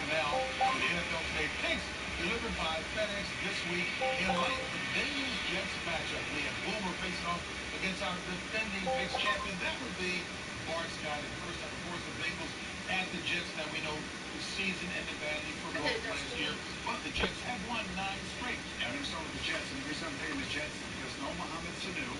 right now for the NFL Today picks delivered by FedEx this week. In light of today's Jets matchup, we have Boomer facing off against our defending picks champion. That would be Bart Scott. And first up, of course, the Bengals at the Jets. Now we know the season ended badly for both last year, but the Jets have won 9 straight. Yeah, I'm going to start with the Jets, and the reason I'm taking the Jets is because no Mohamed Sanu,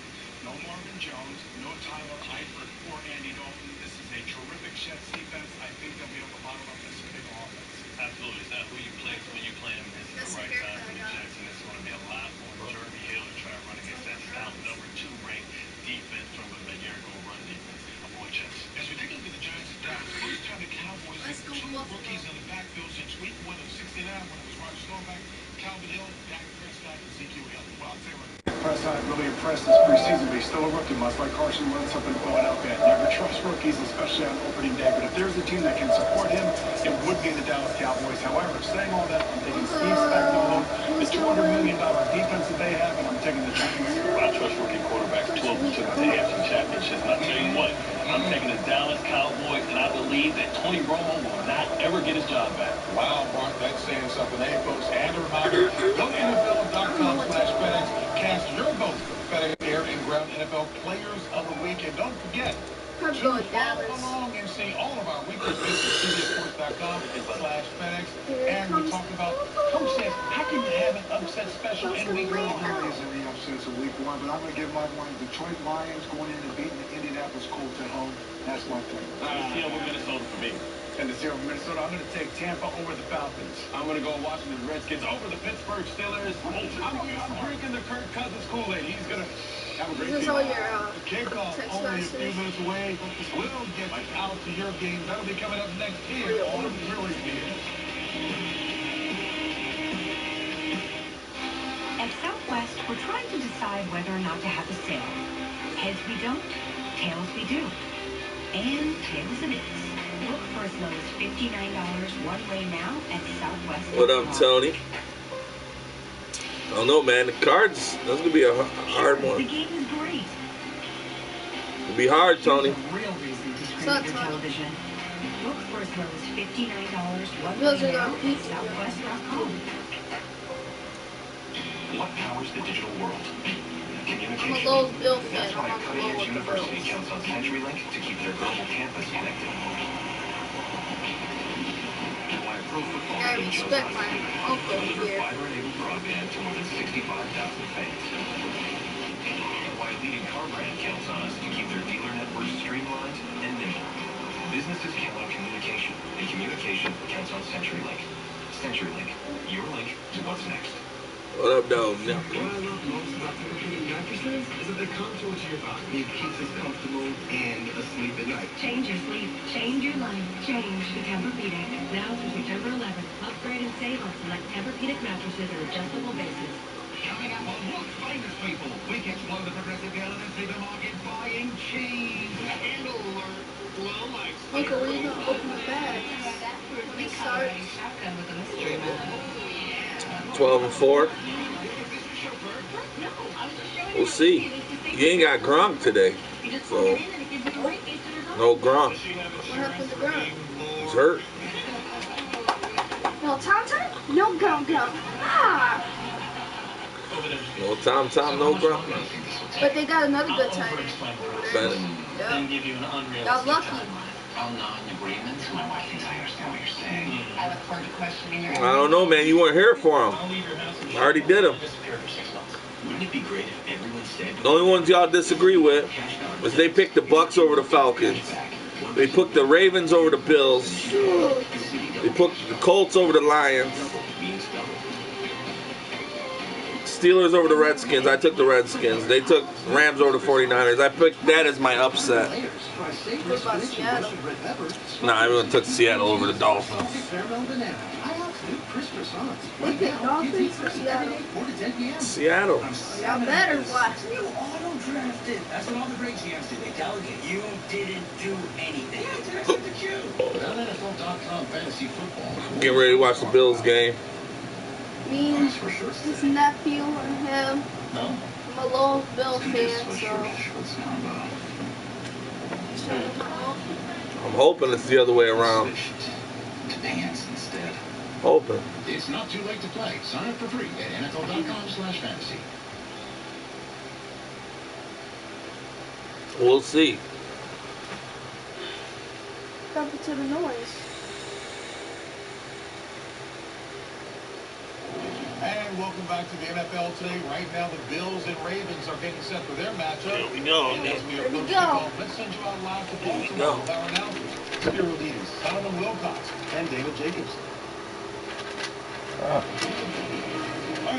no Marvin Jones, no Tyler Eifert or Andy Dalton. This is a terrific Jets defense. I think they'll be able to bottle up this big offense. Absolutely. It's not who you play, it's when you play them. This is the right time for the Jets, and it's going to be a lot more Jeremy Hill to try to run against that now number 2 ranked defense from the Jericho run defense. I'm going Jets. As we take a look at the Giants and Dallas, first time the Cowboys had 2 rookies in the backfield since week 1 of '69 when it was Roger Staubach, Calvin Hill, Dak Prescott, and Ezekiel Hill. Well, I'll tell you what. Prescott really impressed this preseason, but he's still a rookie, much like Carson Wentz up in Philadelphia. Never trust rookies, especially on opening day. But if there's a team that can support him, it would be the Dallas Cowboys. However, saying all that, I'm taking Steve Spagnuolo, the $200 million defense that they have, and I'm taking the Giants. I trust rookie quarterbacks. 2 of them took it to AFC championships. And I'll tell you what, I'm taking the Dallas Cowboys, and I believe that Tony Romo will not ever get his job back. Wow, Mark, that's saying something. Hey, folks, and a reminder, go to NFL.com/FedEx. Cast your vote for the FedEx Air and Ground NFL Players of the Week. And don't forget to follow along and see all of our weekly picks at CBSSports.com/FedEx. And we talk about, Coach says, how can you have an upset special in week 1? There isn't any upsets in week 1, but I'm going to give my one to Detroit Lions going in and beating the Indianapolis Colts at home. That's my thing. The seal with Minnesota for me. And the zero Minnesota, I'm going to take Tampa over the Falcons. I'm going to go Washington Redskins over the Pittsburgh Steelers. I'm drinking the Kirk Cousins Kool-Aid. He's going to have a great season. The kickoff only a few minutes away. We'll get out to your game. That'll be coming up next here on Really News. At Southwest, we're trying to decide whether or not to have a sale. Heads we don't, tails we do. And tails it is. Look for as low as $59 one way now at Southwest. What up, Tony? I don't know, man. The cards, that's going to be a hard one. The game is great. It'll be hard, Tony. Real reason to stream your television. Look for as low as $59 one way now at Southwest.com. What powers the digital world? I'm a little Bill fan. That's why a cutting-edge university counts on CenturyLink to keep their global campus connected. And why a pro football I team chose respect us my to uncle deliver here. fiber-enabled broadband to more than 65,000 fans. And why a leading car brand counts on us to keep their dealer network streamlined and nimble. Businesses count on communication, and communication counts on CenturyLink. CenturyLink, your link to what's next. What up, dog? What I love most about Tempur-Pedic mattresses is that they contour to your body. It keeps us comfortable and asleep at night. Change your sleep. Change your life. Change to Tempur-Pedic. Now through September 11th, upgrade and save on select Tempur-Pedic mattresses and adjustable bases. Coming up on What Famous People, we explode the progressive gallon and supermarket buying cheese. And alert, little lights. Uncle, we gonna open the bag. Big shotgun with a mystery man. 12 and 4. We'll see. You ain't got Gronk today, so no Gronk. What happened to Gronk? He's hurt. No Tom? No Gronk. Ah! No Tom, no Gronk. But they got another good tight end. Bennett. Yeah. Got lucky. agreements. My wife thinks I understand what you're saying. I look forward to questioning your I don't know, man. You weren't here for him. I already did him. Wouldn't it be great if everyone said The only ones y'all disagree with is they picked the Bucks over the Falcons. They put the Ravens over the Bills. They put the Colts over the Lions. Steelers over the Redskins. I took the Redskins. They took Rams over the 49ers. I picked that as my upset. What about Seattle? Nah, everyone took Seattle over the Dolphins. We picked Dolphins for Seattle. Seattle. Y'all better watch. You auto-drafted. That's what all the great GMs do. They delegate. You didn't do anything. Yeah, it's the Q. On NFL.com fantasy football. Getting ready to watch the Bills game. Me and his nephew and him. No? I'm a little Bill fan, so. I'm hoping it's the other way around. to dance instead? Open. It's not too late to play. Sign up for free at NFL.com/fantasy. We'll see. What happened to the noise? And welcome back to the NFL today. Right now, the Bills and Ravens are getting set for their matchup. Here we go. And as we Here we approach go. kickoff, let's send you out live to Baltimore with our announcers, Spiro leaders Solomon Wilcox and David Jacobs. All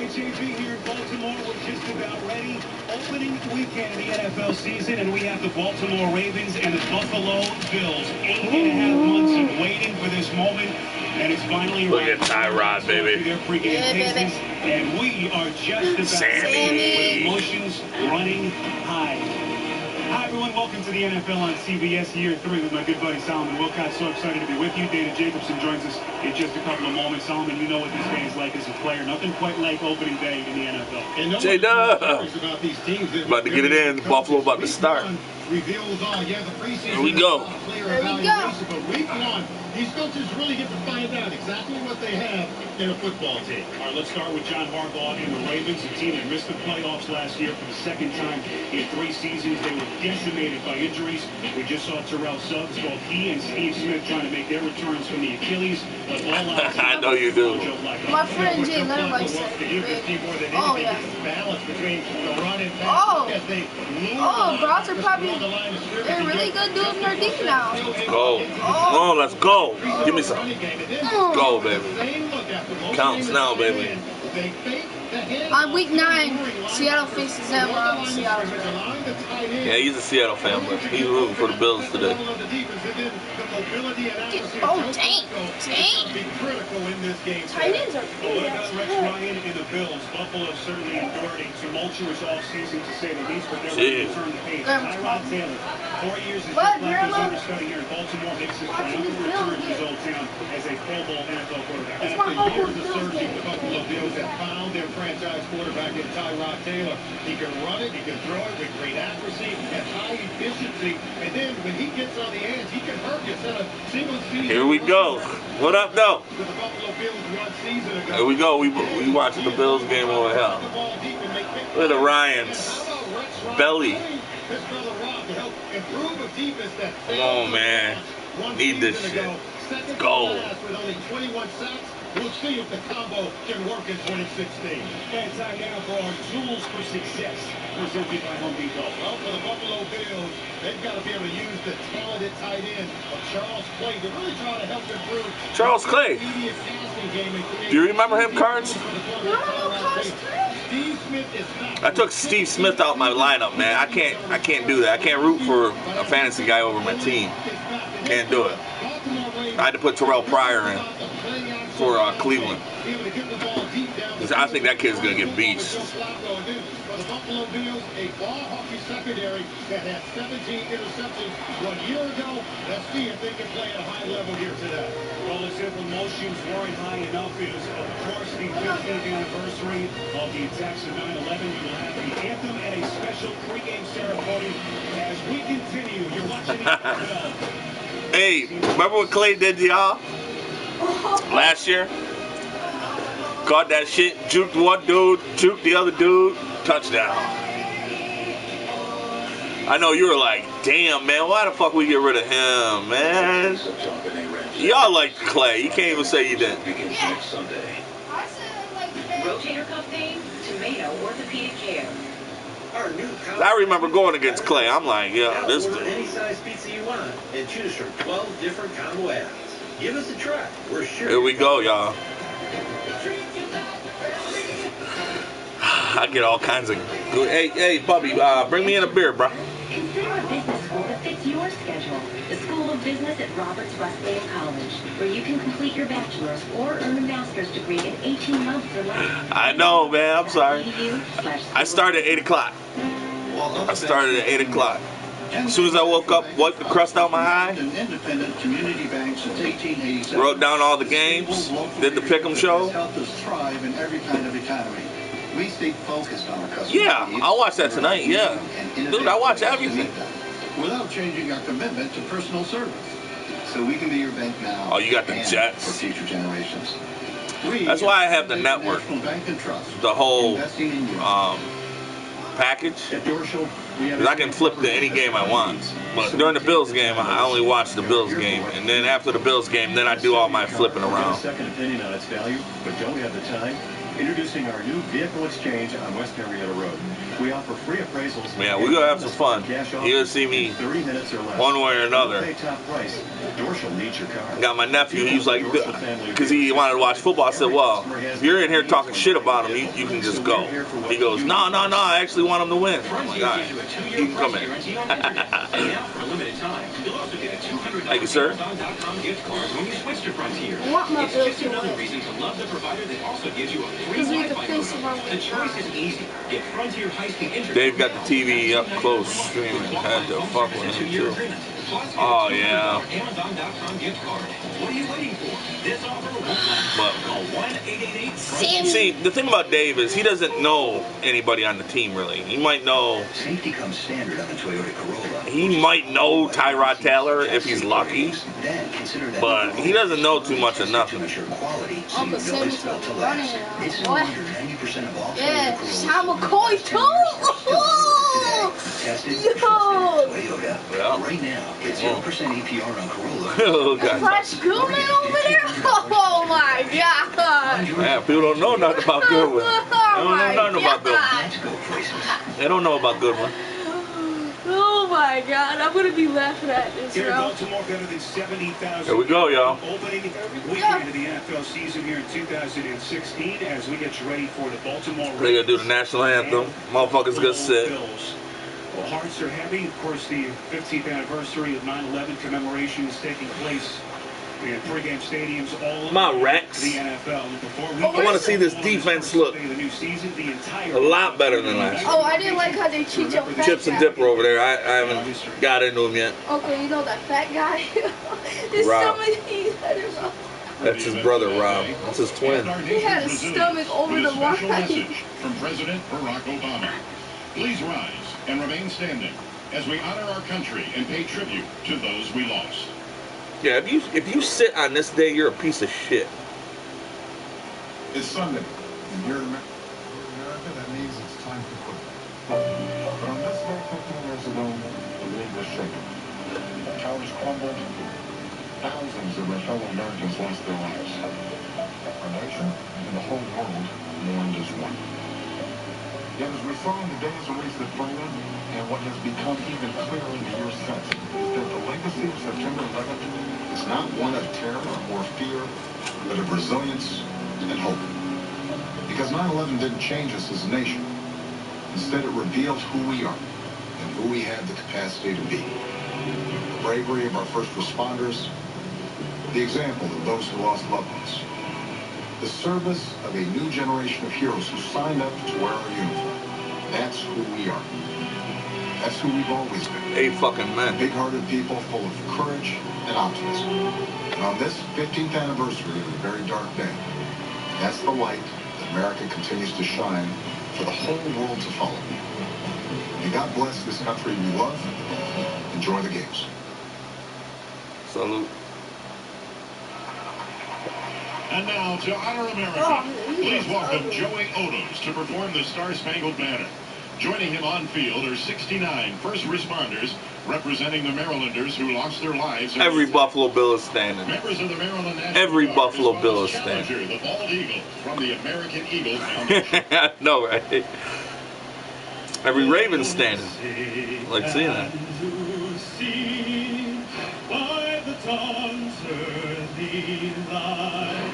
right, JB here in Baltimore. We're just about ready. Opening weekend of the NFL season, and we have the Baltimore Ravens and the Buffalo Bills. 8.5 months of waiting for this moment, and it's finally Look at Tyrod, baby. Their pregame Yeah, baby. cases, and we are just about Sammy. with emotions running high. Hi, everyone. Welcome to the NFL on CBS Year 3 with my good buddy Solomon Wilcox. So excited to be with you. Dana Jacobson joins us in just a couple of moments. Solomon, you know what this day is like as a player. Nothing quite like opening day in the NFL. And no J-Dub. one cares about these teams that About to get it in. Buffalo about to start. Reveals the preseason. Here we go. Here we go. But week one, these coaches really get to find out exactly what they have in a football team. All right, let's start with John Harbaugh and the Ravens, a team that missed the playoffs last year for the second time in 3 seasons. They were decimated by injuries. We just saw Terrell Suggs, both he and Steve Smith trying to make their returns from the Achilles. But all out, I know you do. My friend Jay Leonard likes it. Oh, yeah. Balance between the run and Oh. pass as they Oh, Browns are probably, they're really good doing their deep now. Go. Oh, let's go. Give me some. Go, baby. Counts now, baby. On week 9, Seattle faces them. We're on Seattle. Yeah, he's a Seattle fan, but he's rooting for the Bills today. Oh, dang. Dang. Tight ends are good. Rex Ryan and the Bills. Buffalo certainly endured a tumultuous offseason, to say the least, but they're ready to turn the page. Tyrod Taylor, 4 years as What, Black Grandma? understudy here in Baltimore, makes his triumphant return to his old town as a Pro Bowl NFL quarterback. It's my After Uncle years of Bill's searching, game. the Buffalo Bills have found their franchise quarterback in Tyrod Taylor. He can run it, he can throw it with great accuracy and high efficiency. And then when he gets on the edge, he can hurt you. Set a single season. Here we go. What up, though? With the Buffalo Bills 1 season ago. Here we go. We watching the Bills game over here. Look at the Ryans. Belly. Come on, man. Need this shit. Let's go. We'll see if the combo can work in 2016. And time now for our tools for success, presented by Home Depot. Well, for the Buffalo Bills, they've got to be able to use the talented tight end of Charles Clay to really try to help improve Charles Clay. the immediate passing game and create. Do you remember him, Cards? Steve Smith is not. I took Steve Smith out my lineup, man. I can't do that. I can't root for a fantasy guy over my team. Can't do it. I had to put Terrell Pryor in for Cleveland. I think that kid's gonna get beast. For the Buffalo Bills, a ball hockey secondary that had 17 interceptions 1 year ago. Let's see if they can play at a high level here today. Well, as if emotions weren't high enough, it is, of course, the 15th anniversary of the attacks of 9/11. We will have the anthem and a special pregame ceremony as we continue. You're watching the NFL. Hey, remember what Clay did to y'all last year? Caught that shit, juked one dude, juked the other dude, touchdown. I know you were like, damn, man, why the fuck we get rid of him, man? Y'all like Clay. You can't even say you didn't. Yeah. I said I like that. Rotator cuff pain, tomato orthopedic care. Our new I remember going against Clay. I'm like, yeah, this Order dude. any size pizza you want and choose from 12 different combo add-ons. Give us a try. We're sure. Here we go, y'all. I get all kinds of good. Hey, Bubby, bring me in a beer, bro. Consider a business school that fits your schedule. The School of Business at Roberts Wesleyan College, where you can complete your bachelor's or earn a master's degree in 18 months or less. I know, man. I'm sorry. I started at 8 o'clock. I started at 8 o'clock. As soon as I woke up, wiped the crust out my eye, Independent community bank since 1887. wrote down all the games, did the Pick'em show. Helped us thrive in every kind of economy. We stay focused on our customers. Yeah, I'll watch that tonight, yeah. Dude, I watch everything. Without changing our commitment to personal service. So we can be your bank now. Oh, you got the and Jets. for future generations. That's why I have the network, the whole package, because I can flip to any game I want. But during the Bills game, I only watch the Bills game, and then after the Bills game, then I do all my flipping around. Second opinion on its value, but don't have the time? Introducing our new vehicle exchange on West Marietta Road. We offer free appraisals. Yeah, we're gonna have some fun. You'll see me 30 minutes or less. one way or another. Pay top price. Dorshel needs your car. Got my nephew, he was like, because he wanted to watch football. I said, well, if you're in here talking shit about him, you can just go. He goes, no, I actually want him to win. I'm like, all right, you can come in. Thank you, sir. I want my Bills to win. Because we have to face them on The choice is easy. Get Frontier high-speed internet. They've got the TV up close streaming. Had to fuck with him too. Oh yeah. Amazon.com gift card. What are you waiting for? This offer won't last. But Call 1-888. see, the thing about Dave is he doesn't know anybody on the team really. He might know. Safety comes standard on the Toyota Corolla. He might know Tyrod Taylor if he's lucky, but he doesn't know too much of nothing. Uncle Sammy's running it. It's Boy. under 90% of all Yeah, Toyota Sam Corollas. McCoy too. Tested Yo. Toyota. Yeah. Right now, it's 0% APR on Corolla. Oh That's god. Fresh Goodman over there. Oh my god. Yeah, people don't know nothing about Goodwin. They don't know nothing about Goodwin. Let's go places. They don't know about Goodwin. Oh my god, I'm gonna be laughing at this, Here in bro. Baltimore, better than 70,000. Here we go, y'all. Opening weekend of the NFL season here in 2016 as we get ready for the Baltimore They gotta do the national anthem. Motherfuckers gonna sit. Bills. Well, hearts are heavy. Of course, the 15th anniversary of 9/11 commemoration is taking place in pregame stadiums all My over Rex. the NFL. And before we I want to see this defense look the new season, the entire a lot better than last year. Oh, I didn't like how they cheat your fat Chips and guy. Dipper over there. I haven't got into him yet. Uncle, you know that fat guy? His Rob. stomach, he had his, That's his brother, Rob. That's his twin. he had his stomach over the Special line. message from President Barack Obama. Please rise and remain standing as we honor our country and pay tribute to those we lost. Yeah, if you sit on this day, you're a piece of shit. It's Sunday, and here in America, that means it's time to quit. But on this day 15 years ago, the league was shaken. Towers crumbled. Thousands of our fellow Americans lost their lives. Our nation and the whole world mourned as one. Yet as we saw in the days and weeks that followed, and what has become even clearer in the years since, is that the legacy of September 11th is not one of terror or fear, but of resilience and hope. Because 9/11 didn't change us as a nation. Instead, it revealed who we are and who we have the capacity to be. The bravery of our first responders, the example of those who lost loved ones, the service of a new generation of heroes who signed up to wear our uniform. That's who we are. That's who we've always been. Hey, fucking man. Big-hearted people full of courage and optimism. And on this 15th anniversary of a very dark day, that's the light that America continues to shine for the whole world to follow. May God bless this country we love. Enjoy the games. Salute. And now, to honor America, please welcome Joey Odos to perform the Star-Spangled Banner. Joining him on field are 69 first responders representing the Marylanders who lost their lives. Every Buffalo Bill is standing. Members of the Maryland National Every Guard, Buffalo as well Bill as is standing. Challenger, the bald eagle from the American Eagle Foundation. I know, right? Every Raven's standing. Like seeing that. By the dawn's early light,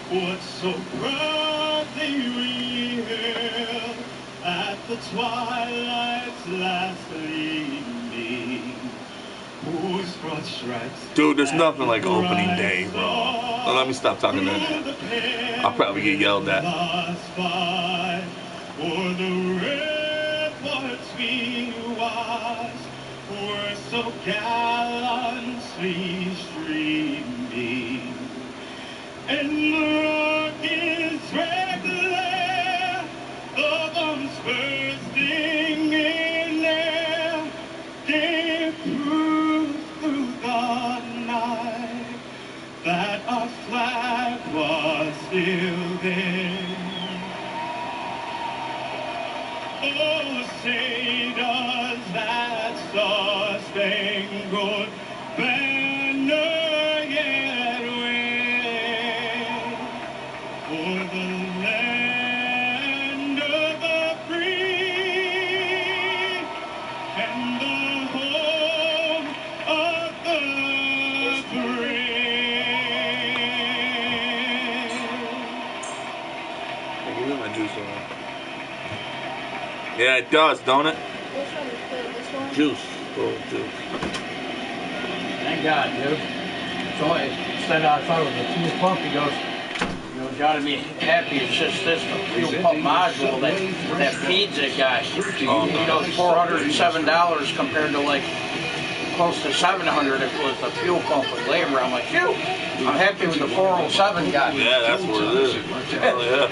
what so proudly we hailed at the twilight's last gleaming, whose broad stripes. Dude, there's nothing like opening day, bro. Well, let me stop talking to that. I'll probably get yelled at. Or the ramparts we watched were so gallantly streaming, and the rocket's red glare, the bombs bursting in air, gave proof through the night that our flag was still there. Oh, say does that star-spangled banner yet wave for the land of the free and the home of the brave. Give me my juice on. Yeah, it does, don't it? Which one is good? This one? Juice. Oh, juice. Thank God, dude. So I said I thought it was a fuel pump. He goes, you know, gotta be happy. It's just this fuel pump module that feeds it, guys. He goes $407 compared to like close to $700 if it was the fuel pump with labor. I'm like, phew. I'm happy with the 407 guy. Yeah, that's what it is. Hell yeah.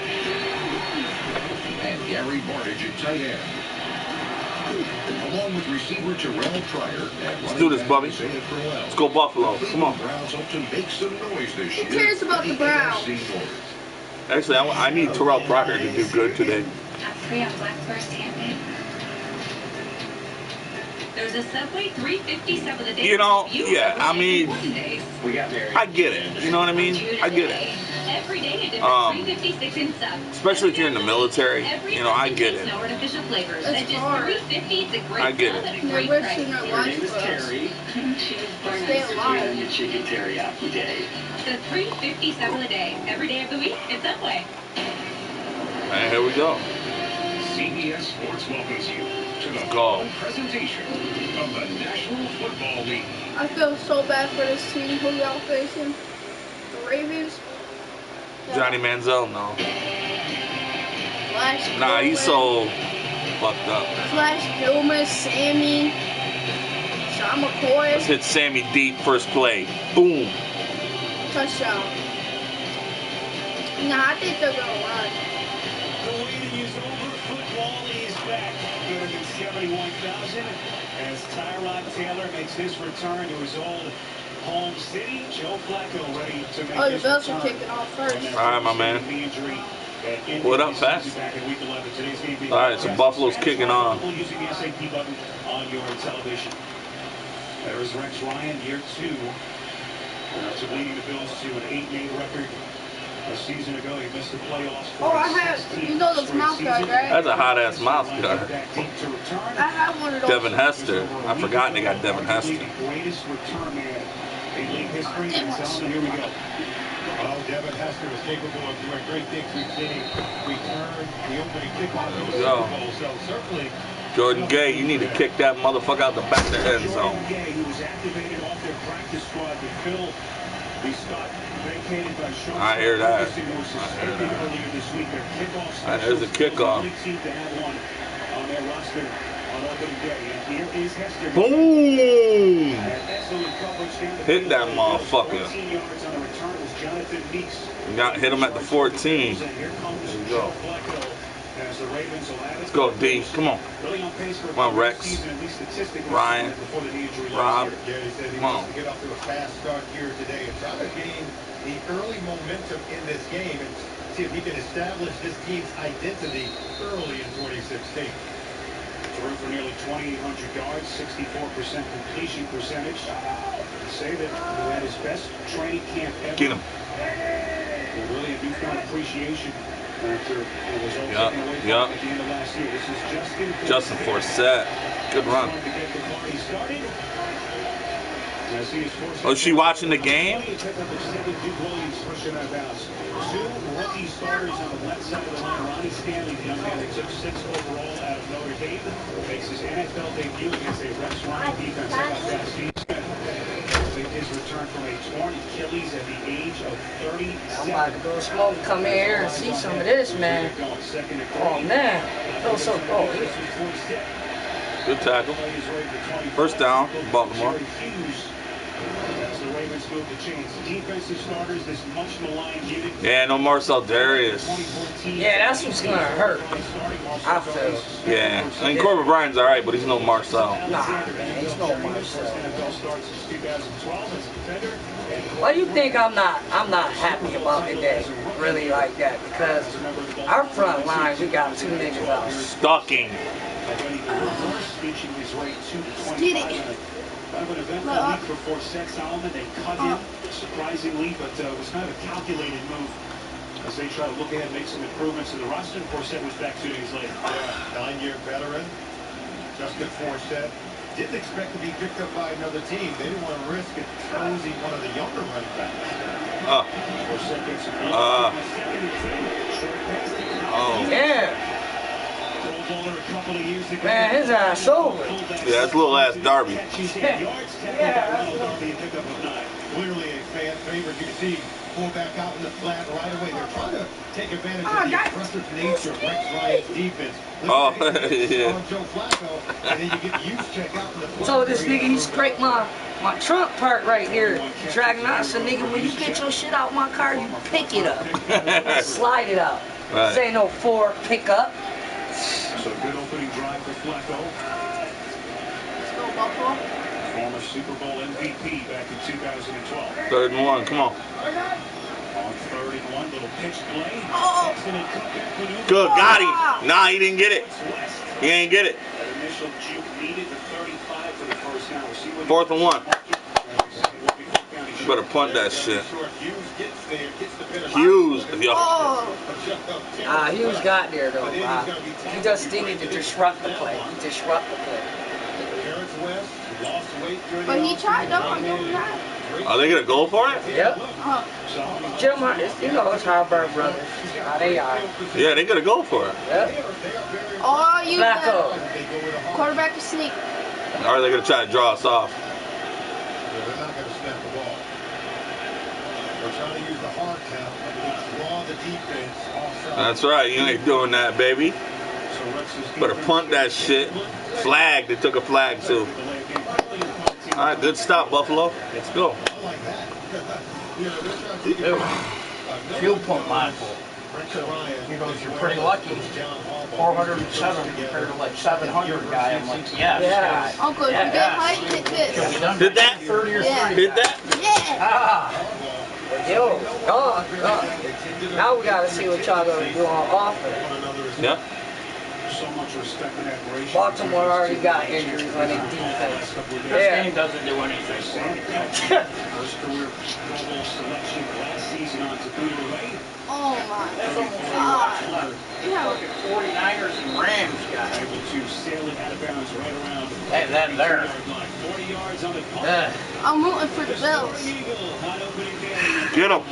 And Gary Bartage at tight end. Along with receiver Terrell Pryor. Let's do this, Bubby. Let's go Buffalo. Come on. Who cares about the Browns? Actually, I need Terrell Pryor to do good today. Top 3 on Black First Campaign. There's a Subway 357 a day. You know, yeah, I mean, We got married. I get it. You know what I mean? I get it. Every day a different 356 in sub. Especially if you're in the military, you know, I get it. No artificial flavors. That's At just hard. $3.50, it's a great I get sub it. at a They're great risking price. their Your lives name is for us. Terry. Stay alive. Your chicken teriyaki day. The $3.57 a day. Every day of the week, it's Subway. And here we go. CBS Sports welcomes you to the Go. presentation of the National Football League. I feel so bad for this team. Who y'all facing? The Ravens? Johnny Manziel, no. Flash Nah, he's Gilman, so fucked up. Flash Gilman, Sammy, Sean McCoy, Let's hit Sammy deep first play. Boom. touchdown. Nah, I think they're gonna run. The waiting is over. Football is back. Better than 71,000 as Tyrod Taylor makes his return to his old home city. Joe Flacco ready to make Oh, the his Bills are return. kicking off first. All right, my man. What up, Fast? All right, so Buffalo's kicking on. Using the SAP button on your television. There's Rex Ryan, year 2. After leading the Bills to an 8-game record a season ago, he missed the playoffs. Oh, I have, you know those mouse guards, right? That's a hot ass mouse guard. I have one of those. Devin Hester. I forgot they got Devin Hester. Greatest return man in league history. So here we go. Oh, Devin Hester is capable of doing great things. We've seen him return the opening kickoff of the Super Bowl. So certainly, Jordan Gay, you need to kick that motherfucker out the back of the end zone. Jordan Gay, who was activated off their practice squad to fill the spot vacated by Sean. I hear that. Earlier this week, their kickoff There's a kickoff. only team to have one on their roster on opening day. And here is Hester. Boom! Excellent coverage down the Hit field. that motherfucker. 14 yards on the return was Jonathan Meeks. We got hit him at the 14. And here comes There we go. Joe Flacco as the Ravens will have it. Let's go, D. Come on. Really on pace for a Come on, Rex. season, at least statistically, Ryan. before the knee injury Rob. last year. Yeah, he said he Come on. wants to get off to a fast start here today and try to gain the early momentum in this game and see if he can establish this team's identity early in 2016. Threw for nearly 2,800 yards, 64% completion percentage. To say that he had his best training camp ever. Get him. And really a newfound appreciation after the results Yup, taken away from yup. him at the end of last year. This is Justin Forsett. Good run. To get the party started. As he is forced Oh, is she watching the game? He picked up a second. Duke Williams pushing out of bounds. 2 rookie starters on the left side of the line. Ronnie Stanley, the young man that took 6 overall out of Notre Dame, makes his NFL debut against a Rex Ryan defense. How about that? Make his return from a torn Achilles at the age of 37. I'm about to go smoke, come in here and see some of this, man. Oh, man. Feels so cold. Good tackle. First down, Baltimore. Yeah, no Marcel Darius. Yeah, that's what's going to hurt. I feel. Yeah. I mean, Corbin Bryant's all right, but he's no Marcel. Nah, man, he's no Marcel. Why do you think I'm not happy about today? don't really like that because our front lines, we got 2 niggas out. Stalking. Get it. Kind of an eventful week for Forsett Solomon. They cut him, surprisingly, but it was kind of a calculated move as they try to look ahead and make some improvements to the roster. Forsett was back 2 days later. Yeah, 9-year veteran, Justin Forsett. Didn't expect to be picked up by another team. They didn't want to risk exposing one of the younger running backs. Forsett gets some Yeah. Man, his ass over. Yeah, that's a little ass Darby. Yeah. Clearly a fan favorite. You can see pull back out in the flat right away. They're trying to take advantage of the aggressive nature of Rex Ryan's defense. Oh, yeah. Joe Flacco, and then you get Juszczyk out in the flat. Told this nigga he scraped my trunk part right here. Dragging out. I said, nigga, when you get your shit out my car, you pick it up. Slide it out. Right. This ain't no Ford pickup. So good opening drive for Flacco. Let's go, Buffalo. Former Super Bowl MVP back in 2012. 3rd and 1, come on. On 3rd and 1, little pitch play. Excellent cutback maneuver. Good, got him. Nah, he didn't get it. He ain't get it. That initial juke needed the 35 for the first down. We'll see what 4th and 1. You better punt that shit. Hughes, yo. Hughes got there though. He just needed to disrupt the play. Disrupt the play. But he tried though. I'm doing that. Are they gonna go for it? Yep. Jim, you know it's Harvard brothers. How they are. Yeah, they gotta go for it. Yep. Oh, you Flacco. quarterback is sneak. Or are they gonna try to draw us off? They're not going to snap the ball. They're trying to use the hard count and draw the defense offside. That's right, you ain't doing that, baby. Better punt that shit. Flag, they took a flag too. Alright, good stop, Buffalo. Let's go. Fuel pump mindful. He goes, you're pretty lucky. 407 compared to like 700 guy. I'm like, yes. Yeah. Uncle, if you get hype, hit this. Did that? 30 or 30. Yeah. Did that? Yeah. Yo, God. Now we gotta see what y'all gonna do on offense. Yeah. So much respect and admiration. Baltimore already got injuries on their defense. This game doesn't do anything. First career Pro Bowl selection last season on Tabuda Way. Oh my God. Yeah. 49ers and Rams got it. Able to sail it out of bounds right around the Hey, that there. 40 yards on the punt. I'm rooting for the Bills. Get him.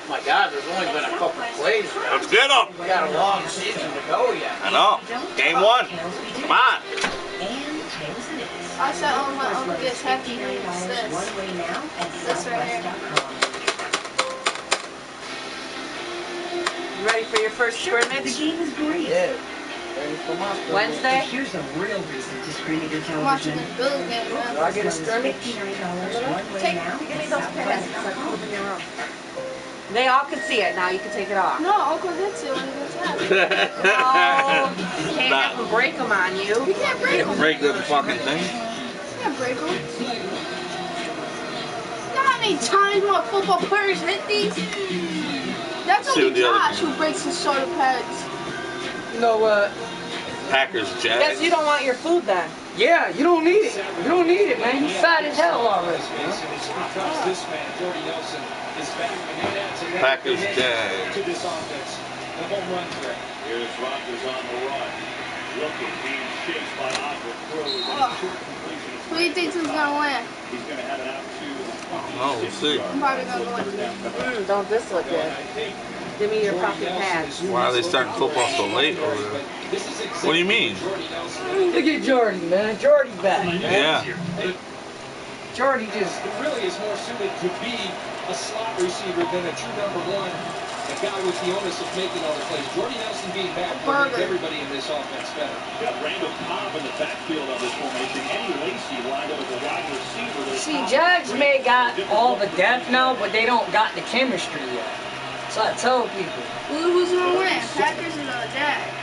My God, there's only been a couple plays. Let's get him. We got a long season to go yet. I know. Game 1. Come on. I said, oh, my uncle gets happy when he does this. This right here. You ready for your first scrimmage? The game is great. Yeah. Ready for my Wednesday? Here's a real reason to stream your I'm watching television. the Bills game, Do man. I get a scrimmage? Give me those pants. They all can see it. Now you can take it off. No, Uncle gets it when he gets happy. Oh, you can't have them break them on you. You can't break them. Break the fucking thing. You can't break them. You know how many times my football players hit these? That's See only what the other Josh who breaks his shoulder pads. You know what? Packers, Guess Jags. you don't want your food then. Yeah, you don't need it. You don't need it, man. You fat as hell already. Packers, Jags. To this offense. The home run threat. Here's Rodgers on the run. Looking, being chased by Oswald. Who do you think is going to win? He's going to have an opportunity. Oh, we'll see. I'm probably going to win. Don't this look good? Give me your pocket pads. Why are they starting football so late over there? What do you mean? Look at Jordy, man. Jordy back. Yeah. Jordy just... It really is more suited to be a slot receiver than a true number one. The guy with the onus of making all the plays. Jordy Nelson being back will make everybody in this offense better. Got Randall Cobb in the backfield of this formation. Eddie Lacy lined up as a wide receiver. See, Jags may got all the depth now, but they don't got the chemistry yet. So I tell people. Who's going to win? Packers or the Jags?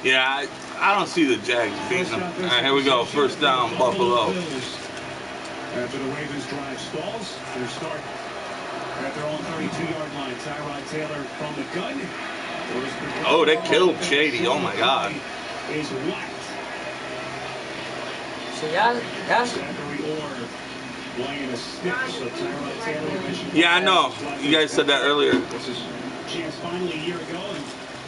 Yeah, I don't see the Jags beating them. All right, here we go. First down, Buffalo. After the Ravens drive stalls, their start at their own 32-yard line. Tyrod Taylor from the gun. Oh, they killed Shady. Oh, my God. Is whacked. So that's playing a stick, so Tyrod Taylor mentioned. Yeah, I know. You guys said that earlier. This is chance finally a year ago, and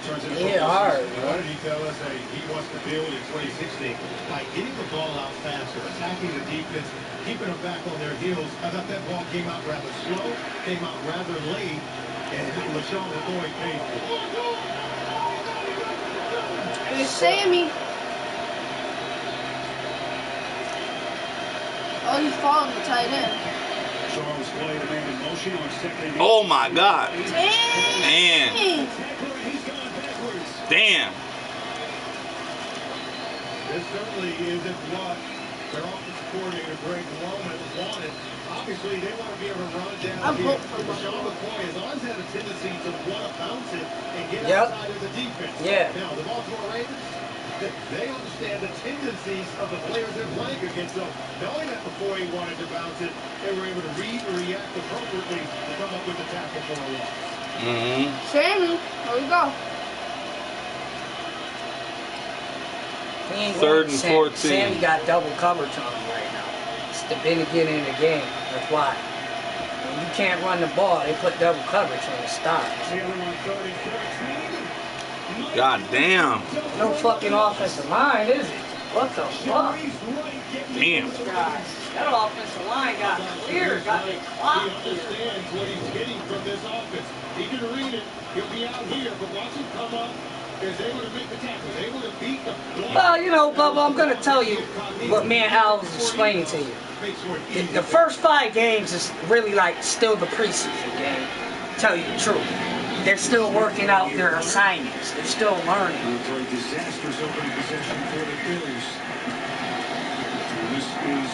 turns into hard. What did he tell us that he wants to build in 2016 by getting the ball out faster, attacking the defense, keeping them back on their heels. I thought that ball came out rather slow, came out rather late, and LaShawn McCoy paid for it. It's Sammy. Oh, he's following the tight end. Charles Floyd, a man in motion on second. Oh, my God. Damn. Damn. This certainly isn't what their offensive coordinator, Greg Roman, wanted. Obviously, they want to be able to run it down here. LaShawn McCoy has always had a tendency to want to bounce it and get outside of the defense. Yeah. Now, the Baltimore Ravens, they understand the tendencies of the players they're playing against. So, knowing that before he wanted to bounce it, they were able to read and react appropriately to come up with the tackle for a loss. Sammy, here we go. Third and 14. Sammy got double coverage on him right now. It's the beginning in the game. That's why. When you can't run the ball, they put double coverage on the stop. God damn. No fucking offensive line, is it? What the fuck? Damn. God, that offensive line got clear, got He clocked. understands what he's getting from this offense. He can read it. He'll be out here, but watch him come up. Is able to make the tackles, able to beat the block. Well, you know, Bubba, I'm going to tell you what me and Al was explaining to you. The first 5 games is really like still the preseason game. Tell you the truth. They're still working out their assignments. They're still learning. Disastrous opening possession for the Bills. This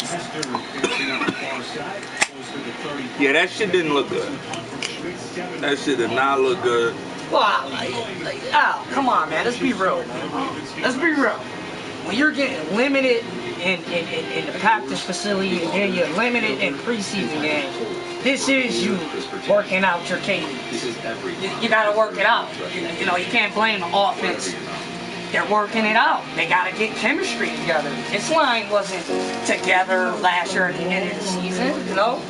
is Hester facing on the far side, close to the 30. Yeah, that shit didn't look good. That shit did not look good. Well, Al, come on, man. Let's be real, man. Let's be real. When you're getting limited in the practice facility and then you're limited in preseason games, this is you working out your cadence. You got to work it out. You know, you can't blame the offense. They're working it out. They got to get chemistry together. This line wasn't together last year at the end of the season, you know?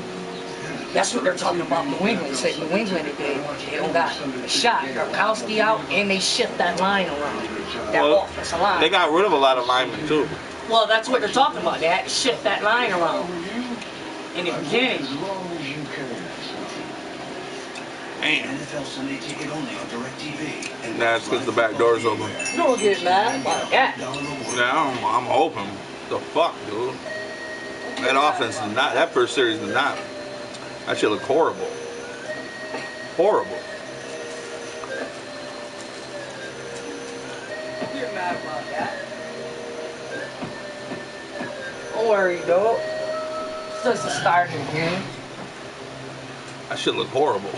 That's what they're talking about New England. Say New England, they don't got a shot. Gronkowski out, and they shift that line around. That offensive line. They got rid of a lot of linemen, too. Well, that's what they're talking about. They had to shift that line around in the beginning. Damn. That's because the back door's open. You don't get mad about that. Yeah, I'm hoping. The fuck, dude. That offense did not. That first series did not. That shit looked horrible. Horrible. You're mad about that. Don't worry, though. It's just the start of the game. That shit looked horrible.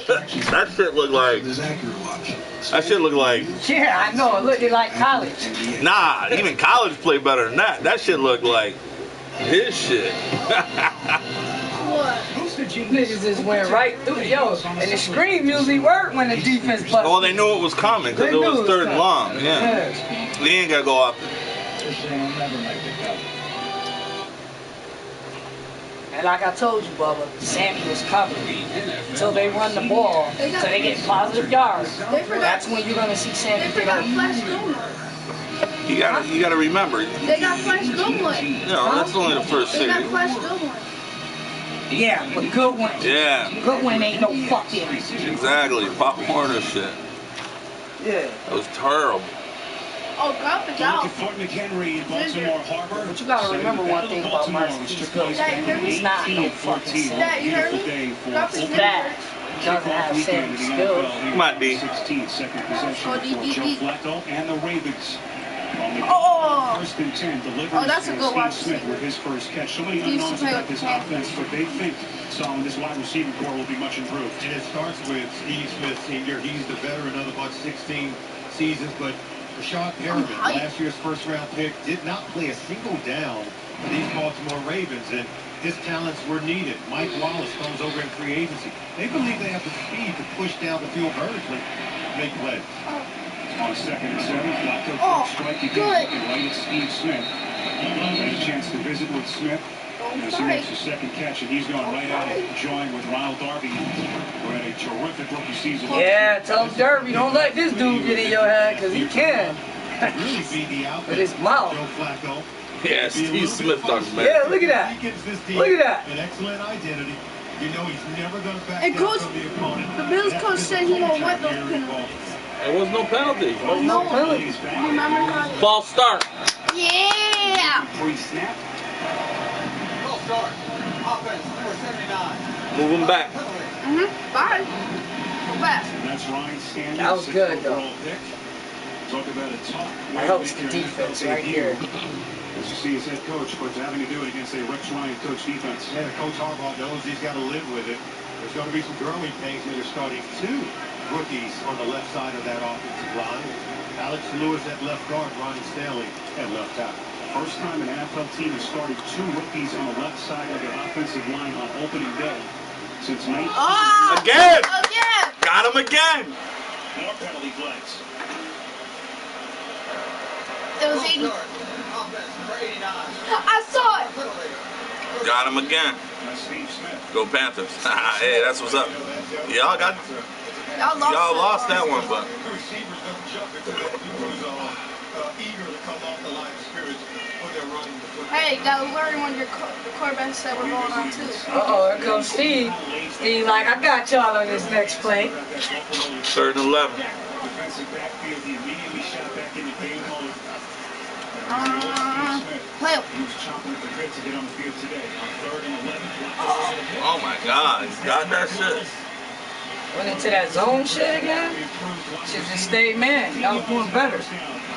That shit looked like. That shit looked like. Yeah, I know. It looked like college. Nah, even college played better than that. That shit looked like his shit. What? Niggas just went right through it. Yo, and the screen usually worked when the defense busted. Well, they knew it was coming because it was third and long. Yeah. They ain't got to go up. And like I told you, Bubba, Sammy was covered until they run the ball, so they get positive yards. That's when you're gonna see Sammy get up. You gotta remember. They got Flash Goodwin. No, that's only the first They got series. Flash Goodwin. Yeah, but Goodwin. Yeah. Goodwin ain't no fucking. Exactly. Pop Warner shit. Yeah. That was terrible. Oh, Gump is out. McHenry in Baltimore Harbor. But you gotta remember one thing about Marcus Trubisky. He's not no fucking Sam. Dad, you heard me? Gump is Bad. He doesn't have Sammy skills. Might be. 16th, second possession for Joe Flacco and the Ravens. Oh! First and 10 delivered. Oh, that's a good watch. Steve Smith with his first catch. So many unknowns about this offense, but they think Solomon, this wide receiving core will be much improved. And it starts with Steve Smith Sr. He's the veteran of about 16 seasons, but Rashad Perriman, last year's first-round pick, did not play a single down for these Baltimore Ravens, and his talents were needed. Mike Wallace comes over in free agency. They believe they have the speed to push down the field vertically, make plays. On 2nd and 7, Flacco strike again, looking right at Steve Smith. Had a chance to visit with Smith as he makes his second catch, and he's gone right at it, joined with Ronald Darby, who had a terrific rookie season. Yeah, tell him, Darby, don't let this dude get in your head, because he can. With his mouth. Yeah, Steve Smith talking about. Yeah, look at that. Look at that. An excellent identity. You know he's never going to back And down coach, from the opponent. the Bills coach said he won't want those penalties. There was no penalty. No penalties. Remember how? False start. Yeah. Pre-snap. False start. Offense, number 79. Move him back. Bye. Go back. That's Ryan Sanders. That was good, though. Talk about a tough. That helps the defense right here. As you see his head coach, but having to do it against a Rex Ryan coach defense. Yeah, Coach Harbaugh knows he's got to live with it. There's going to be some growing pains when you're starting 2 rookies on the left side of that offensive line. Alex Lewis at left guard, Ronnie Stanley at left tackle. First time an NFL team has started 2 rookies on the left side of their offensive line on opening day since 19. Again! Again! Got him again! More penalty flags. It was 80. Offense, number 89. I saw it. Got him again. That's Steve Smith. Go Panthers. Hey, that's what's up. Y'all lost that one, but. The receivers don't jump into that. Crews are eager to come off the line of scrimmage when they're running the football. Hey, you gotta learn when your quarterback said we're going on 2. Uh-oh, here comes Steve. Steve like, I got y'all on this next play. 3rd and 11. Defensive backfield, he immediately shot back into game mode. Play him. He was chomping at the bit to get on the field today. On 3rd and 11. Oh my God, he's got that shit. Went into that zone shit again? Should just stay man. Y'all was doing better. I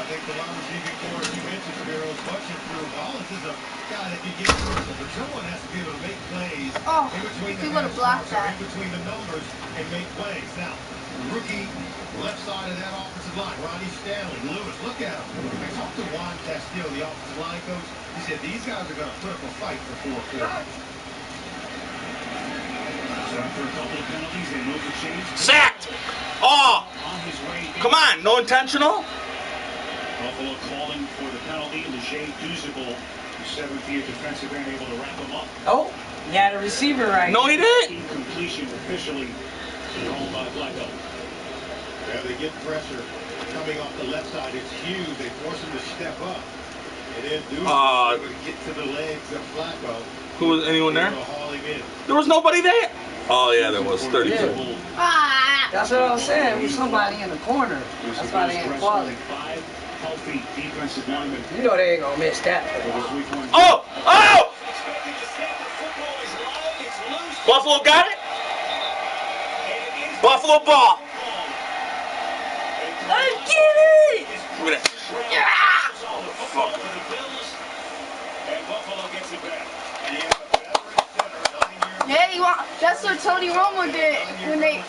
think the wide receiving core, as you mentioned, Spiro, is much improved. Hollins is a guy that can get vertical, but someone has to be able to make plays in between the in between the numbers and make plays. Now, rookie left side of that offensive line, Ronnie Stanley, Lewis, look at him. I talked to Juan Castillo, the offensive line coach. He said these guys are going to put up a fight for 4 quarters. So after a couple of penalties, they move the chains. Sacked! Oh! Come on, no intentional? Buffalo calling for the penalty. Leger Duzable, the 7th-year defensive end, able to wrap him up. Oh, he had a receiver right. No, he didn't. Incompletion officially called by Flacco. Yeah, they get pressure coming off the left side. It's huge. They force him to step up. And then Duzable able to get to the legs of Flacco. Who was anyone there? Haul him in. There was nobody there. Oh yeah, there was 32. Yeah. That's what I was saying. There was somebody in the corner. That's why they ain't quality. 5 healthy defensive linemen. You know they ain't gonna miss that. Oh! Oh! Buffalo got it. Buffalo ball. Let's get it! Look at that. Fuck. Yeah, that's what Tony Romo did when they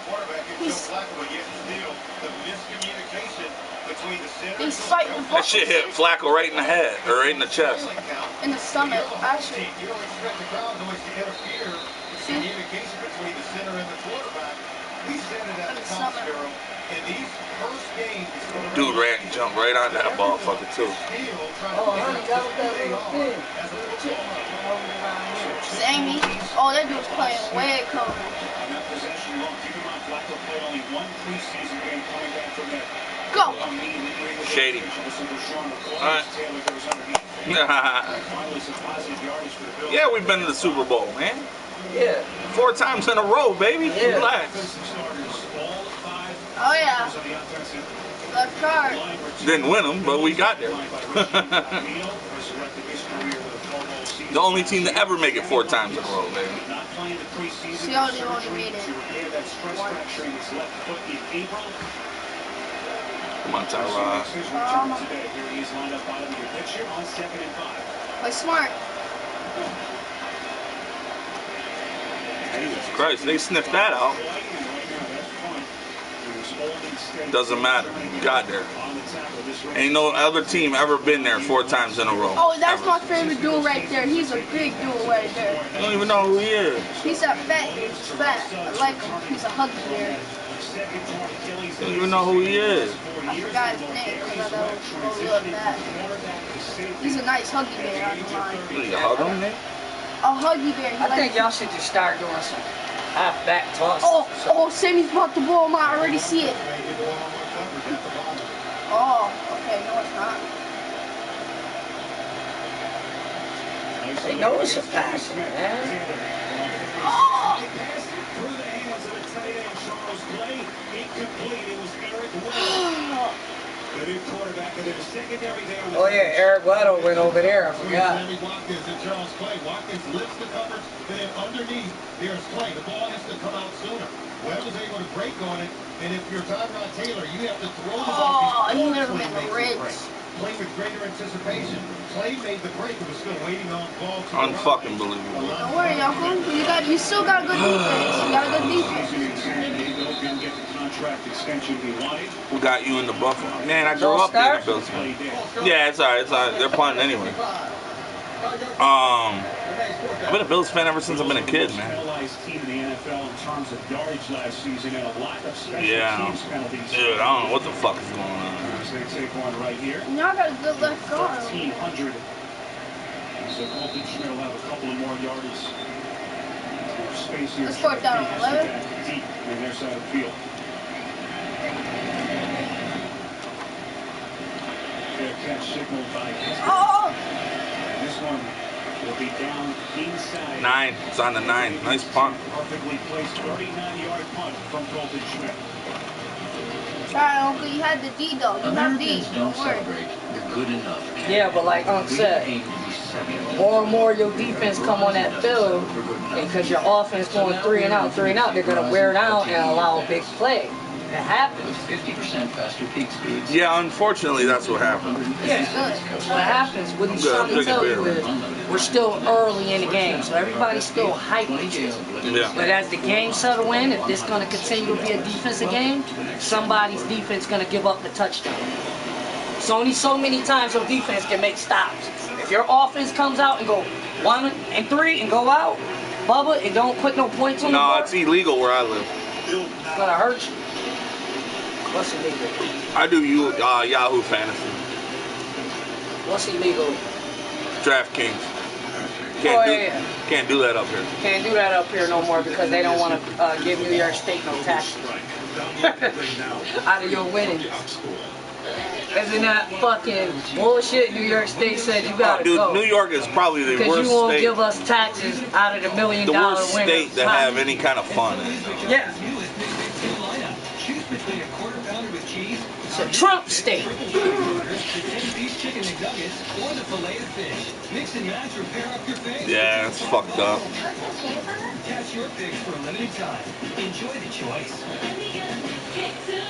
fight the ball. That shit hit Flacco right in the head, or right in the chest. In the stomach, actually. You don't expect the crowd noise to interfere with communication between the center and the quarterback. He said it at the top, Spiro. In these first games, Dude ran and jumped right on that motherfucker too. Sammy. Oh, that dude's playing way cold. Go. Shady. Alright. Yeah, we've been to the Super Bowl, man. Yeah. 4 times in a row, baby. Yeah. Relax. Oh yeah. Left guard. Didn't win them, but we got there. The only team to ever make it 4 times in a row, baby. She only made it. Come on, Tyrod. Play smart. Jesus Christ, they sniffed that out. Doesn't matter. Got there. Ain't no other team ever been there 4 times in a row. Oh, that's ever. my favorite dude right there. He's a big dude right there. I don't even know who he is. He's a fat. He's fat. I like him. He's a huggy bear. I don't even know who he is. I forgot his name because I don't look that. He's a nice huggy bear on the line. You hug him, man? A huggy bear. I think y'all should just start doing some half-back toss. Oh, Sammy's brought the ball. I already see it. Oh, okay. No, it's not. They know it's a pass, man. Oh! Oh yeah, Eric Weddle went over there. I forgot. Watkins and Charles Clay. Watkins lifts the coverage, then underneath, here's Clay. The ball has to come out sooner. Webb was able to break on it, and if you're Tyrod Taylor, you have to throw the ball. Oh, he never made the bridge. Play with greater anticipation. Clay made the break and was still waiting on the ball. Unfucking believable. Don't worry, Uncle. You still got a good defense. You got a good defense. Who got you in the Buffalo? Man, I grew up being a Bills fan. Yeah, it's alright. It's alright. They're punting anyway. I've been a Bills fan ever since I've been a kid, man. Yeah. Dude, I don't know what the fuck is going on. Y'all got a good left guard. 1,500. So Colton Schmidt will have a couple of more yards. Space here. Let's start down on 11. Deep on their side of the field. Fair catch signaled by Oh! This one will be down inside. 9. It's on the 9. Nice punt. Perfectly placed 39-yard punt from Colton Schmidt. Alright, Uncle, you had the D though. You have D. Don't worry. You're good enough. Yeah, but like Unc said, more and more your defense come on that field, and because your offense going 3 and out, they're gonna wear down and allow a big play. It happens. 50% faster peak speeds. Yeah, unfortunately, that's what happened. Yeah, what happens, what he's trying to tell you is, we're still early in the game, so everybody's still hyping you. Yeah. But as the game settle in, if this going to continue to be a defensive game, somebody's defense going to give up the touchdown. It's only so many times your defense can make stops. If your offense comes out and go 1 and 3 and go out, Bubba, and don't put no points on the board. No, it's illegal where I live. It's going to hurt you. What's illegal? I do Yahoo Fantasy. What's illegal? DraftKings. Can't do that up here. Can't do that up here no more because they don't want to give New York State no taxes out of your winnings. Isn't that fucking bullshit? New York State said you gotta go. New York is probably the worst state. Because you won't give us taxes out of the $1 million the worst winners. state to have any kind of fun in. Yeah. It's a Trump state. Yeah, it's fucked up. Catch your picks for a limited time. Enjoy the choice.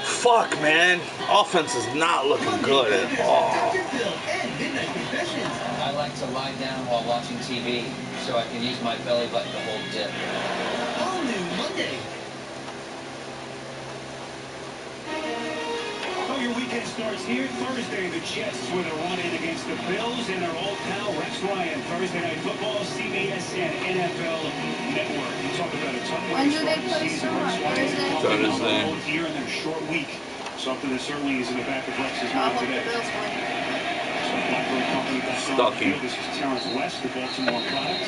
Fuck, man. Offense is not looking good at all. I like to lie down while watching TV so I can use my belly button to hold dip. All new Monday. Your weekend starts here Thursday. The Jets with a run-in against the Bills and their old pal Rex Ryan. Thursday Night Football, CBS and NFL Network. You talk about a tough when do they play Thursday here in their short week. Something that certainly is in the back of Rex's mind today. So Blackburn Company back on the field. This is Terrence West, the Baltimore product.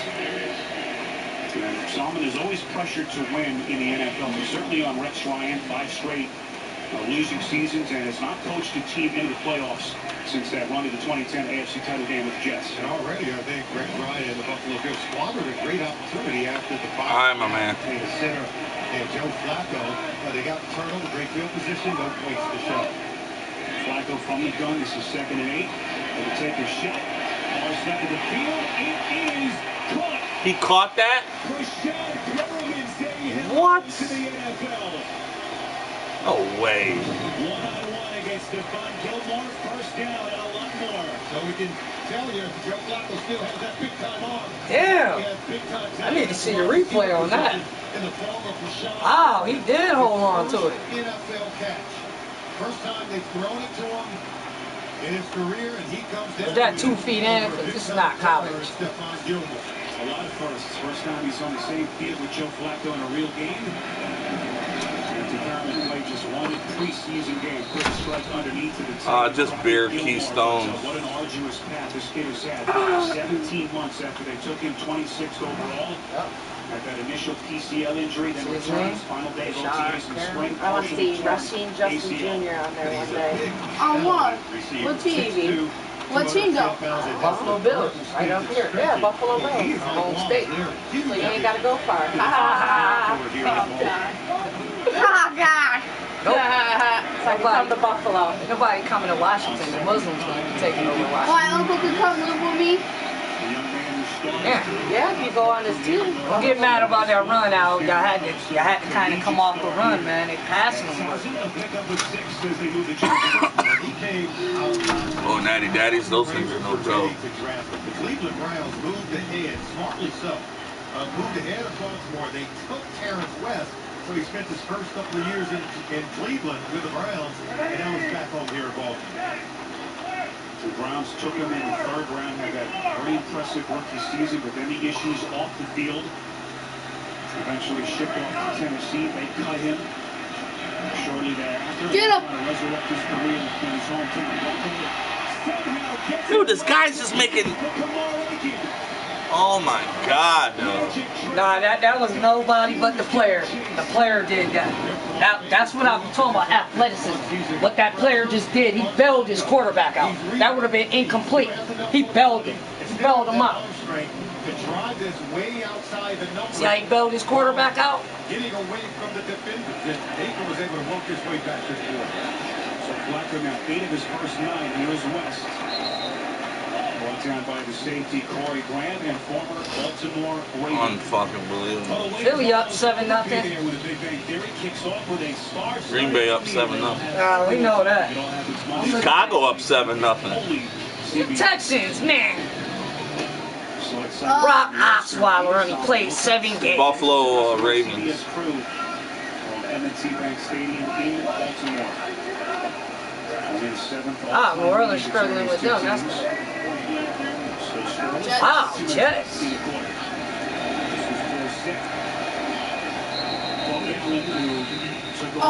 And Salmon is always pressured to win in the NFL. He's certainly on Rex Ryan, 5 straight losing seasons, and has not coached a team into the playoffs since that run to the 2010 AFC title game with the Jets. And already, I think Rex Ryan and the Buffalo Bills squandered a great opportunity after the bye. I'm a man. The center and Joe Flacco, they got the turnover, great field position, no points to show. Flacco from the gun. This is 2nd and 8. They'll take a shot. Ball stuck in the field. It is caught. He caught that? What? To the NFL. No way. One-on-one against Stephon Gilmore. First down and a lot more. So we can tell you, Joe Flacco still has that big time arm. Damn. I need to see a replay on that. in the form of Rashawn. Oh, he did hold on to it. NFL catch. First time they've thrown it to him in his career, and he comes down. Was that 2 feet in? Because this is not college. A lot of firsts. First time he's on the same field with Joe Flacco in a real game. And Perriman played just one preseason game. Quick strike underneath to the top. Just beer Keystone. What an arduous path this kid has had. 17 months after they took him 26th overall. Had that initial PCL injury, then returns. Final day of OTAs in spring. I want to see Rushing Justin Jr. on there one day. On what? What team? What team though? Buffalo Bills, right up here. Yeah, Buffalo Bills, home state. So you ain't got to go far. Ha ha ha. Oh God. It's like come to Buffalo. Nobody coming to Washington. The Muslims going to be taking over Washington. My uncle could come live with me. Yeah, if you go on this team. Don't get mad about that run out. Y'all had to kind of come off the run, man. They passing them. Oh, Natty Daddies, those things are no joke. The Cleveland Browns moved ahead, smartly so. Moved ahead of Baltimore. They took Terrence West, so he spent his first couple of years in Cleveland with the Browns, and now he's back home here in Baltimore. The Browns took him in the 3rd round, had that very impressive rookie season with any issues off the field. Eventually shipped off to Tennessee. They cut him shortly thereafter. Get him! To resurrect his career in his hometown. Dude, this guy's just making... Oh my God, dude. Nah, that was nobody but the player. The player did that. That's what I'm talking about, athleticism. What that player just did, he bailed his quarterback out. That would have been incomplete. He bailed him. He bailed him out. See how he bailed his quarterback out? Getting away from the defenders, and Baker was able to work his way back to the board. So Flacco now 8 of his first 9. Here's West. Brought down by the safety Corey Graham and former Baltimore Ravens. Unfucking believable. Philly up 7-0. Green Bay up 7-0. We know that. Chicago up 7-0. Texans, man. Brock Osweiler only played 7 games. Buffalo Ravens. Ah, New Orleans struggling with them. That's wow, Jets.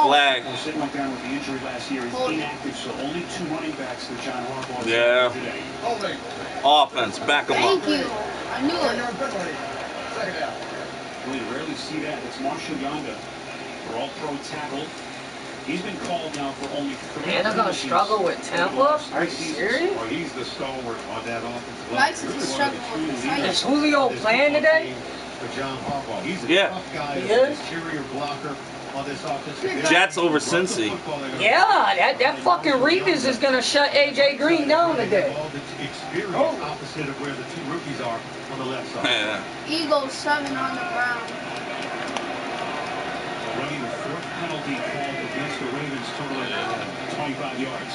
Flag. Went down with the injury last year. He's inactive, so only 2 running backs that John Harbaugh yeah. Today. Offense, back them up. Thank you. I knew it. We rarely see that. It's Marshall Yonda, for all-pro tackle. He's been called now for only 3. And they're gonna struggle with Tampa? Are you serious? Well, he's the stalwart on that offensive line. Nice is struggling with the Is Julio playing today? For John Harbaugh. He's a tough guy, an exterior blocker on this offensive. Jets over Cincy. Yeah, that fucking Reeves is gonna shut AJ Green down today. Experience opposite of where the 2 rookies are on the left side. Yeah. Eagles 7 on the ground. Already the 4th penalty called against the Ravens, totaling 25 yards.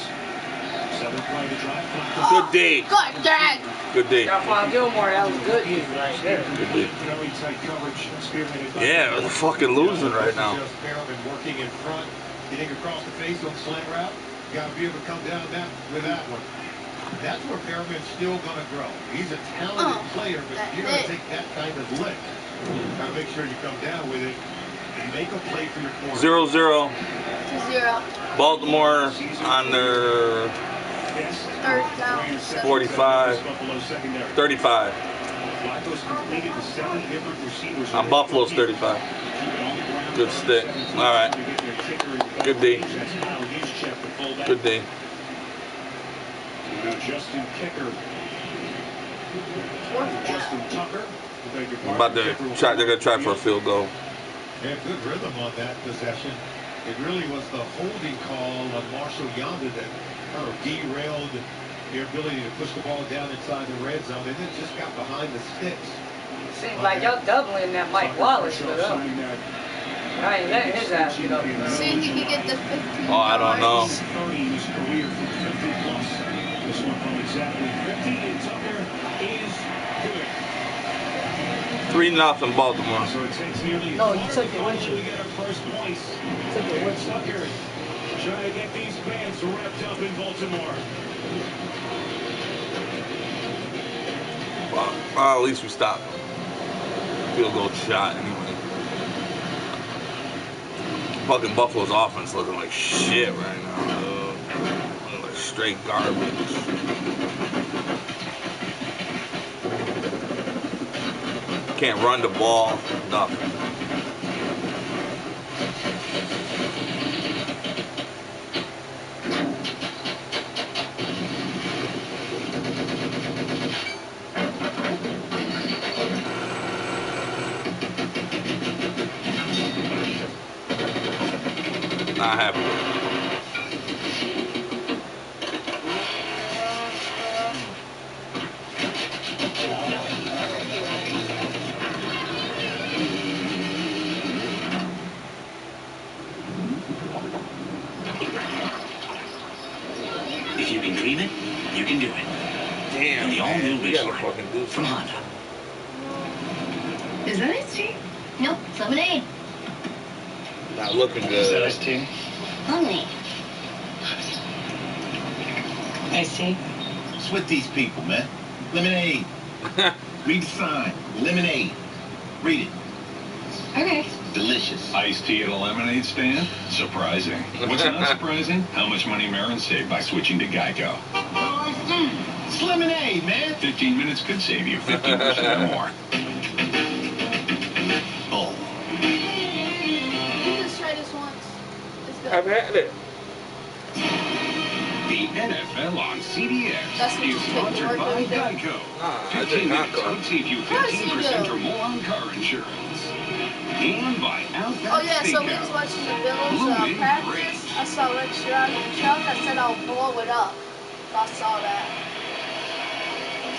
7th play to drive. Good D. Good dad. Good D. Stephon Gilmore, that was good news right there. Good D. Very tight coverage. Yeah, we're fucking losing right now. Just Perriman working in front, getting across the face on the slant route. You got to be able to come down with that one. That's where Perriman's still going to grow. He's a talented player, but you're going to take that kind of lick. Got to make sure you come down with it and make a play for your corner. 0-0. 2-0. Baltimore on their 3rd down. 45. 35. On Buffalo's 35. Good stick. All right. Good D. Good D. Justin Kicker. Justin Tucker. About to try. They're gonna try for a field goal. They had good rhythm on that possession. It really was the holding call on Marshall Yonda that kind of derailed their ability to push the ball down inside the red zone. They just got behind the sticks. Seems like y'all doubling that Mike Wallace for them. I ain't letting his ass get up. See if he can get the 15. Oh, I don't know. This one from exactly 50, and Tucker is good. 3-0 Baltimore. So it takes nearly No, you took it with you. to get our first place. Took it with you. Tucker trying to get these fans wrapped up in Baltimore. Well, at least we stopped. Field goal shot anyway. Fucking Buffalo's offense looking like shit right now. Looking like straight garbage. Can't run the ball, nothing. Not happy with it. If you can dream it, you can do it. Damn, the all-new we gotta Ridgeline fucking do from something. Honda. Is that iced tea? Nope, it's lemonade. Not looking good. Is that iced tea? Lemonade. Iced tea? It's with these people, man. Lemonade. Read the sign. Lemonade. Read it. Okay. Delicious. Iced tea at a lemonade stand? Surprising. What's not surprising? How much money Marin saved by switching to Geico. It's lemonade, man. 15 minutes could save you 50% or more. Oh. You just try this once. It's good. I've had it. The NFL on CBS That's what you is take to sponsored work by every day? Geico. I did 15 not minutes go. could save you Of course you 15% do. or more on car insurance. And by Outback Oh yeah, so we was Steakhouse. watching the Bills Blue in practice. green. I saw Rex driving the truck. I said I'll blow it up. I saw that.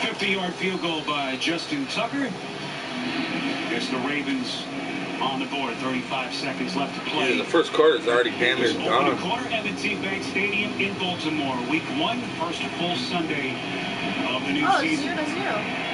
50-yard field goal by Justin Tucker. Gets the Ravens on the board. 35 seconds left to play. Yeah, the first quarter is already damn near Opening gone. quarter, M&T Bank Stadium in Baltimore. Week 1, first full Sunday of the new Oh, it's season. 0-0.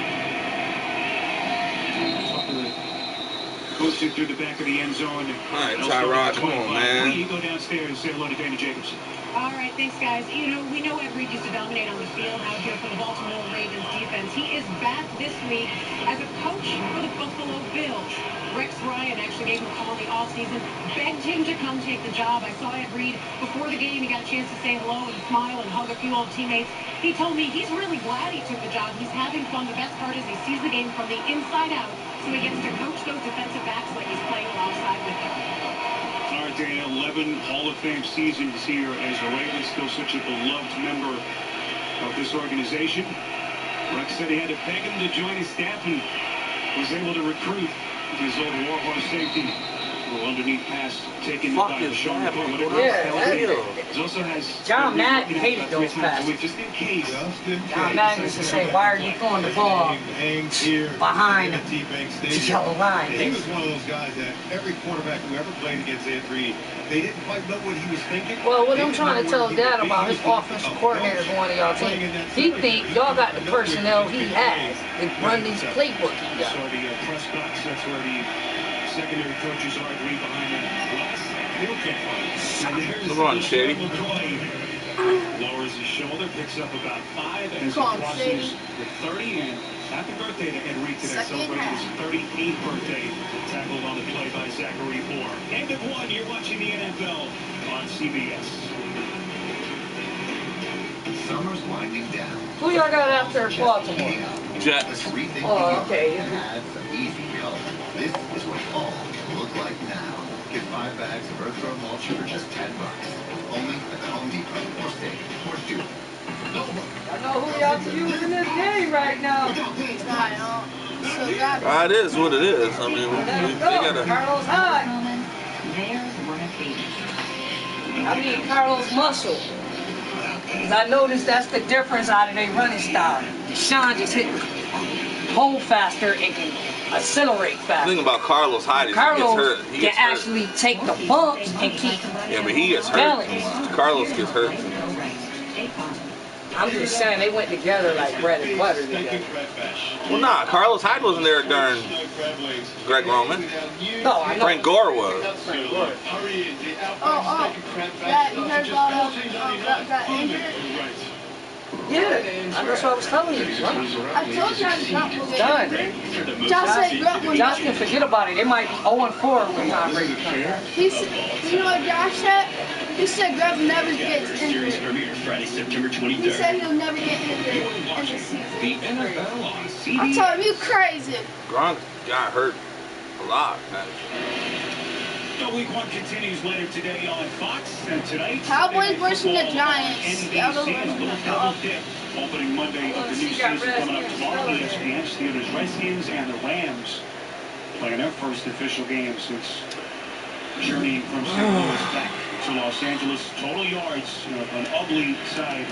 Coasted through the back of the end zone. All right, Tyrod, come on, man. You go downstairs and say hello to Dana Jacobson. All right, thanks, guys. You know, we know Ed Reed used to dominate on the field out here for the Baltimore Ravens defense. He is back this week as a coach for the Buffalo Bills. Rex Ryan actually gave him a call in the offseason, begged him to come take the job. I saw Ed Reed before the game. He got a chance to say hello and smile and hug a few old teammates. He told me he's really glad he took the job. He's having fun. The best part is he sees the game from the inside out, so he gets to coach those defensive backs like he's playing alongside with them. All right, Dana, 11 Hall of Fame seasons here as the Ravens, still such a beloved member of this organization. Rex said he had to beg him to join his staff and was able to recruit his old Warhorse safety. A little underneath pass taken by Sean McCoy. He also has John Madden hated those passes. Just in case. John Madden used to say, why are you throwing the ball behind the yellow line? He was one of those guys that every quarterback who ever played against Ed Reed, they didn't quite know what he was thinking. Well, what I'm trying to tell Dad about his offensive coordinator going to y'all team, he think y'all got the personnel he has to run these playbook he got. So the press box, that's where the secondary coaches are agreed behind that glass. Come on, Shady. Lowers his shoulder, picks up about 5 as he crosses the 30. And happy birthday to Ed Reed today, celebrating his 38th birthday. Tackled on the play by Zachary Moore. End of 1, you're watching the NFL on CBS. Summer's winding down. Who y'all got after Baltimore? Jets. Oh, okay. Add some easy color. This is what fall can look like now. Get 5 bags of Earthworm mulch for just $10. Only at the Home Depot or Stadium or Duke. I know who y'all using this game right now. It is what it is. I mean, they gotta. Carlos Hyde. I mean Carlos Muscle. Because I noticed that's the difference out of their running style. Deshaun just hit hold faster and can accelerate faster. The thing about Carlos Hyde is Carlos he gets hurt. can actually take the bumps and keep Yeah, but he gets hurt. balance. Carlos gets hurt. I'm just saying they went together like bread and butter together. Well, nah, Carlos Hyde wasn't there during Greg Roman. No, I know. Frank Gore was. Frank Gore. That you heard about got injured? Yeah, that's what I was telling you. I told you I not will get Done. injured. Josh said Grant Josh can forget about it. They might be 0-4 when Tom Brady comes back. He said, you know what Josh said? He said Grant never gets injured. He said he'll never get injured in the season. I told him, you crazy. Gronk got hurt a lot, man. The Week 1 continues later today on Fox, and tonight Cowboys versus the Giants. Opening Monday of the new season coming up tomorrow. ESPN, Steelers, Redskins, and the Rams playing their first official game since journeying from St. Louis back to Los Angeles. Total yards, an ugly side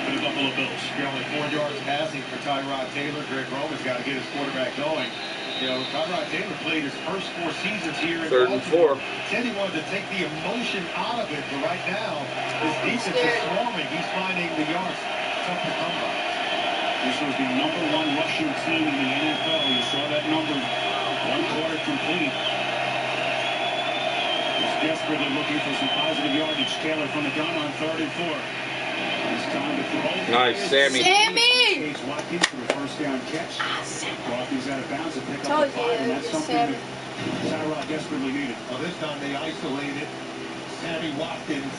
for the Buffalo Bills. Only 4 yards passing for Tyrod Taylor. Greg Roman's got to get his quarterback going. You know, Tyrod Taylor played his first 4 seasons here in 3rd and 4. Said he wanted to take the emotion out of it, but right now, his defense is swarming. He's finding the yards tough to come by. This was the #1 rushing team in the NFL. You saw that number, 1 quarter complete. He's desperately looking for some positive yardage. Taylor from the gun on 3rd and 4. It's time to throw. Nice, Sammy. Sammy! Watkins for a first down catch. Watkins out of bounds to pick up the 5, and that's something that Tyrod desperately needed. Well, this time they isolated Sammy Watkins,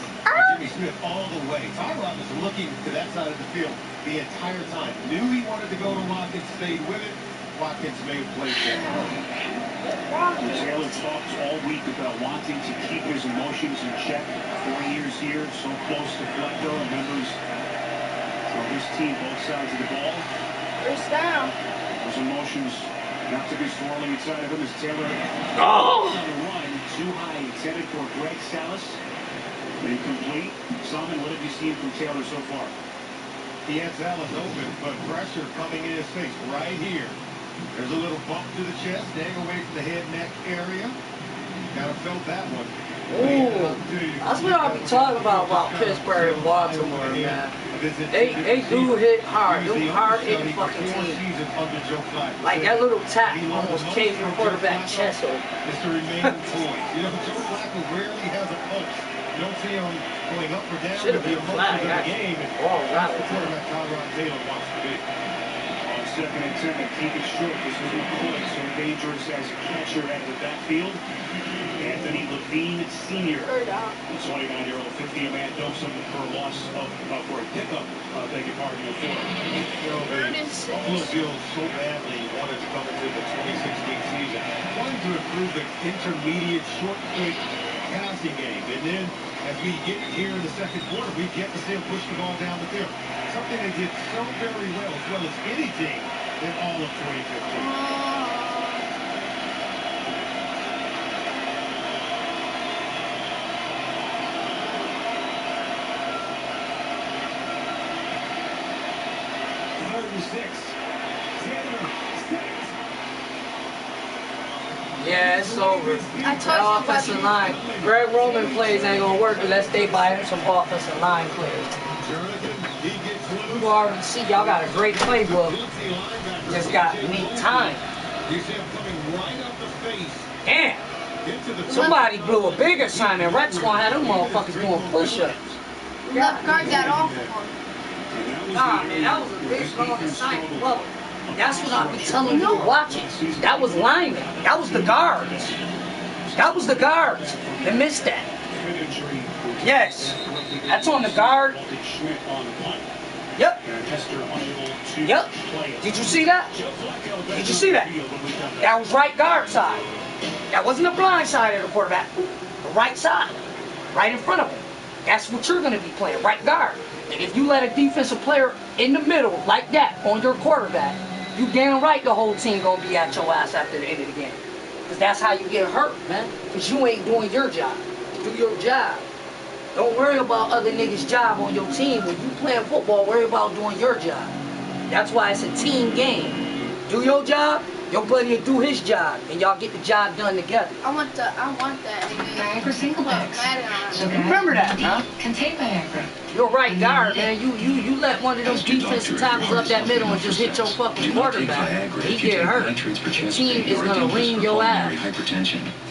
Jimmy Smith all the way. Tyrod was looking to that side of the field the entire time. Knew he wanted to go to Watkins, stayed with it. Watkins made a play for him. Taylor talks all week about wanting to keep his emotions in check. 4 years here, so close to Flecko, and members of this team, both sides of the ball. First down. Those emotions not to be swirling inside of him as Taylor Oh! on the run, too high, intended for Greg Salas. Incomplete. Simon, what have you seen from Taylor so far? He had Salas open, but pressure coming in his face right here. There's a little bump to the chest, staying away from the head neck area. Kind of felt that one. Ooh, that's what I'll be talking about Pittsburgh and Baltimore, man. They do hit hard. They hard hitting fucking team. Like that little tap almost caved your quarterback chest open. It's the remaining points. You know, Joe Flacco rarely has a punch. You don't see him going up or down. Should have been a flag. The game. Oh, that's the quarterback Tyrod Taylor wants to be. On 2nd and 10, keep it short. This was quite so dangerous as a catcher at the backfield. Anthony Levine Sr., 29-year-old, 50-man dumps him for a loss for a pickup. Beg your pardon, for Buffalo Bills so badly wanted to come into the 2016 season. Wanted to improve the intermediate short quick passing game. And then as we get here in the second quarter, we get to see them push the ball down the field. Something they did so very well as any team in all of 2015. Yeah, it's over. That offensive line. Greg Roman plays ain't gonna work unless they buy him some offensive line players. You already see y'all got a great playbook. Just got need time. Damn. Somebody blew a big assignment. Rex gonna have them motherfuckers doing push-ups. Left guard got off. Nah, man, that was a big long assignment. Well, that's what I be telling you to watch it. That was linemen. That was the guards. That was the guards. They missed that. Yes. That's on the guard. Yep. Yep. Did you see that? Did you see that? That was right guard side. That wasn't the blind side of the quarterback. The right side. Right in front of him. That's what you're going to be playing. Right guard. And if you let a defensive player in the middle like that on your quarterback, you damn right the whole team going to be at your ass after the end of the game. Because that's how you get hurt, man. Because you ain't doing your job. Do your job. Don't worry about other niggas' job on your team. When you playing football, worry about doing your job. That's why it's a team game. Do your job, your buddy will do his job, and y'all get the job done together. I want that. Niagara single packs. Remember that, huh? Contain Niagara. You're right guard, man. You let one of those defensive tackles up that middle and just hit your fucking quarterback. He get hurt. The team is gonna ream your ass.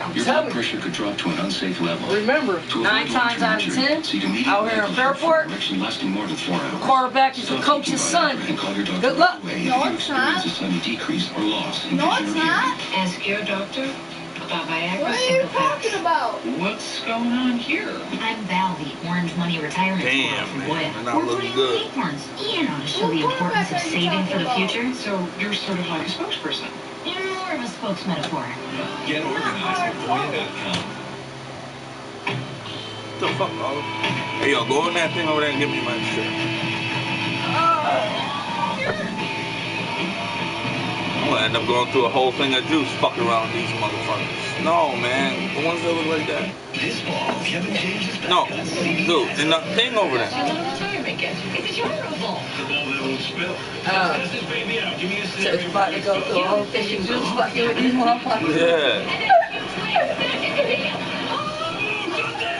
I'm telling you. Could drop to an unsafe level. Remember, 9 times out of 10, out here in Fairport, the quarterback is the coach's son. Good luck. No, it's not. No, it's not. Ask your doctor about Viagra. What are you talking about? What's going on here? I'm Val, the Orange Money Retirement Damn, Squad from man, Boyd. not We're looking putting good. acorns, you know, to show the importance of saving for the future. So you're sort of like a spokesperson. You're more of a spokesmetaphor. Get organized at Boyd.com. What the fuck, dog? Hey, yo, go on that thing over there and give me my shit. I'm gonna end up going through a whole thing of juice fucking around these motherfuckers. No, man. The ones that look like that. No. Dude, in the thing over there. It's your ball. So you about to go through a whole thing of juice fucking with these motherfuckers? Yeah.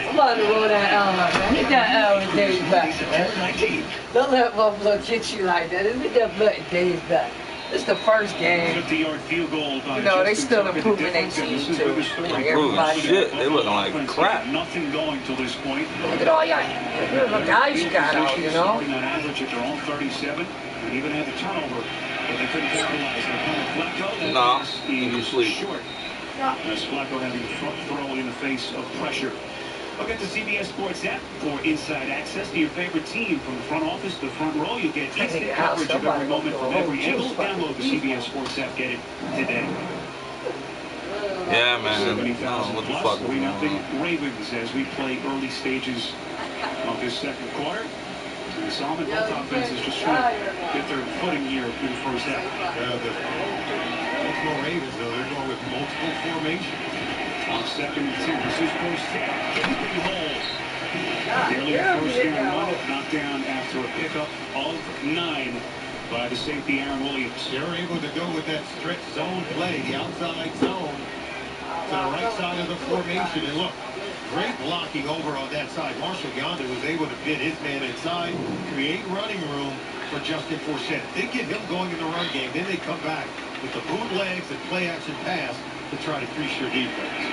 I'm about to roll that L, man. Get that L in Dave's back, man. Don't let motherfucker get you like that. Get that blood in Dave's back. It's the first game. 50-yard field goal by You know, they still improving their team, too. Improving shit. They looking like crap. Nothing going till this point. Look at all y'all guys you got out, you know? On average at their own 37. They even had the turnover, but they couldn't capitalize. Flacco, Nah, is sleep. short. As Flacco having to throw in the face of pressure. Look at the CBS Sports app for inside access to your favorite team from the front office to the front row. You get instant coverage of every moment from every angle. Download the CBS Sports app. Get it today. Yeah, man. 70,000 What the plus. fuck? 3-0 Ravens as we play early stages of this second quarter. And Solomon, both offenses just trying to get their footing here in the first half. The Baltimore Ravens, though, they're going with multiple formations. On 2nd and 10, this is first down. Gaping hole. Nearly a first down run, knocked down after a pickup of 9 by the safety Aaron Williams. They're able to go with that stretch zone play, the outside zone, to the right side of the formation. And look, great blocking over on that side. Marshall Yonder was able to fit his man inside, create running room for Justin Forsett. They get him going in the run game, then they come back with the bootlegs and play-action pass to try to crease your defense.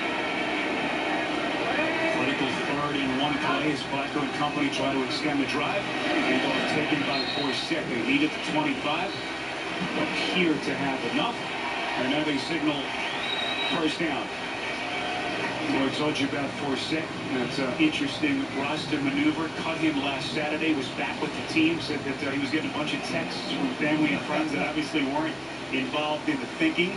Critical 3rd and 1 play as Flacco and company try to extend the drive. Handoff taken by Forsett. They lead at the 25. Appear to have enough. And now they signal first down. I told you about Forsett. That's an interesting roster maneuver. Cut him last Saturday. Was back with the team. Said that he was getting a bunch of texts from family and friends that obviously weren't involved in the thinking.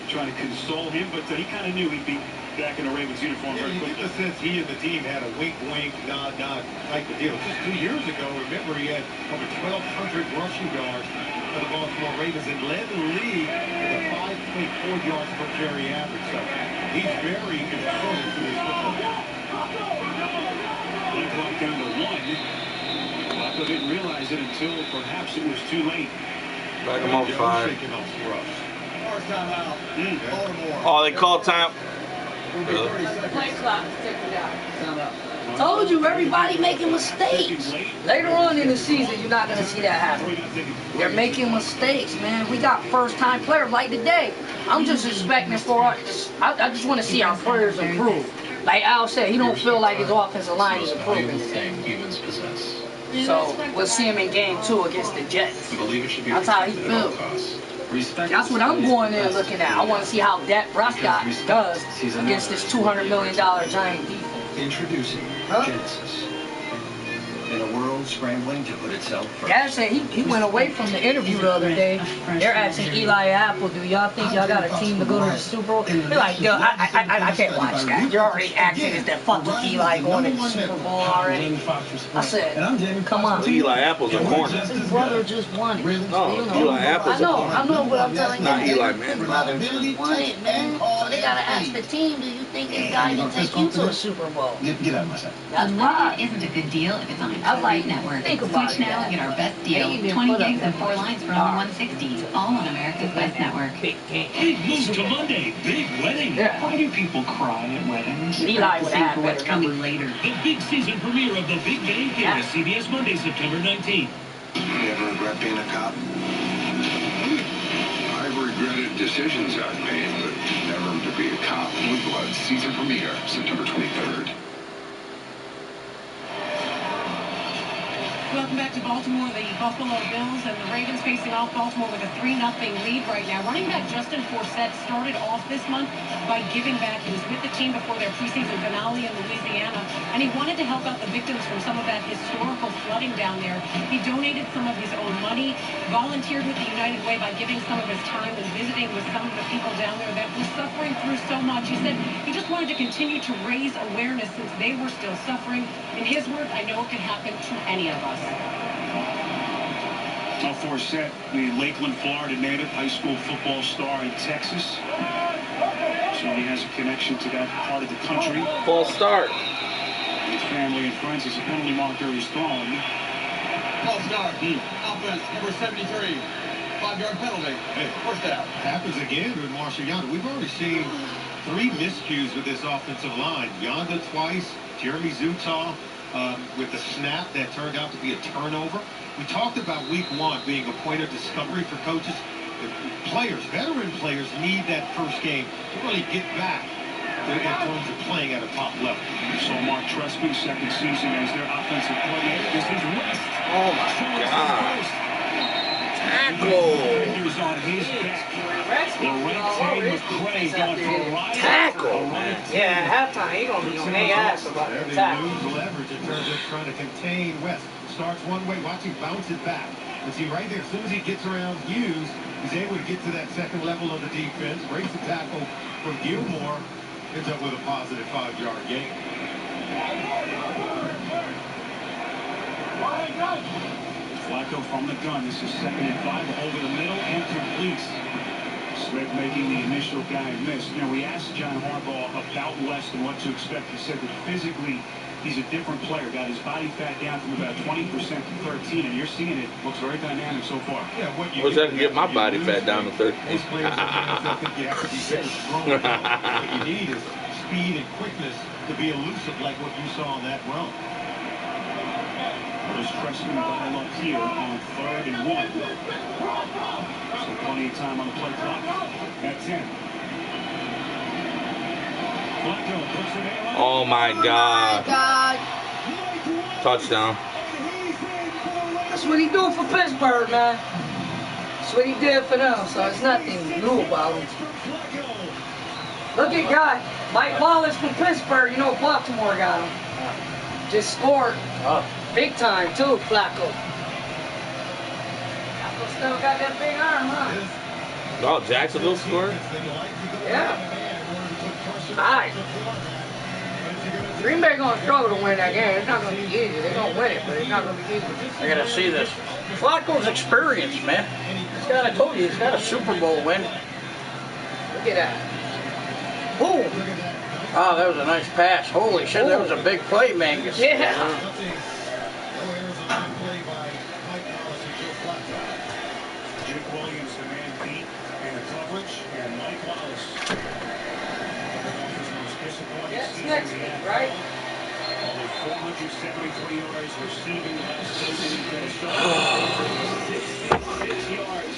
Trying to console him, but he kind of knew he'd be back in a Ravens uniform very quickly. You get the sense he and the team had a wink-wink, nod-nod type of deal. Just 2 years ago, remember, he had over 1,200 rushing yards for the Baltimore Ravens and led the league with a 5.4 yards per carry average. So he's very important to this football. One clock down to 1. Flacco didn't realize it until perhaps it was too late. Back him up 5. Shaking off some rust. Timeout. Baltimore. Oh, they called time. Play clock, take it out. Told you, everybody making mistakes. Later on in the season, you're not going to see that happen. They're making mistakes, man. We got first-time players like today. I'm just expecting for us. I just want to see our players improve. Like Al said, he don't feel like his offensive line is improving today. So we'll see him in game 2 against the Jets. That's how he feels. That's what I'm going there looking at. I want to see how Dak Prescott does against this $200 million giant defense. Introducing Genesis. In a world scrambling to put itself first. Dad said he went away from the interview the other day. They're asking Eli Apple, do y'all think y'all got a team to go to the Super Bowl? They're like, yo, I can't watch that. You're already acting as that fucking Eli going to the Super Bowl already. I said, come on. Eli Apple's a corner. His brother just won it. No, Eli Apple's a corner. I know, but I'm telling you. Not Eli Manning. His brother just won it, man. So they got to ask the team, do you think think this guy can take you to a Super Bowl. Get out of my sight. That's right. Isn't a good deal if it's on a I like network. think about Switch now and get our best deal. They even 20 put up gigs and that 4 much lines for bar. only $160. All on America's Best Network. Big game. Big move to Monday. Big wedding. Yeah. Why do people cry at weddings? Eli would have What's better number. coming later. The big season premiere of The Big Bang Theory, CBS Monday, September 19th. You ever regret being a cop? I've regretted decisions I've made, but never to be a cop. Blue Bloods season premiere, September 23rd. Welcome back to Baltimore. The Buffalo Bills and the Ravens facing off Baltimore with a 3-0 lead right now. Running back Justin Forsett started off this month by giving back. He was with the team before their preseason finale in Louisiana, and he wanted to help out the victims from some of that historical flooding down there. He donated some of his own money, volunteered with the United Way by giving some of his time and visiting with some of the people down there that were suffering through so much. He said he just wanted to continue to raise awareness since they were still suffering. In his words, I know it can happen to any of us. Forsett, the Lakeland, Florida native, high school football star in Texas. So he has a connection to that part of the country. False start. With family and friends as a penalty marker is thrown. False start. Offense, number 73. 5-yard penalty. Hey, first down. Happens again with Marshall Yonda. We've already seen 3 miscues with this offensive line. Yonda twice, Jeremy Zutaw with the snap that turned out to be a turnover. We talked about week 1 being a point of discovery for coaches. Players, veteran players, need that first game to really get back in terms of playing at a top level. So Mark Tresby, second season as their offensive coordinator. This is West. Oh my God. Tackle. Fingers on his back. Lorente McCray going for a ride. Tackle. Yeah, at halftime he gonna be on their ass about that tackle. They lose leverage in terms of trying to contain West. Starts one way, watch him bounce it back. And see right there, as soon as he gets around Hughes, he's able to get to that second level of the defense, breaks the tackle from Gilmore, ends up with a positive 5-yard gain. Flacco from the gun. This is 2nd and 5 over the middle and complete. Smith making the initial guy miss. Now, we asked John Harbaugh about West and what to expect. He said that physically, he's a different player. Got his body fat down from about 20% to 13%, and you're seeing it. Looks very dynamic so far. Yeah, what you wish I could get my body fat down to 13%. Most players sometimes think you have to be very strong. What you need is speed and quickness to be elusive, like what you saw on that run. There's Preston dial up here on 3rd and 1. So plenty of time on the play clock at 10. Flacco puts it in. Oh my God. Oh my God. Touchdown. That's what he do for Pittsburgh, man. That's what he did for them, so it's nothing new about him. Look at guy, Mike Wallace from Pittsburgh. You know Baltimore got him. Just scored. Big time, too, Flacco. Flacco still got that big arm, huh? Oh, Jacksonville scored? Yeah. Alright. Green Bay gonna struggle to win that game. It's not gonna be easy. They're gonna win it, but it's not gonna be easy. I gotta see this. Flacco's experience, man. I told you, he's got a Super Bowl win. Look at that. Boom. Oh, that was a nice pass. Holy shit, that was a big play, Mangus. Yeah. Jake Williams, the man beat in the coverage, and Mike Wallace. That's next week, right? Only 473 yards receiving last season in Minnesota. 66 yards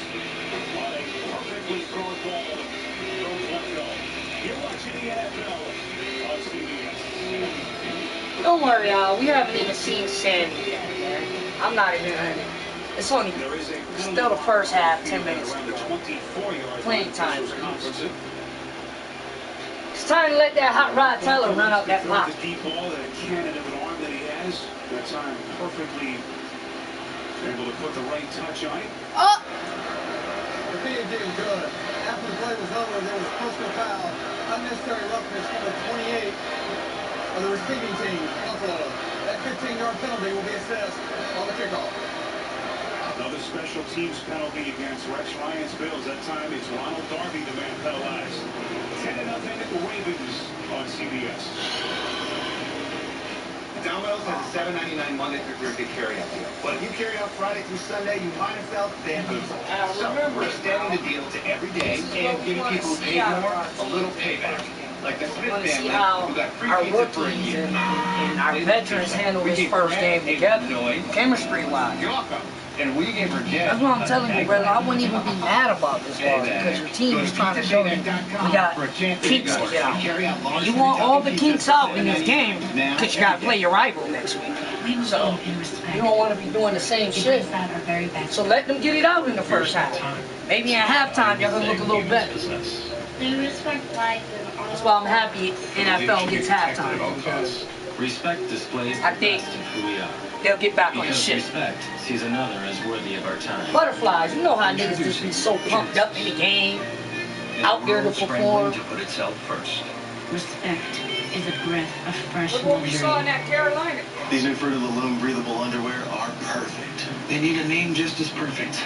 on a perfectly thrown ball from Flacco. You're watching the NFL on CBS. Don't worry, y'all. We haven't even seen Sandy yet, man. I'm not even. It's only still the first half, 10 minutes. Playing time. It's time to let that hot rod Tyler run up that block. The deep ball, that cannon of an arm that he has. That time perfectly able to put the right touch on it. Oh! The feed did good. After the play was over, there was personal foul. Unnecessary roughness, number 28 of the receiving team, Buffalo. That 15-yard penalty will be assessed on the kickoff. Another special teams penalty against Rex Ryan's Bills. That time it's Ronald Darby, the man penalized. 10-0 Ravens. on CBS. Domino's has a $7.99 Monday through Thursday carryout deal. But if you carry out Friday through Sunday, you might have felt bamboozled. So we're extending the deal to every day and giving people who paid more a little payback. Like the Smith want to see family, how who got free our pizza for a rookies year. and our veterans handle this first game together, chemistry-wise. You're welcome. And we gave her Jen. That's what I'm telling you, brother. I wouldn't even be mad about this loss because your team is trying to show you we got kinks to get out. And you want all the kinks out in this game because you got to play your rival next week. So you don't want to be doing the same shit. So let them get it out in the first half. Maybe at halftime y'all can look a little better. That's why I'm happy NFL gets halftime because Respect displays I think who we are. they'll get back on the Because shit. respect sees another as worthy of our time. Butterflies, you know how niggas just be so pumped up in the game, out there to perform. To put itself first. Respect is a breath of fresh Look what we saw in that Carolina. These new Fruit of the Loom breathable underwear are perfect. They need a name just as perfect.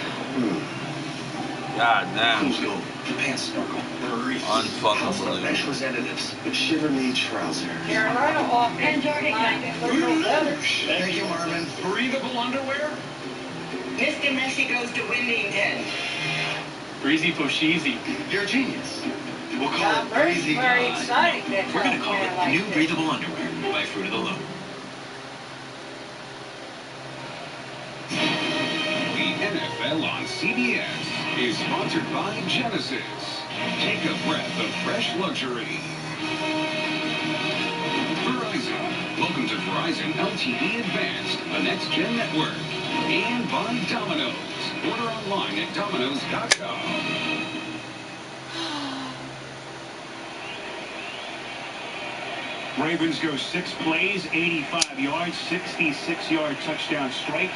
God damn. Who's gold? The pants snorkel. Unfucking House of believable. Mesh representatives with shiver me trousers. Carolina off And Jordan Thank you, Marvin. Breathable underwear? Mr. Messi goes to Windington. Breezy Posheezy. You're a genius. We'll call it very, Breezy. very exciting that We're going to call it like New this. Breathable Underwear by Fruit of the Loom. The NFL on CBS is sponsored by Genesis. Take a breath of fresh luxury. Verizon. Welcome to Verizon LTE Advanced, the next-gen network. And by Domino's. Order online at Domino's.com. Ravens go 6 plays, 85 yards, 66-yard touchdown strike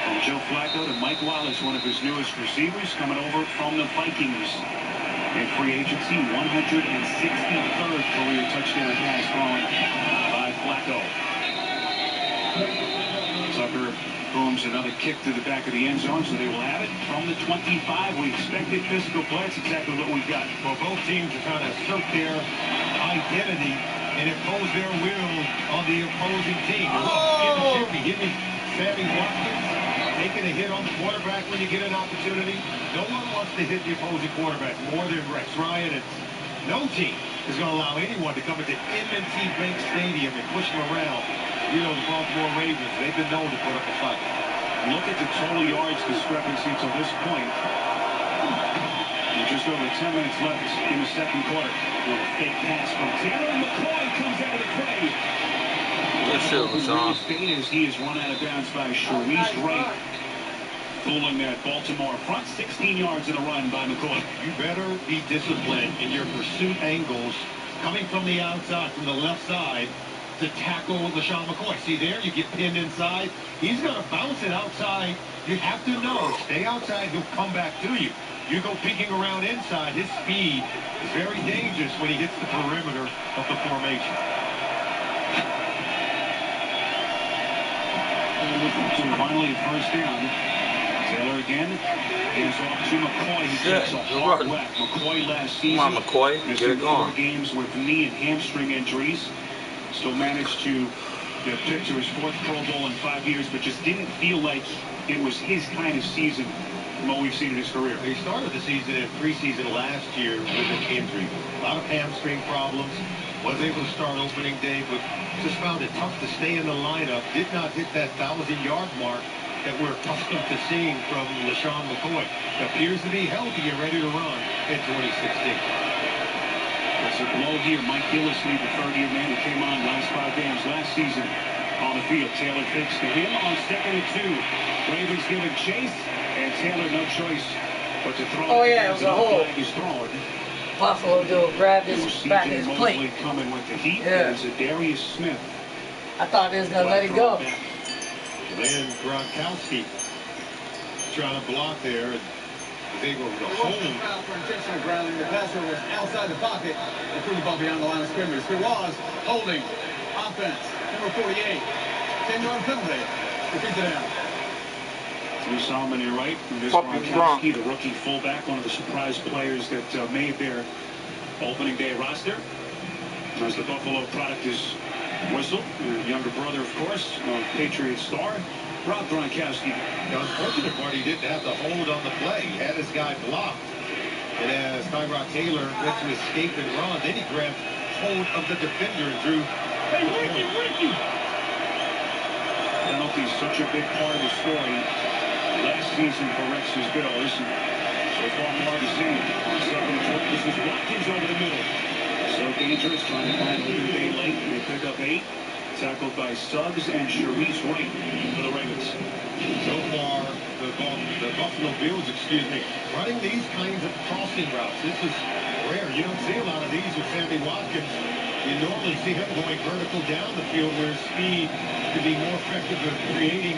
from Joe Flacco to Mike Wallace, one of his newest receivers, coming over from the Vikings. In free agency, 163rd career touchdown pass thrown by Flacco. Tucker booms another kick to the back of the end zone, so they will have it from the 25. We expected physical play. That's exactly what we've got. Well, both teams are trying to assert their identity and impose their will on the opposing team. Look, give me Sammy Watkins taking a hit on the quarterback when you get an opportunity. No one wants to hit the opposing quarterback more than Rex Ryan, and no team is going to allow anyone to come into M&T Bank Stadium and push them around. You know, the Baltimore Ravens, they've been known to put up a fight. Look at the total yards discrepancy to this point. With just over 10 minutes left in the second quarter. A little fake pass from Taylor. McCoy comes out of the play. Good shit, LaShawn. As he is run out of bounds by Sharice Wright. Fooling that Baltimore front. 16 yards in a run by McCoy. You better be disciplined in your pursuit angles coming from the outside, from the left side, to tackle LaShawn McCoy. See there, you get pinned inside. He's going to bounce it outside. You have to know, stay outside, he'll come back to you. You go peeking around inside, his speed is very dangerous when he hits the perimeter of the formation. Finally, first down. Taylor again. Hands off to McCoy. He takes a hard whack. McCoy last season. Come on, McCoy. Get it going. 4 games with knee and hamstring injuries. Still managed to get picked to his 4th Pro Bowl in 5 years, but just didn't feel like it was his kind of season from what we've seen in his career. He started the season in preseason last year with an injury. A lot of hamstring problems. Was able to start opening day, but just found it tough to stay in the lineup. Did not hit that 1,000-yard mark that we're accustomed to seeing from LaShawn McCoy. Appears to be healthy and ready to run in 2016. It's a blow here. Mike Gillislee, the third-year man who came on last 5 games last season on the field. Taylor fakes to him on 2nd and 2. Ravens giving chase, and Taylor no choice but to throw. Oh yeah, it was a hole. He's throwing. Buffalo dude grabbed his back of his plate. Coming with the heat. Yeah. There's a Darius Smith. I thought they was gonna let it go. Then Gronkowski trying to block there and was able to hold. For intentional grounding, the passer was outside the pocket and threw the ball beyond the line of scrimmage. There was holding offense. Number 48. 10-yard penalty. Defeats it out. You saw him on your right. There's Gronkowski, the rookie fullback, one of the surprise players that made their opening day roster. As the Buffalo product is whistled, your younger brother, of course, Patriot star, Rob Gronkowski. The unfortunate part, he didn't have the hold on the play. He had his guy blocked. And as Tyrod Taylor went to escape and run, then he grabbed hold of the defender and drew. Hey, Ricky! Penalty's such a big part of the story last season for Rex's Bills. So far, more the same. On 7-4, this is Watkins over the middle. So dangerous, trying to find Leader Day late. They pick up 8. Tackled by Suggs and Sharice White for the Ravens. So far, the Buffalo Bills, running these kinds of crossing routes. This is rare. You don't see a lot of these with Sammy Watkins. You normally see him going vertical down the field where speed can be more effective at creating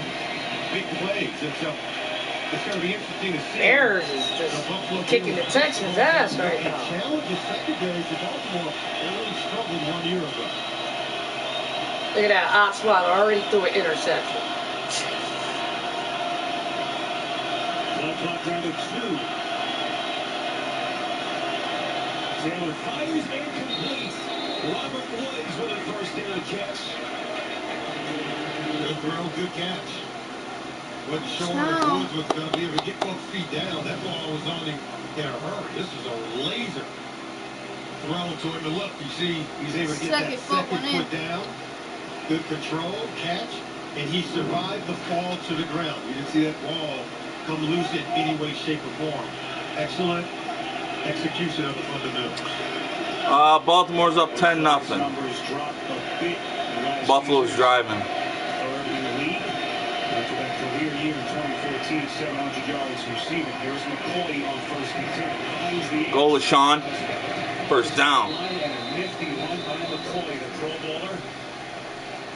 big plays. It's going to be interesting to see. Bears is just kicking the Texans' ass right now. The challenge is secondary for Baltimore. They really struggled 1 year ago. Look at that, Osweiler already threw an interception. Clock down to 2. Taylor fires and completes. Robert Woods with a first down catch. Good throw, good catch. Wasn't sure if Woods was going to be able to get both feet down. That ball was on him in a hurry. This is a laser throw to him. And look, you see, he's able to get that second foot down. Good control, catch, and he survived the fall to the ground. You didn't see that ball come loose in any way, shape, or form. Excellent execution of the fundamentals. Baltimore's up 10-0. Buffalo's driving. After that career year in 2014, 700 yards receiving. Here's McCoy on 1st and 10. Goal to Sean. First down. And a nifty run by McCoy, the Pro Bowler.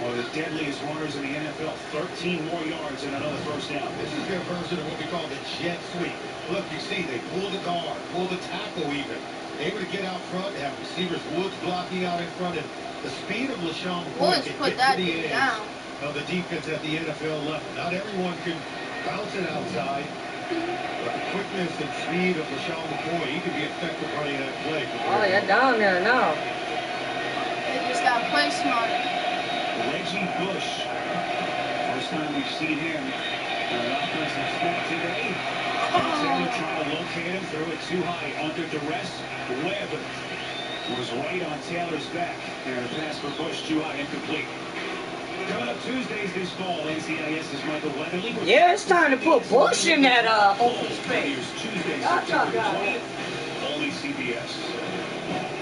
One of the deadliest runners in the NFL. 13 more yards and another first down. This is their version of what we call the jet sweep. Look, you see, they pull the guard, pull the tackle even. Able to get out front, have receivers Woods blocking out in front, and the speed of LaShawn McCoy can get to the edge of the defense at the NFL level. Not everyone can bounce it outside, but the quickness and speed of LaShawn McCoy, he can be effective running that play. Oh, they're down there now. They just got to play smarter. Reggie Bush. First time we've seen him on an offensive step today. Taylor trying to locate him, throw it too high, under duress. Webb was right on Taylor's back. And a pass for Bush, too high, incomplete. Coming up Tuesdays this fall, NCIS's Michael Weatherly. Yeah, it's time to put Bush in that open space. Tuesday, September 20th, only CBS.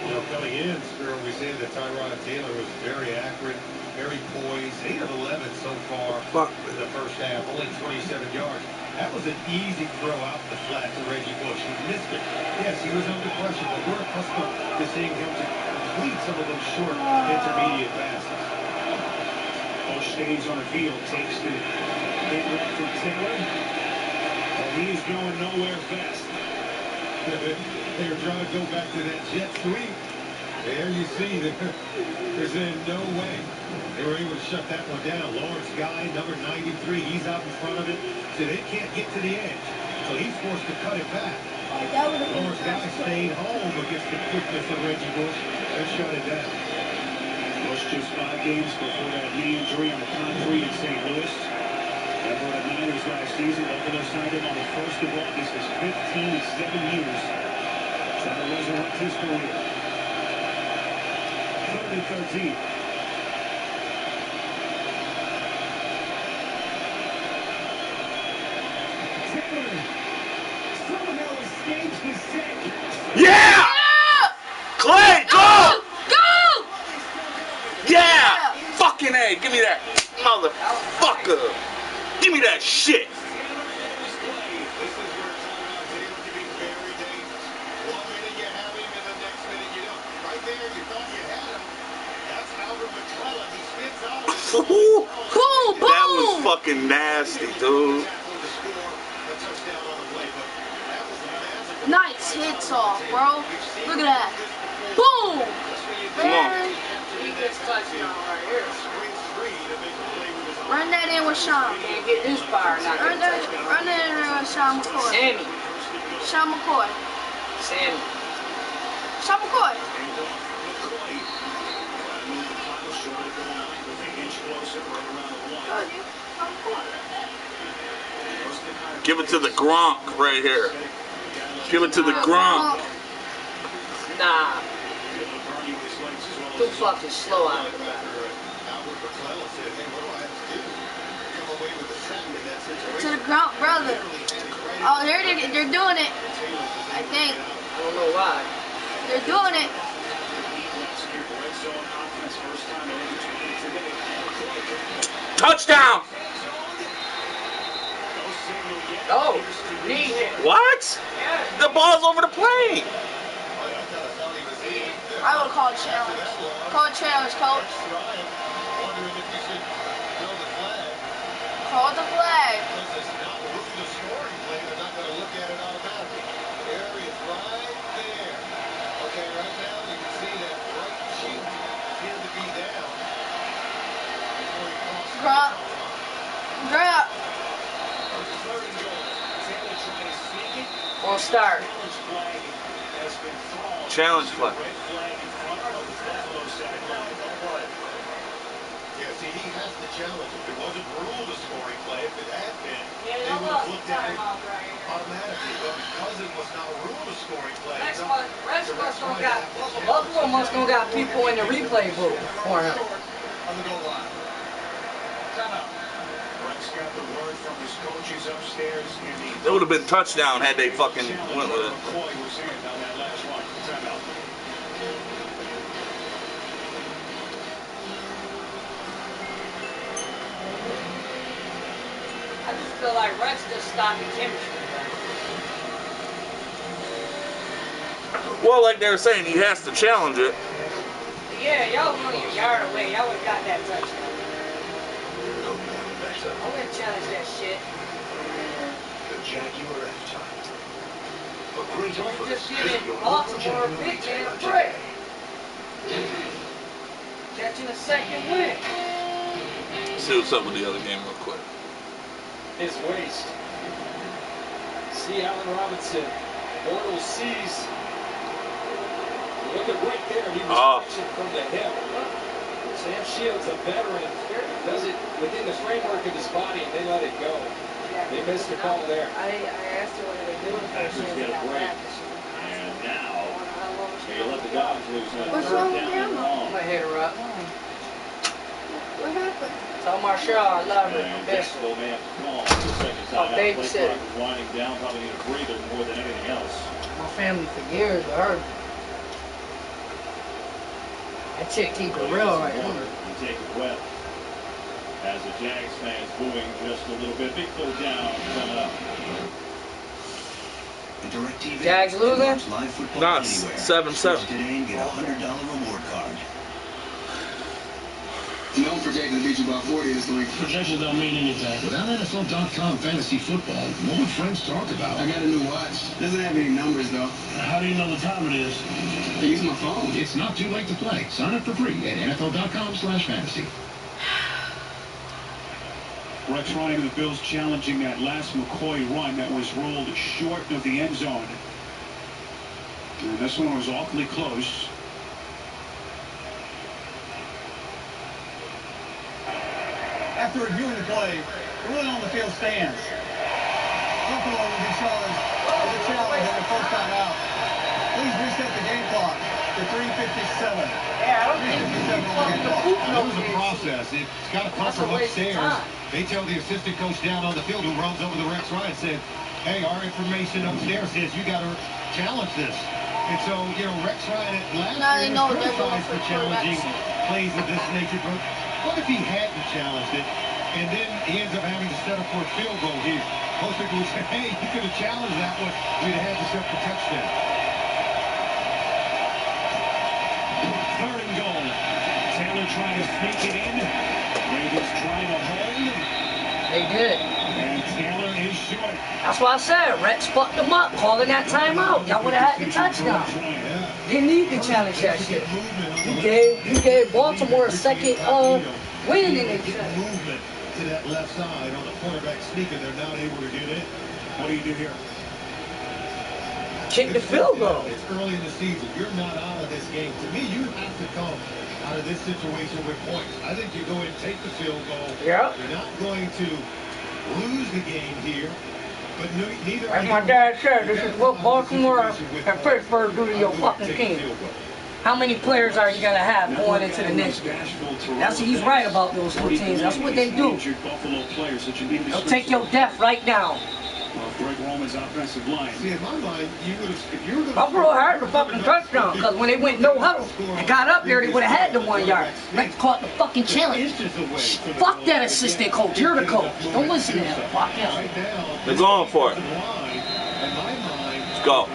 You know, coming in, Spiro, we said that Tyrod Taylor was very accurate, very poised. 8 of 11 so far in the first half, only 27 yards. That was an easy throw out the flat to Reggie Bush. He missed it. Yes, he was under pressure, but we're accustomed to seeing him to complete some of those short, intermediate passes. Bush stays on the field, takes the big run from Taylor, and he is going nowhere fast. They're trying to go back to that jet sweep. There you see, there's no way they were able to shut that one down. Lawrence Guy, number 93, he's out in front of it. So they can't get to the edge. So he's forced to cut it back. Lawrence Guy stayed home against the quickness of Reggie Bush and shut it down. Bush just 5 games before that knee injury on the concrete in St. Louis. Member of the Niners last season, Buffalo signed him on the 1st of August. His 15-7 years. Trying to resurrect his career. 3rd and 13. Taylor somehow escapes the sack. Yeah! Clay, go! Go! Yeah! Fucking A, give me that motherfucker. Give me that shit. That was fucking nasty, dude. Nice hits off, bro. Look at that. Boom! Come on. Run that in with Sean. Can't get this far. Run that in with Sean McCoy. Sammy. Sean McCoy. Sammy. Sean McCoy. Give it to the Gronk right here. Give it to the Gronk. Nah. Too fucking slow out of that. To the Gronk brother. Oh, they're doing it. I think. I don't know why. They're doing it. Touchdown! Oh, knee hit. What? The ball's over the plane. I would call it challenge. Call it challenge, coach. Call the flag. Grunt. Grunt. Won't start. Challenge flag. Yeah, see, he has to challenge it. It wasn't ruled a scoring play. If it had been, they would have looked at it automatically. But because it was not ruled a scoring play, Buffalo must don't got people in the replay booth for him. On the goal line. Got the word from his coaches upstairs in the It would have been touchdown had they fucking went with it. I just feel like Rex just stopping chemistry. Well, like they were saying, he has to challenge it. Yeah, y'all was only a yard away. Y'all would have got that touchdown. I'm gonna challenge that shit. Jaguar at time. A great offer. Just giving Baltimore a big man a break. Catching a second win. See what's up with the other game real quick. His waist. See Allen Robinson. Bortles sees. Look at right there. He was touching from the hip. Sam Shields, a veteran, does it within the framework of his body, and they let it go. They missed the call there. I asked her what they were doing. Packers get a break. And now, they let the dogs loose on What's third wrong with down and Grandma? long. I'm gonna hit her up. What happened? Tell Marshall I love her. And Miss Jacksonville may have to call for the second time out. Play clock is winding down. Probably need a breather more than anything else. my family for years, I heard. That chick keep it real right now. You take it well. As the Jags fans booing just a little bit. Big third down coming up. Jags losing? Not 7-7. Today and get a $100 reward card. No projections beat you by 40 this week. Projections don't mean anything. Without NFL.com fantasy football, what would friends talk about? I got a new watch. Doesn't have any numbers, though. How do you know the time it is? I use my phone. It's not too late to play. Sign up for free at NFL.com/fantasy. Rex Ryan of the Bills challenging that last McCoy run that was rolled short of the end zone. And this one was awfully close. After reviewing the play, the ruling on the field stands. Buffalo will be charged with a challenge on the first time out. Please reset the game clock to 3:57. Yeah, I don't think It was a process. It's got to come from upstairs. They tell the assistant coach down on the field who runs over the Rex Ryan said, hey, our information upstairs says you got to challenge this. And so, you know, Rex Ryan at last year was criticized for challenging plays of this nature. But what if he hadn't challenged it, and then he ends up having to settle for a field goal here? Most people would say, hey, you could have challenged that one. We'd have had to set the touchdown. Third and goal. Taylor trying to sneak it in. Ravens trying to hold. They did. And Taylor is short. That's why I said Rex fucked them up, calling that timeout. Y'all would have had the touchdown. Didn't need to challenge that shit. You gave Baltimore a second win in it. Movement to that left side on the quarterback sneaker. They're not able to get in. What do you do here? Kick the field goal. It's early in the season. You're not out of this game. To me, you have to come out of this situation with points. I think you go and take the field goal. Yep. You're not going to lose the game here, but neither. As my dad said, this is what Baltimore and Pittsburgh do to your fucking team. How many players are you gonna have going into the next game? He's right about those two teams. That's what they do. They'll take your death right down. Greg Roman's offensive line. See, in my mind, you would have, if you were going to... Buffalo had the fucking touchdown, because when they went no huddle and got up there, they would have had the 1 yard. Rex caught the fucking challenge. Fuck that assistant coach. You're the coach. Don't listen to him. Fuck him. They're going for it. Let's go.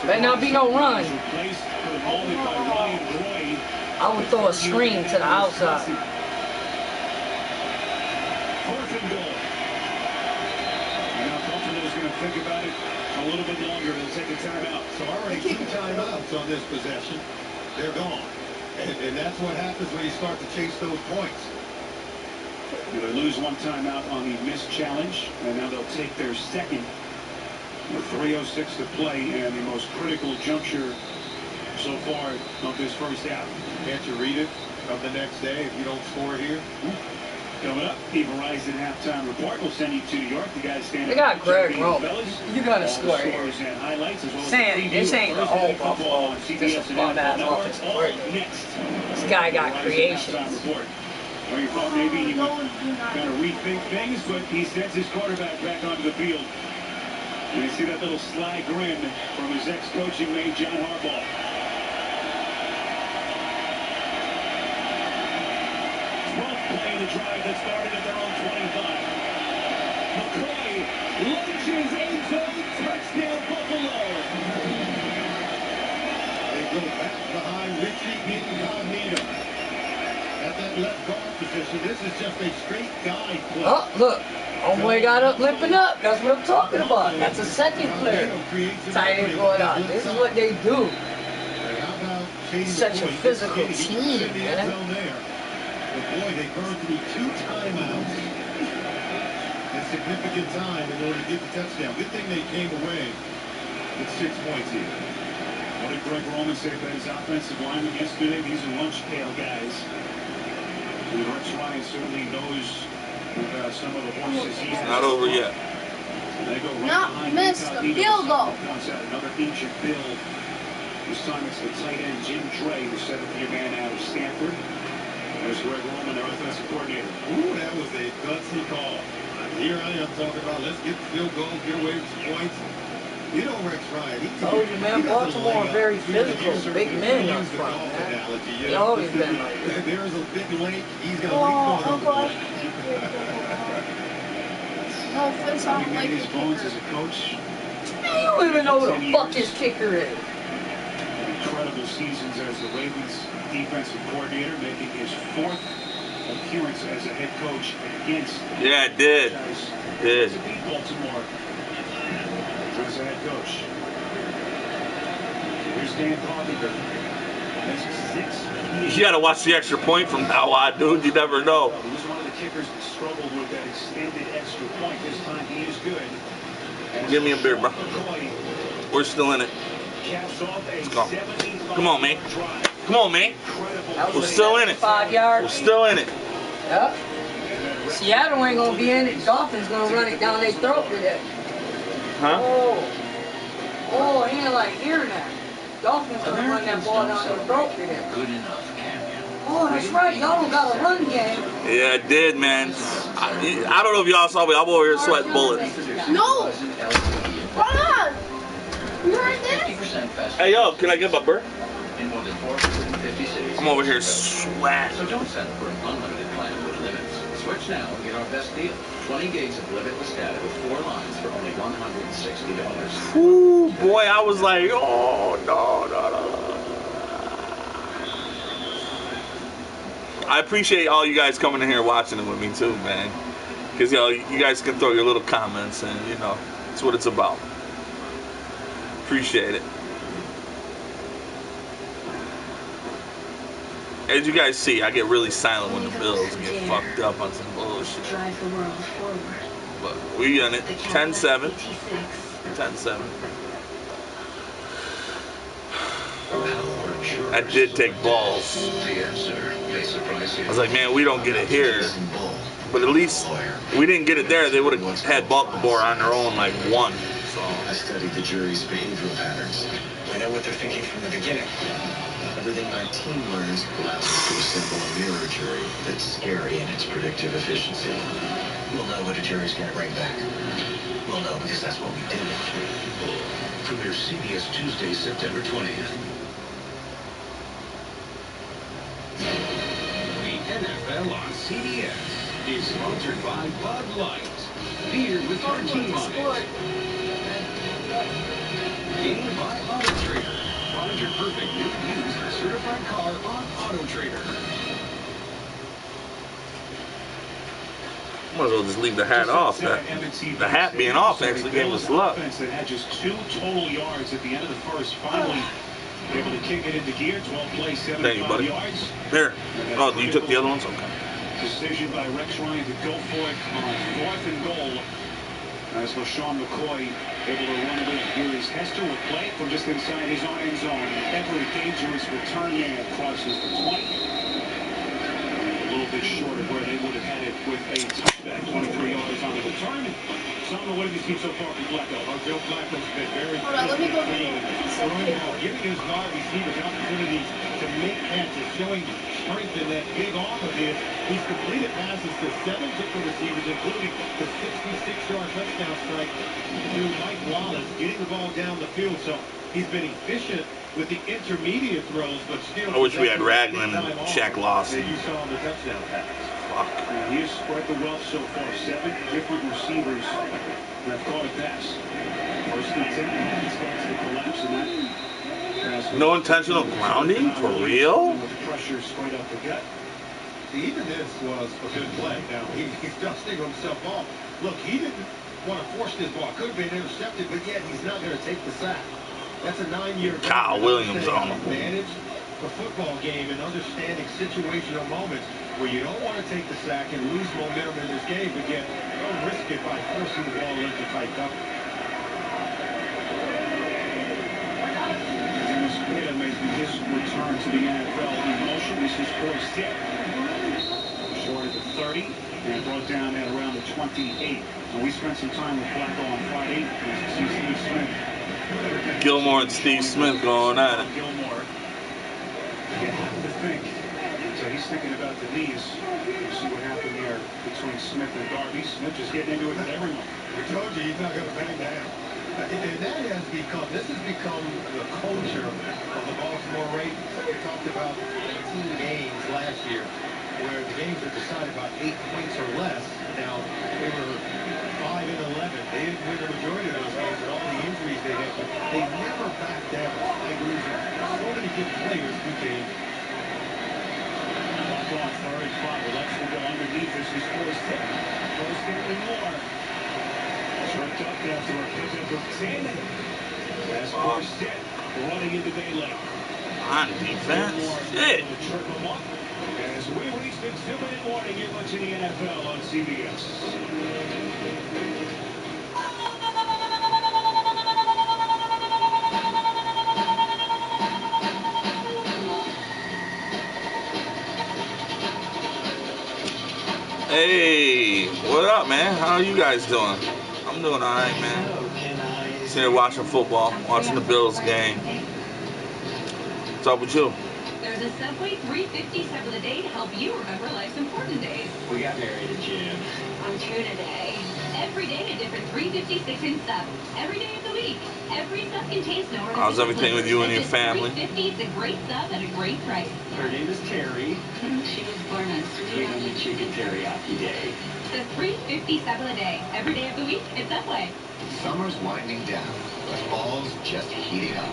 Better not be no run. I would throw a screen to the outside. Think about it a little bit longer. They'll take a timeout. So already 2 timeouts on this possession. They're gone. And that's what happens when you start to chase those points. They lose 1 timeout on the missed challenge, and now they'll take their second with 3:06 to play and the most critical juncture so far of this first half. Can't you read it of the next day if you don't score here? Coming up, the Verizon halftime report will send you to New York. The guys standing. They got Greg Roman. You gotta score here. Saying this ain't the whole Buffalo. This is a fun ass offensive coordinator. This guy got creations. Or you thought maybe he would kind of rethink things, but he sends his quarterback back onto the field. And you see that little sly grin from his ex-coaching mate, John Harbaugh. Play the drive that started at their own 25. McCoy launches end zone, touchdown Buffalo. They go back behind Richie Incognito at that left guard position. This is just a straight guide play. Oh, look. Homeboy got up limping up. That's what I'm talking about. That's a second player. Tight end going out. This is what they do. Such a physical team, man. But boy, they burned through 2 timeouts in significant time in order to get the touchdown. Good thing they came away with 6 points here. What did Greg Roman say about his offensive lineman yesterday? These are lunch pail guys. And Rex Ryan certainly knows some of the horses he has. Not over yet. They go right not miss the field goal. Another ancient Bill. This time it's the tight end Jim Dre, the 7th-year man out of Stanford. There's Greg Roman, their offensive coordinator. Ooh, that was a gutsy call. Here I am talking about let's get the field goal, get away with some points. You know Rex Ryan. Told you, man, Baltimore very physical, big men up front, man. They always been like that. There's a big lake. He's going to leap on Uncle. No offense, I don't like his bones as a coach. Man, you don't even know who the fuck his kicker is. Incredible seasons as the Ravens defensive coordinator, making his 4th appearance as a head coach against. Yeah, it did. Did. Baltimore as a head coach. Here's Dan Carpenter. You gotta watch the extra point from now on, dude. You never know. He was one of the kickers that struggled with that extended extra point. This time he is good. Give me a beer, bro. We're still in it. Let's go. Come on, man. Come on, man. We're still in it. 5 yards. We're still in it. Yep. Seattle ain't gonna be in it. Dolphins gonna run it down their throat today. Huh? Oh, he ain't like hearing that. Dolphins gonna run that ball down their throat today. Good enough, Canyon. Oh, that's right. Y'all don't got a run game. Yeah, it did, man. I don't know if y'all saw me. I'm over here sweating bullets. No! Run on! You heard this? Hey, yo, can I get my burr? In more than 450 cities. I'm over here sweating. So don't settle for an unlimited plan with limits. Switch now and get our best deal. 20 gigs of limitless data with 4 lines for only $160. Whoo, boy, I was like, oh, no. I appreciate all you guys coming in here watching it with me too, man. Because, you know, you guys can throw your little comments and, you know, that's what it's about. Appreciate it. As you guys see, I get really silent when the Bills get fucked up on some bullshit. Drive the world forward. But we in it. 10-7. 10-7. I did take balls. I was like, man, we don't get it here. But at least we didn't get it there. They would have had Baltimore on their own like one. So I studied the jury's behavioral patterns. I know what they're thinking from the beginning. Everything my team learns allows us to assemble a mirror jury that's scary in its predictive efficiency. We'll know what a jury's going to bring back. We'll know because that's what we do. Premiere CBS Tuesday, September 20th. The NFL on CBS is sponsored by Bud Light. Beer with our team on it. And by Auto Trader. Find your perfect new used or certified car on Auto Trader. Might as well just leave the hat off. The hat being off actually gave us luck. That had just 2 total yards at the end of the first. Finally able to kick it into gear. 12 plays, 75 yards. Here. Oh, you took the other ones? Okay. Decision by Rex Ryan to go for it on 4th and goal. As for Sean McCoy able to run it in. Here is Hester with play from just inside his own end zone. Every dangerous return man crosses the 20. A little bit short of where they would have had it with a touchback. 23 yards on the return. Sumner, what have you seen so far from Flacco? Joe Flacco's been very giving his wide receivers opportunities to make passes, showing strength in that big arm of his. He's completed passes to 7 different receivers, including the 66-yard touchdown strike to Mike Wallace, getting the ball down the field. So he's been efficient with the intermediate throws, but still. I wish we had Ragland and Shaq Lawson. You saw on the touchdown pass. He has spread the wealth so far. 7 different receivers have caught a pass. First and 10. He starts to collapse in that. No intentional grounding? For real? With pressure straight up the gut. Even this was a good play. Now, he's dusting himself off. Look, he didn't want to force this ball. Could have been intercepted, but yet he's not going to take the sack. That's a 9-year Kyle Williams on him. Manage the football game and understanding situational moments where you don't want to take the sack and lose momentum in this game, but yet don't risk it by forcing the ball into tight cover. Making his return to the NFL in motion. This is first hit. Short of the 30 and brought down at around the 28. So we spent some time with Flacco on Friday. Steve Smith. Gilmore and Steve Smith going at it. Gilmore. You have to think. So he's thinking about the knees. We'll see what happened there between Smith and Darby. Smith just getting into it with everyone. We told you he's not going to bang down. And that has become the culture of the Baltimore Ravens. We talked about 18 games last year where the games are decided by 8 points or less. Now, they were 5 and 11. They didn't win the majority of those games and all the injuries they had, but they never backed down despite losing so many good players who came. Back on 3rd and 5. Let's go underneath. This is first hit. First hit and more. Tripped up after a pickup of 10. That's first hit. Running into daylight. On defense. Shit. As we reached the 2-minute warning, you're watching the NFL on CBS. Hey, what up, man? How are you guys doing? I'm doing all right, man. Just here watching football, watching the Bills game. What's up with you? There's a Subway 357 a day to help you remember life's important days. We got married in June. On Tuna Day. Every day a different 356 in sub. Every day of the week. Every sub contains no. How's everything with you and your family? 350 is a great sub at a great price. Her name is Terry. She was born on Sweet Onion Chicken Teriyaki Day. The 357 a day. Every day of the week at Subway. Summer's winding down, but fall's just heating up.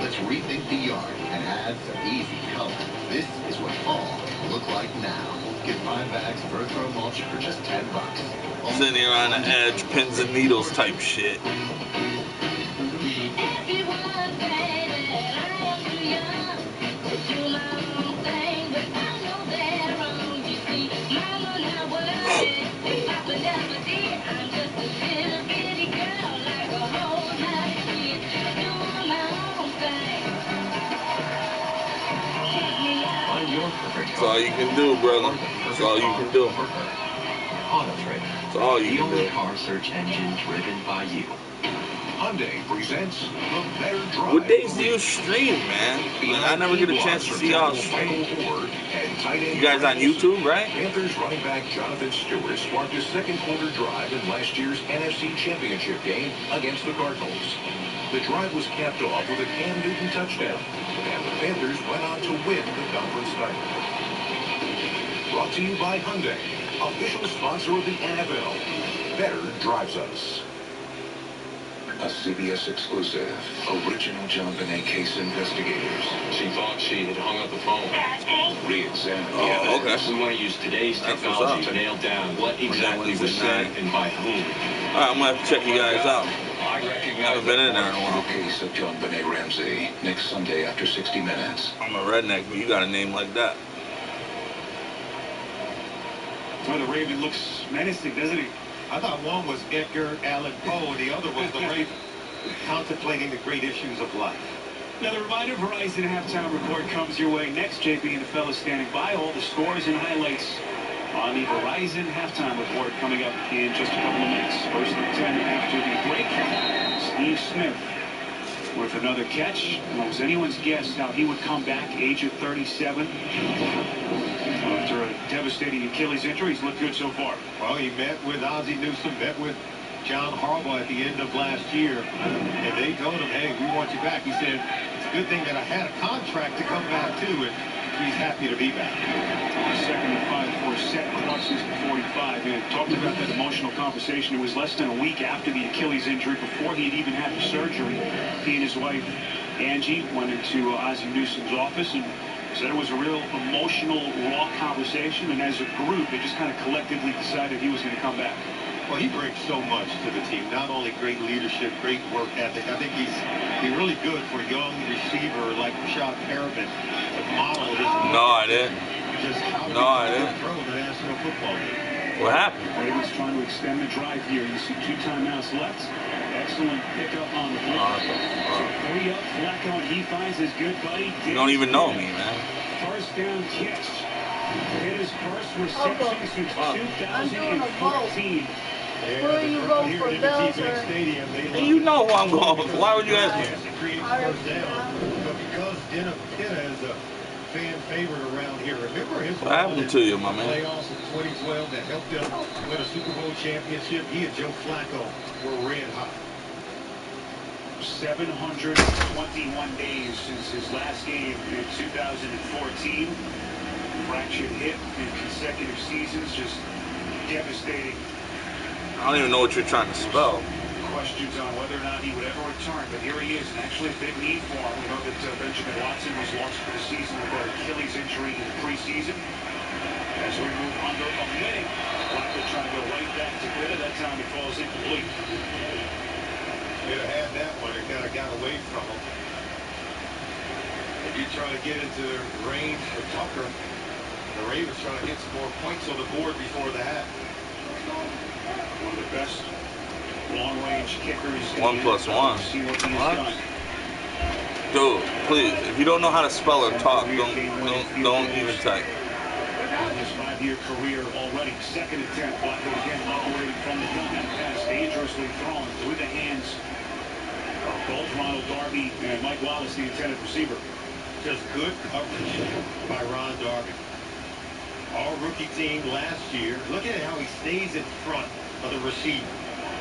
Let's rethink the yard and add some easy color. This is what fall can look like now. Get 5 bags of Earth Row mulch for just $10. Sitting here on the edge, pins and needles type shit. That's all you can do, brother. That's all you can do. That's all you can do. Car search engine driven by you. Hyundai presents the Better Drive. What days do you stream, man? Like, I never get a chance to see y'all stream. You guys on YouTube, right? Panthers running back Jonathan Stewart sparked his second quarter drive in last year's NFC Championship game against the Cardinals. The drive was capped off with a Cam Newton touchdown, and the Panthers went on to win the conference title. Brought to you by Hyundai, official sponsor of the NFL. Better drives us. A CBS exclusive. Original John Bonet case investigators. She thought she had hung up the phone. Re-examine the Oh, okay. We want to use today's technology to nail down what exactly was said and by whom. Alright, I'm gonna have to check you guys out. I haven't been in there in a while. The case of John Bonet Ramsey. Next Sunday after 60 Minutes. I'm a redneck, but you got a name like that. Well, the Raven looks menacing, doesn't he? I thought one was Edgar Allan Poe and the other was the Raven, contemplating the great issues of life. Now, the Reminder Verizon halftime report comes your way next. JP and the fellas standing by. All the scores and highlights on the Verizon halftime report coming up in just a couple of minutes. First and 10 after the break. Steve Smith with another catch. It was anyone's guess how he would come back, age of 37. After a devastating Achilles injury, he's looked good so far. Well, he met with Ozzie Newsome, met with John Harbaugh at the end of last year, and they told him, hey, we want you back. He said, it's a good thing that I had a contract to come back to, and he's happy to be back. Second and 5 for a set crosses the 45. And talked about that emotional conversation. It was less than a week after the Achilles injury, before he'd even had the surgery. He and his wife, Angie, went into Ozzie Newsome's office and said it was a real emotional, raw conversation. And as a group, they just kind of collectively decided he was going to come back. Well, he brings so much to the team. Not only great leadership, great work ethic. I think he's really good for a young receiver like Rashad Perriman to model this. No, I didn't. Just how no, I didn't. Throw the National Football League. What happened? Ravens trying to extend the drive here. You see 2 timeouts left. Excellent pickup on the block. So 3 up. Flacco, and he finds his good buddy. You don't even know me, man. First down catch. It is first reception since 2014. Where you go for Bills or? You know who I'm going for. Why would you ask me? Because Dennis Pitta is a fan favorite around here. Remember his what happened to you, my man? Playoffs in 2012 that helped him win a Super Bowl championship. He and Joe Flacco were red hot. 721 days since his last game in 2014. Fractured hip in consecutive seasons, just devastating. I don't even know what you're trying to spell. Questions on whether or not he would ever return, but here he is, and actually a big need for him. We know that Benjamin Watson was lost for the season with that Achilles injury in the preseason. As we move under a minute, Flacco trying to go right back to Pitta. That time it falls incomplete. Pitta had that one. It kind of got away from him. If you try to get into the range for Tucker, the Ravens trying to get some more points on the board before the half. One of the best long-range kickers. 1 plus 1. See what he has done. Dude, please, if you don't know how to spell or talk, don't even type. His 5-year career already. Second and 10. Flacco again operating from the gun. That pass dangerously thrown through the hands of both Ronald Darby and Mike Wallace, the intended receiver. Just good coverage by Ron Darby. Our rookie team last year, look at how he stays in front of the receiver.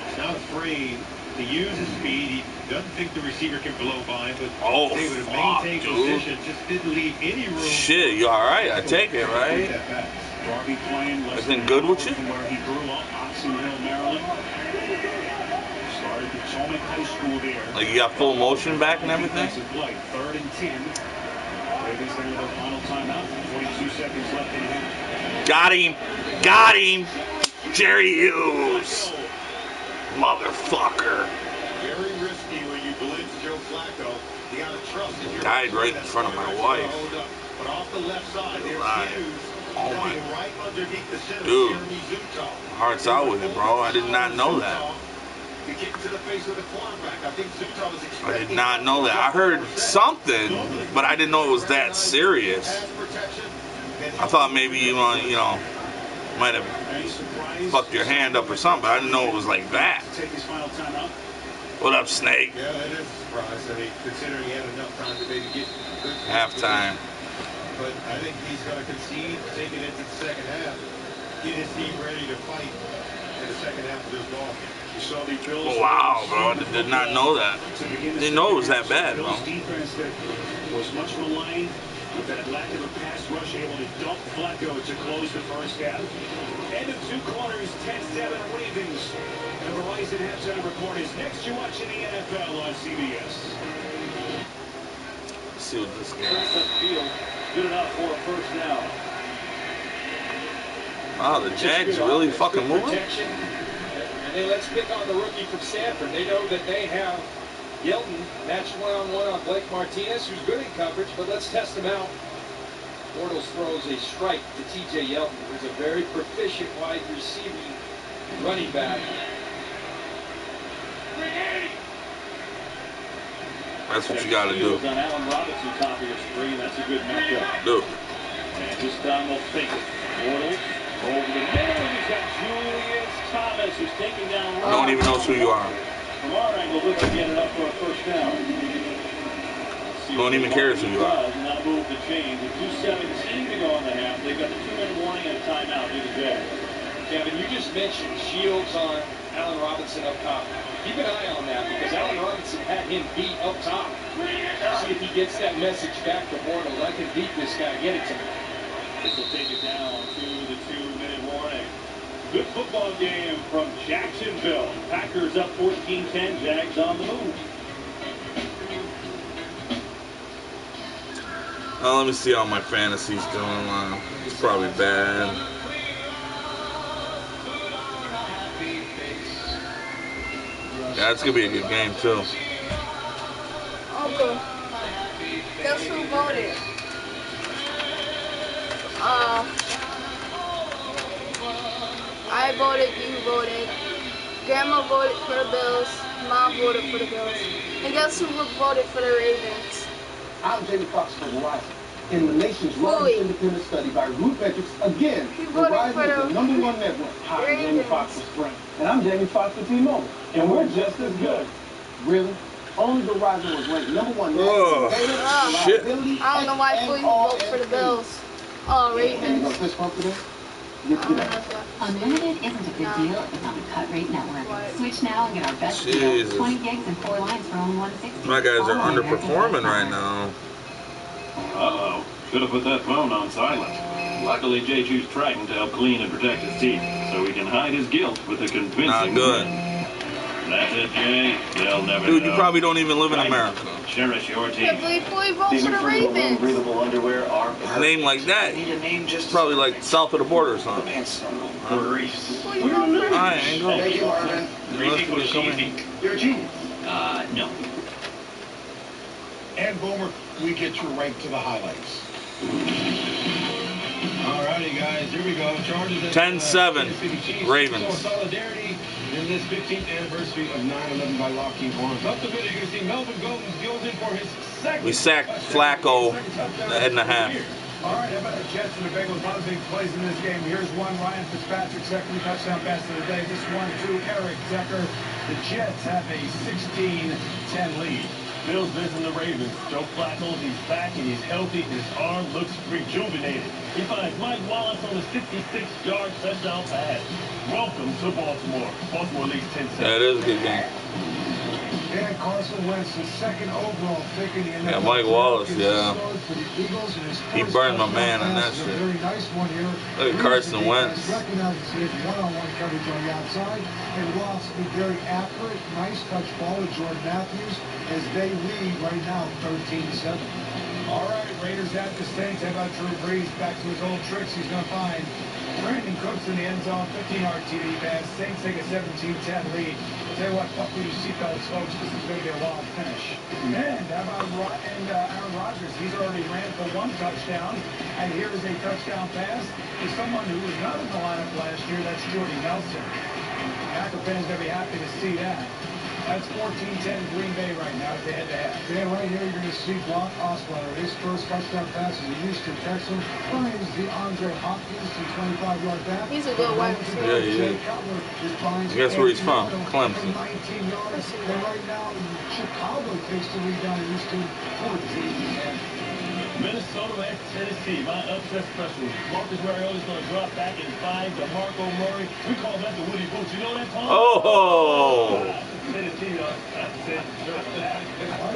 He's not afraid to use his speed. He doesn't think the receiver can blow by him, but they would maintain position, just didn't leave any room. Shit, you alright? I take it, right? Darby playing everything good with you? Where he grew up, Oxon Hill, Maryland. Started Potomac High School there. Like you got full motion back and everything? Third and 10. Ravens into their final timeout. 42 seconds left in the half. Got him! Got him! Jerry Hughes! Motherfucker! Very risky when you blitz Joe Flacco. You gotta trust that you're died right in front of my wife. But off the left side, there's Hughes. Oh my. Right underneath the center. Dude. My heart's out with it, bro. I did not know that. You kick to the face of the cornerback. I think Zutov was expecting. I did not know that. I heard something, but I didn't know it was that serious. Pass protection, and I thought maybe you know, might have fucked your hand up or something, but I didn't know it was like that. What up, Snake? Yeah, that is a surprise. I mean, considering he had enough time to maybe get good Halftime. But I think he's going to concede, take it into the second half, get his team ready to fight in the second half of this ball game. You saw the Bills. Oh, wow, bro. I did not know that. Didn't know it was that bad, bro. Defense that was much maligned with that lack of a pass rush, able to dump Flacco to close the first half. End of 2 quarters, 10-7 Ravens. The Verizon halftime report is next you watch in the NFL on CBS. Let's see what this game is. Good enough for a first down. Wow, the Jags really fucking moving. And then let's pick on the rookie from Stanford. They know that they have Yelton matched one-on-one on Blake Martinez, who's good in coverage, but let's test him out. Bortles throws a strike to TJ Yelton, who's a very proficient wide receiving running back. That's what you got to do. On Allen Robinson, top of your screen. That's a good matchup. Do. And this time they'll fake it. Bortles over the middle. He's got Julius Thomas, who's taking down. No one even knows who you are. From our angle, looks to get it up for a first down. No one even cares who you are. Now move the chain with 2:17 to go in the half. They've got the 2-minute warning and a timeout. Do the Jags. Kevin, you just mentioned shields on Allen Robinson up top. Keep an eye on that because Allen Robinson had him beat up top. See if he gets that message back to Bortles. I can beat this guy. Get it to me. This will take it down to the 2-minute warning. Good football game from Jacksonville. Packers up 14-10. Jags on the move. Let me see how my fantasy's doing. It's probably bad. Yeah, it's gonna be a good game too. Uncle, guess who voted? I voted, you voted, Grandma voted for the Bills, Mom voted for the Bills, and guess who voted for the Ravens? I'm Jamie Foxx for Verizon. In the nation's largest independent study by Root Metrics, again, Verizon is the #1 network. Hi, I'm Jamie Foxx for Sprint. And I'm Jamie Foxx for T-Mobile. And we're just as good. Really? Only Verizon was ranked #1 network. Shit. I don't know why Philly vote for the Bills. Ravens. Unlimited isn't a good deal if it's on the Cut Rate Network. Switch now and get our best deal. 20 gigs and 4 lines for only $160. My guys are underperforming right now. Uh-oh. Should have put that phone on silent. Luckily, Jay chews Trident to help clean and protect his teeth, so he can hide his guilt with a convincing Not good. That's it, Jay. They'll never Dude, know. you probably don't even live in America. Cherish your teeth. Can't believe Philly votes for the Ravens. Breathable underwear are A name like that, probably like south of the border or something. I ain't going. Thank you, Marvin. You're a genius. No. And Boomer, we get you right to the highlights. Alrighty, guys, here we go. Charges 10-7, Ravens. Solidarity in this 15th anniversary of 9/11 by Lockheed Martin. Up the video, you can see Melvin Gordon goes in for his second. We sacked Flacco at and a half. All right, how about the Jets and the Bengals? A lot of big plays in this game. Here's one, Ryan Fitzpatrick, second touchdown pass of the day. This one to Eric Decker. The Jets have a 16-10 lead. Bills visiting the Ravens. Joe Flacco, he's back and he's healthy. His arm looks rejuvenated. He finds Mike Wallace on the 66-yard touchdown pass. Welcome to Baltimore. Baltimore leads 10-7. Yeah, it is a good game. And Carson Wentz, the second overall pick in the NFL. Yeah, Mike Wallace, yeah. He burned my man on that shit. Very nice one here. Look at Carson Wentz. Recognizes his one-on-one coverage on the outside. And Wallace be very accurate. Nice touch ball to Jordan Matthews as they lead right now 13-7. All right, Raiders at the Saints. How about Drew Brees back to his old tricks? He's going to find Brandon Cooks in the end zone, 15-yard TD pass. Saints take a 17-10 lead. I'll tell you what, buckle your seatbelts, folks. This is going to be a wild finish. And how about Aaron Rodgers? He's already ran for one touchdown. And here is a touchdown pass to someone who was not in the lineup last year. That's Jordy Nelson. Packer fans going to be happy to see that. That's 14-10 Green Bay right now as they head to half. Dan, right here, you're going to see Brock Osweiler. His first touchdown pass is a Houston Texan. Finds the Andre Hopkins to 25-yard pass. He's a good wide receiver. Yeah, he is. Guess where he's from? Clemson. 19 yards. And right now, Chicago takes the lead down in Houston 14-10. Minnesota at Tennessee. My upset special. Marcus Mariota's going to drop back and find DeMarco Murray. We call that the Woody Boots. You know that, Tom? Oh!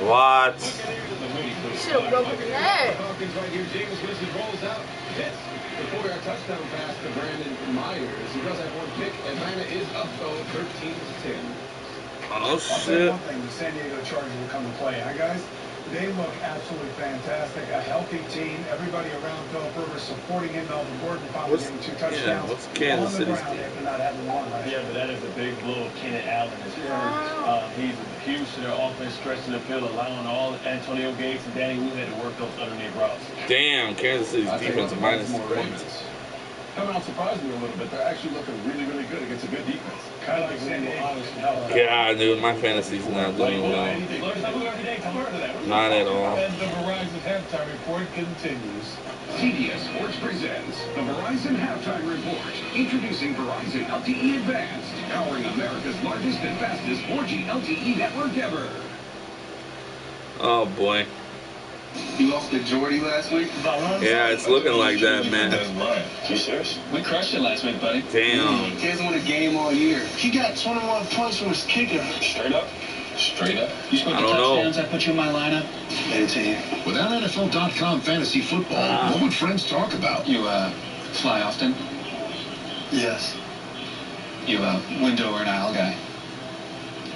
What? Should have broken the net. Hawkins right here. James Winston rolls out. Hits the 4-yard touchdown pass to Brandon Myers. He does have one pick. Atlanta is up, though, 13-10. Oh, I'll shit. say one thing, the San Diego Chargers will come to play, huh, guys? They look absolutely fantastic. A healthy team. Everybody around Philip Rivers supporting him. Melvin Gordon finally getting 2 touchdowns. Yeah, what's Kansas City's team? After not having one, right? Yeah, but that is a big blow of Kenneth Allen. He's huge to their offense, stretching the field, allowing all Antonio Gates and Danny Wu had to work those underneath routes. Damn, Kansas City's defense minus points. Coming out surprised me a little bit. They're actually looking really, really good against a good defense. Kind of like San Diego. God, dude, my fantasy's not doing well. Not at all. And the Verizon halftime report continues. CBS Sports presents the Verizon Halftime Report. Introducing Verizon LTE Advanced, powering America's largest and fastest 4G LTE network ever. Oh, boy. You lost to Jordy last week? Yeah, it's looking like that, man. You serious? We crushed it last week, buddy. Damn. He hasn't won a game all year. He got 21 points from his kicker. Straight up? Straight up. You scored the touchdowns. I put you in my lineup. Without NFL.com fantasy football, what would friends talk about? You, fly often? Yes. You, window or an aisle guy?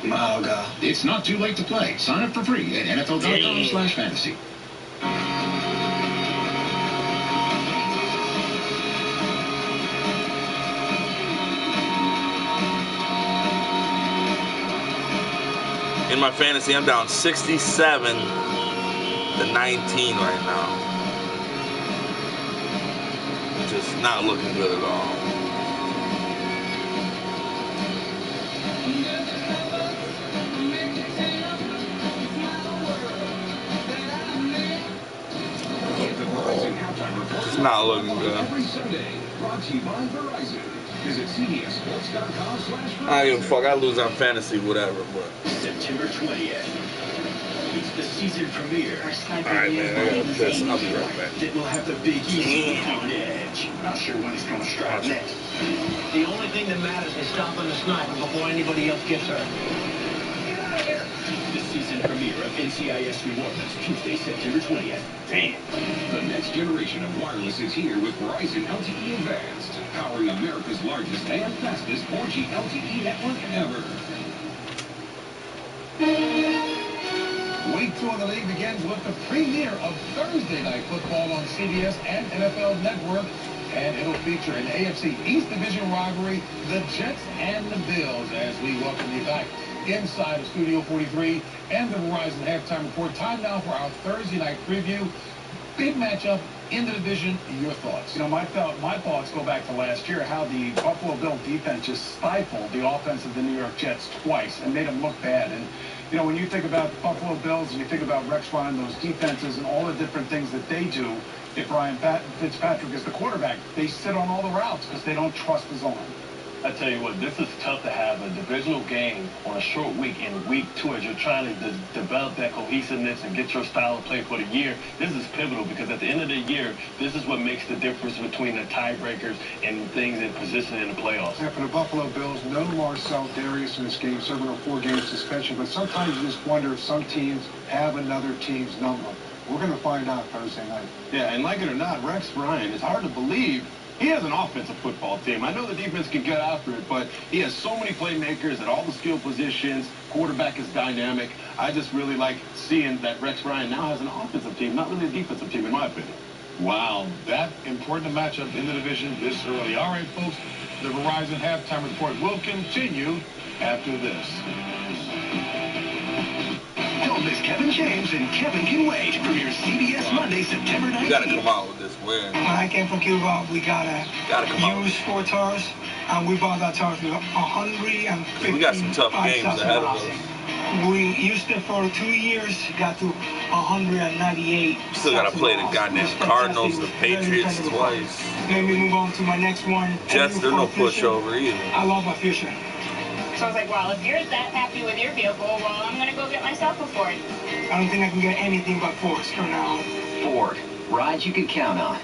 I'm an aisle guy. It's not too late to play. Sign up for free at NFL.com/fantasy. In my fantasy, I'm down 67 to 19 right now. Just not looking good at all. It's not looking good. Every Sunday, brought to you by Verizon. Visit cbssports.com/Verizon. I don't give a fuck. I lose on fantasy, whatever. But September 20th. It's the season premiere. alright, man. I got this. I'll be right back. That will have the Big Easy on edge. Not sure when he's gonna strike next. The only thing that matters is stopping the sniper before anybody else gets hurt. The season premiere of NCIS Rewards, Tuesday, September 20th. Damn. The next generation of wireless is here with Verizon LTE Advanced, powering America's largest and fastest 4G LTE network ever. Week 2 of the league begins with the premiere of Thursday Night Football on CBS and NFL Network. And it'll feature an AFC East Division rivalry, the Jets and the Bills, as we welcome you back inside of Studio 43 and the Verizon Halftime Report. Time now for our Thursday night preview. Big matchup in the division. Your thoughts? You know, my thoughts go back to last year, how the Buffalo Bill defense just stifled the offense of the New York Jets twice and made them look bad. And, you know, when you think about the Buffalo Bills and you think about Rex Ryan, those defenses and all the different things that they do, if Ryan Fitzpatrick is the quarterback, they sit on all the routes because they don't trust the zone. I tell you what, this is tough to have a divisional game on a short week in week 2 as you're trying to develop that cohesiveness and get your style of play for the year. This is pivotal because at the end of the year, this is what makes the difference between the tiebreakers and things in position in the playoffs. And for the Buffalo Bills, no Marcel Darius in this game, serving a 4-game suspension. But sometimes you just wonder if some teams have another team's number. We're going to find out Thursday night. Yeah, and like it or not, Rex Ryan, it's hard to believe he has an offensive football team. I know the defense can get after it, but he has so many playmakers at all the skill positions. Quarterback is dynamic. I just really like seeing that Rex Ryan now has an offensive team, not really a defensive team, in my opinion. Wow, that important matchup in the division this early. All right, folks, the Verizon Halftime Report will continue after this. Don't miss Kevin James and Kevin Can Wait. Premieres CBS Monday, September 19th. You gotta come out with this win. When I came from Cuba, we gotta use 4 tires, and we bought that tire for 150. We got some tough games ahead of us. We used it for 2 years, got to 198. Still gotta play the goddamn Cardinals, the Patriots twice. Let me move on to my next one. Jets, they're no pushover either. I love my Fisher. So I was like, well, if you're that happy with your vehicle, well, I'm gonna go get myself a Ford. I don't think I can get anything but Fords for now. Ford, rides you can count on.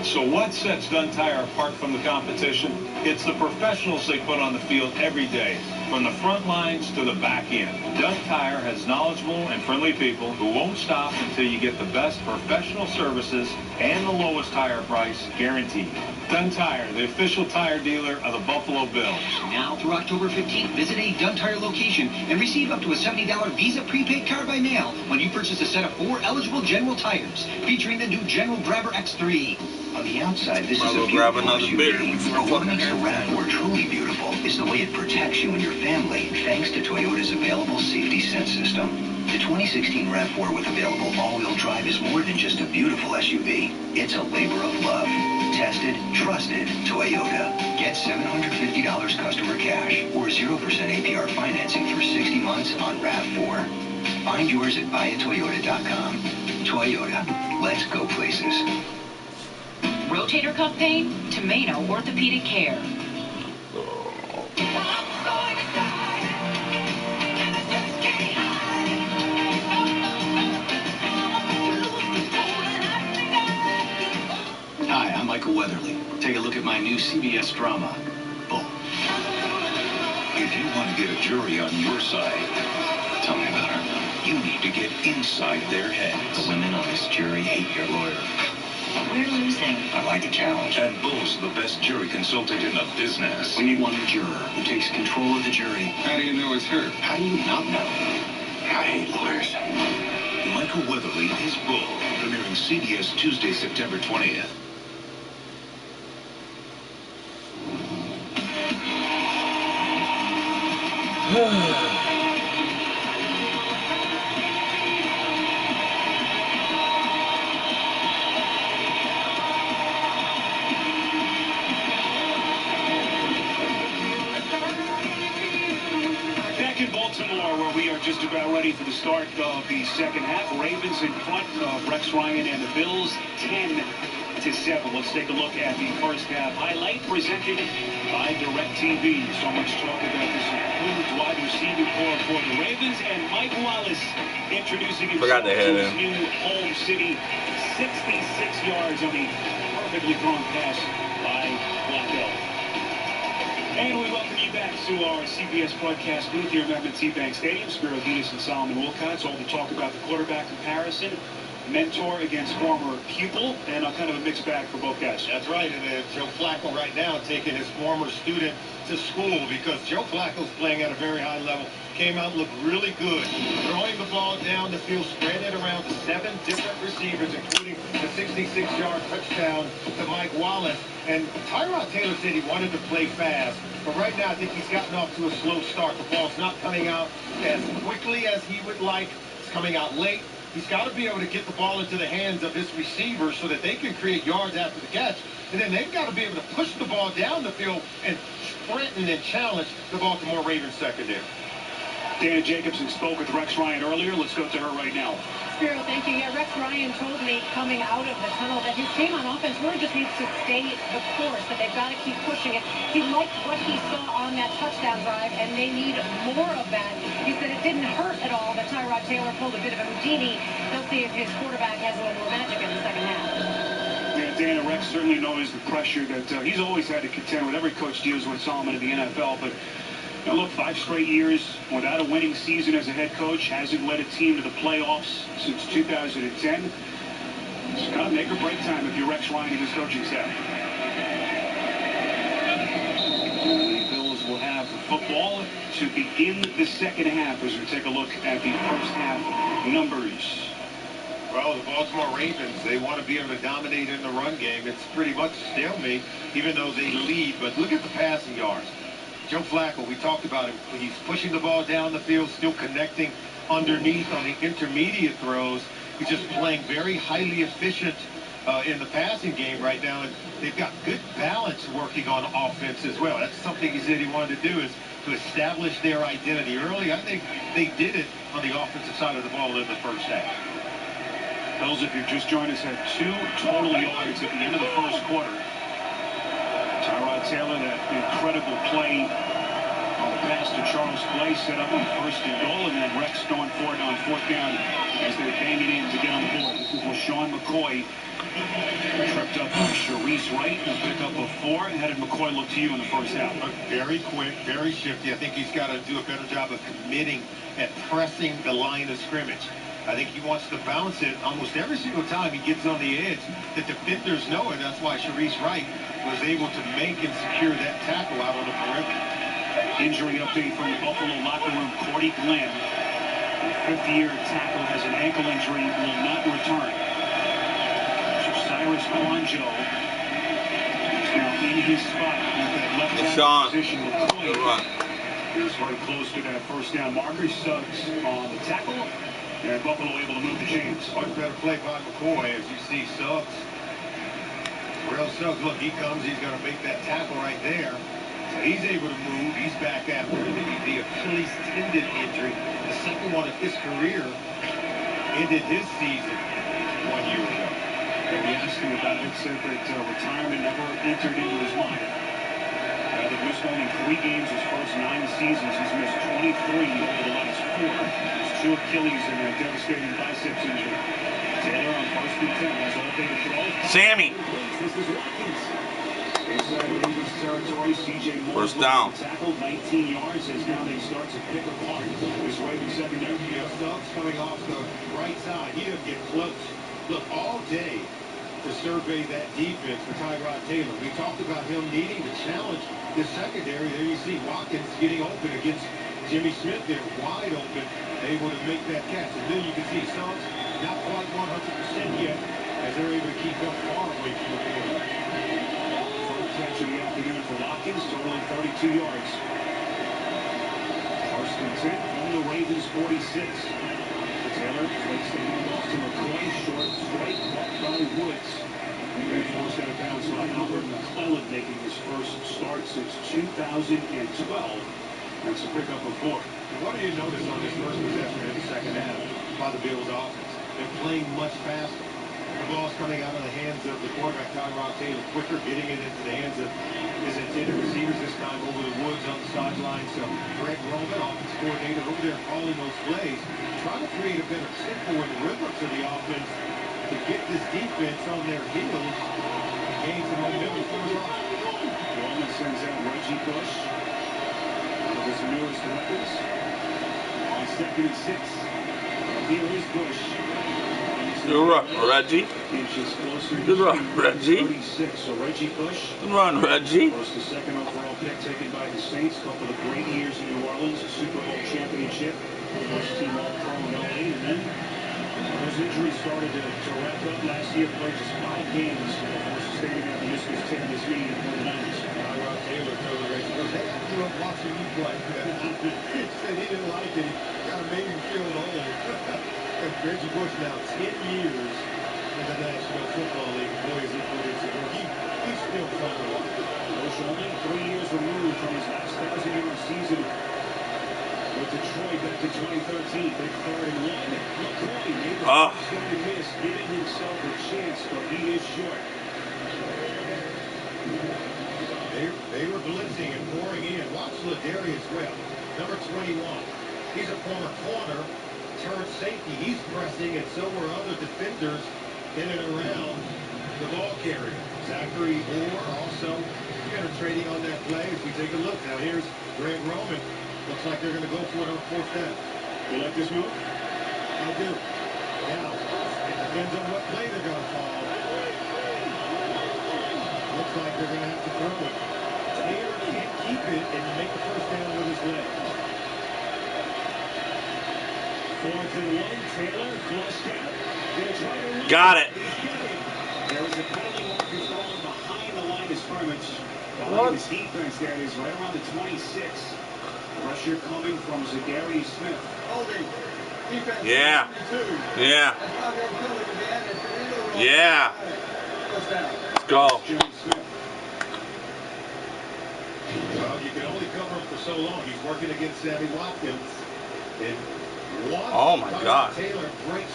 So what sets Dunn Tire apart from the competition? It's the professionals they put on the field every day, from the front lines to the back end. Dunn Tire has knowledgeable and friendly people who won't stop until you get the best professional services and the lowest tire price guaranteed. Dunn Tire, the official tire dealer of the Buffalo Bills. Now through October 15th, visit a Dunn Tire location and receive up to a $70 Visa prepaid card by mail when you purchase a set of 4 eligible General tires, featuring the new General Grabber X3. On the outside, this is a beautiful SUV, but what makes the RAV4 truly beautiful is the way it protects you and your family, thanks to Toyota's available Safety Sense system. The 2016 RAV4 with available all-wheel drive is more than just a beautiful SUV. It's a labor of love. Tested, trusted Toyota. Get $750 customer cash or 0% APR financing for 60 months on RAV4. Find yours at buyatoyota.com. Toyota. Let's go places. Rotator cuff pain? Tomato Orthopedic Care. Hi, I'm Michael Weatherly. Take a look at my new CBS drama, Bull. If you want to get a jury on your side, Tell me about her. you need to get inside their heads. The women on this jury hate your lawyer. We're losing. I like the challenge. And Bull's the best jury consultant in the business. We need one juror who takes control of the jury. How do you know it's her? How do you not know? I hate lawyers. Michael Weatherly is Bull, premiering CBS Tuesday, September 20th. Back in Baltimore, where we are just about ready for the start of the second half. Ravens in front of Rex Ryan and the Bills, 10-7. Let's take a look at the first half highlight presented by DirecTV. So much talk about this improved wide receiving core for the Ravens, and Mike Wallace introducing himself to his new home city. 66 yards on the perfectly thrown pass by Blackwell. And we welcome you back to our CBS broadcast booth here at M&T Bank Stadium. Spiro Diaz and Solomon Wilcott's all to talk about the quarterback comparison, mentor against former pupil, and kind of a mixed bag for both guys. That's right, and Joe Flacco right now taking his former student to school because Joe Flacco's playing at a very high level. Came out and looked really good. Throwing the ball down the field, spreading it around to 7 different receivers, including the 66-yard touchdown to Mike Wallace. And Tyrod Taylor said he wanted to play fast, but right now I think he's gotten off to a slow start. The ball's not coming out as quickly as he would like. It's coming out late. He's got to be able to get the ball into the hands of his receivers so that they can create yards after the catch. And then they've got to be able to push the ball down the field and threaten and challenge the Baltimore Ravens secondary. Dana Jacobson spoke with Rex Ryan earlier. Let's go to her right now. Spiro, thank you. Yeah, Rex Ryan told me coming out of the tunnel that his team on offense really just needs to stay the course, that they've got to keep pushing it. He liked what he saw on that touchdown drive, and they need more of that. He said it didn't hurt at all that Tyrod Taylor pulled a bit of a Houdini. He'll see if his quarterback has a little more magic in the second half. Yeah, Dana, Rex certainly knows the pressure that he's always had to contend with. Every coach deals with Solomon in the NFL, but now look, 5 straight years without a winning season as a head coach. Hasn't led a team to the playoffs since 2010. It's kind of make or break time if you're Rex Ryan and his coaching staff. The Bills will have the football to begin the second half as we take a look at the first half numbers. Well, the Baltimore Ravens, they want to be able to dominate in the run game. It's pretty much a stalemate, even though they lead. But look at the passing yards. Joe Flacco, we talked about him. He's pushing the ball down the field, still connecting underneath on the intermediate throws. He's just playing very highly efficient in the passing game right now, and they've got good balance working on offense as well. That's something he said he wanted to do, is to establish their identity early. I think they did it on the offensive side of the ball in the first half. Those, if you've just joined us, had 2 total yards at the end of the first quarter. Tyrod Taylor, that incredible play on the pass to Charles Clay, set up on 1st and goal, and then Rex going for it on 4th down as they bang it in to get on the board. This is LaShawn McCoy. Tripped up by Sharice Wright, a pickup of 4. And how did McCoy look to you in the first half? Very quick, very shifty. I think he's got to do a better job of committing and pressing the line of scrimmage. I think he wants to bounce it almost every single time he gets on the edge. The defenders know it. That's why Sharice Wright was able to make and secure that tackle out on the perimeter. Injury update from the Buffalo locker room. Cordy Glenn, a 5th-year tackle, has an ankle injury, will not return. Cyrus Kwanjo is now in his spot with that left tackle position. McCoy is very close to that 1st down marker. Suggs on the tackle, and Buffalo able to move the chains. Much better play by McCoy, as you see Suggs. Real Suggs, look, he comes, he's going to make that tackle right there. So he's able to move. He's back after the Achilles tendon injury. The second one of his career, ended his season 1 year ago. And he asked him about it, said that retirement never entered into his mind. They've missed only 3 games his first 9 seasons. He's missed 23 over the last 4. There's 2 Achilles and a devastating biceps injury. Taylor on 1st and 10 has all day to throw. Sammy. This is Watkins. Inside Ravens territory, C.J. Moore. 1st down. Tackled 19 yards as now they start to pick apart this Ravens secondary. Suggs coming off the right side. He didn't get close. Look, all day to survey that defense for Tyrod Taylor. We talked about him needing to challenge the secondary. There you see Watkins getting open against Jimmy Smith there, wide open, able to make that catch. And then you can see Suggs not quite 100% yet, as they're able to keep him far away from the quarterback. First catch of the afternoon for Watkins, totaling 32 yards. 1st and 10 from the Ravens 46. Taylor takes the handoff to McCoy, short strike, blocked by Woods. And then forced out of bounds by Albert McClellan, making his first start since 2012. That's a pickup of 4. What do you notice on this first possession in the second half by the Bills offense? They're playing much faster. The ball's coming out of the hands of the quarterback, Tyrod Taylor, quicker, getting it into the hands of his intended receivers, this time over the Woods on the sideline. So Greg Roman, offense coordinator, over there calling those plays, trying to create a better tempo and rhythm to the offense to get this defense on their heels and gain some momentum for the run. Roman sends out Reggie Bush, one of his newest weapons, on 2nd and 6. Here is Bush. Good run, Reggie. Good run, Reggie. 36. So Reggie Bush. Good run, Reggie. First and 2nd overall pick taken by the Saints. Couple of great years in New Orleans, a Super Bowl championship. First team All-Pro in LA, and then his injury started to wrap up last year. Played just 5 games before sustaining that meniscus tear this knee for the Niners. Tyrod Taylor told the Rangers, goes, hey, I grew up watching you play. He said he didn't like it. He kind of made him feel old. Reggie Bush now 10 years in the National Football League. Boy, is he put into work. He's still fun to watch. Bush only 3 years removed from his last 1,000-yard season with Detroit back to 2013. Big 3rd and 1. McCoy made the first guy miss, giving himself a chance, but he is short. They were blitzing and pouring in. Watch Ladarius Webb, number 21. He's a former corner. Turned safety. He's pressing, and so were other defenders in and around the ball carrier. Zachary Orr also penetrating on that play. As we take a look now, here's Greg Roman. Looks like they're going to go for it on 4th down. You like this move? I do. Now, it depends on what play they're going to call. Looks like they're going to have to throw it. Taylor can't keep it and make the 1st down with his legs. 4th and 1, Taylor, flushed out. Got it. There was a penalty marker thrown behind the line of scrimmage. Behind his defense there, is right around the 26. Pressure coming from Zadarius Smith. Holding. Yeah. Yeah. Yeah. Let's go. Well, you can only cover him for so long. He's working against Sammy Watkins. And Oh my God. Taylor breaks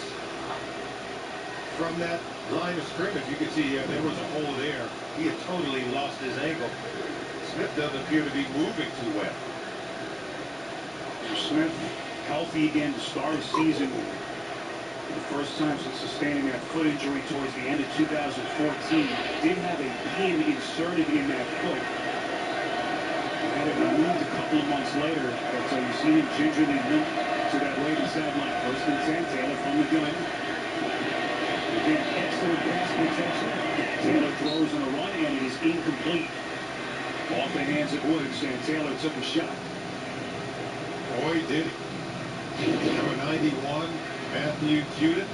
from that line of scrimmage. You can see there was a hole there. He had totally lost his angle. Smith doesn't appear to be moving too well. Smith healthy again to start the season. For the first time since sustaining that foot injury towards the end of 2014. Did have a pin inserted in that foot. Had it removed a couple of months later, but you see him gingerly limp to that Ravens sideline. First and 10, Taylor from the gun. Again, excellent pass protection. Taylor throws on a run, and it is incomplete. Off the hands of Woods, and Taylor took a shot. Boy, did he. Number 91, Matthew Judith.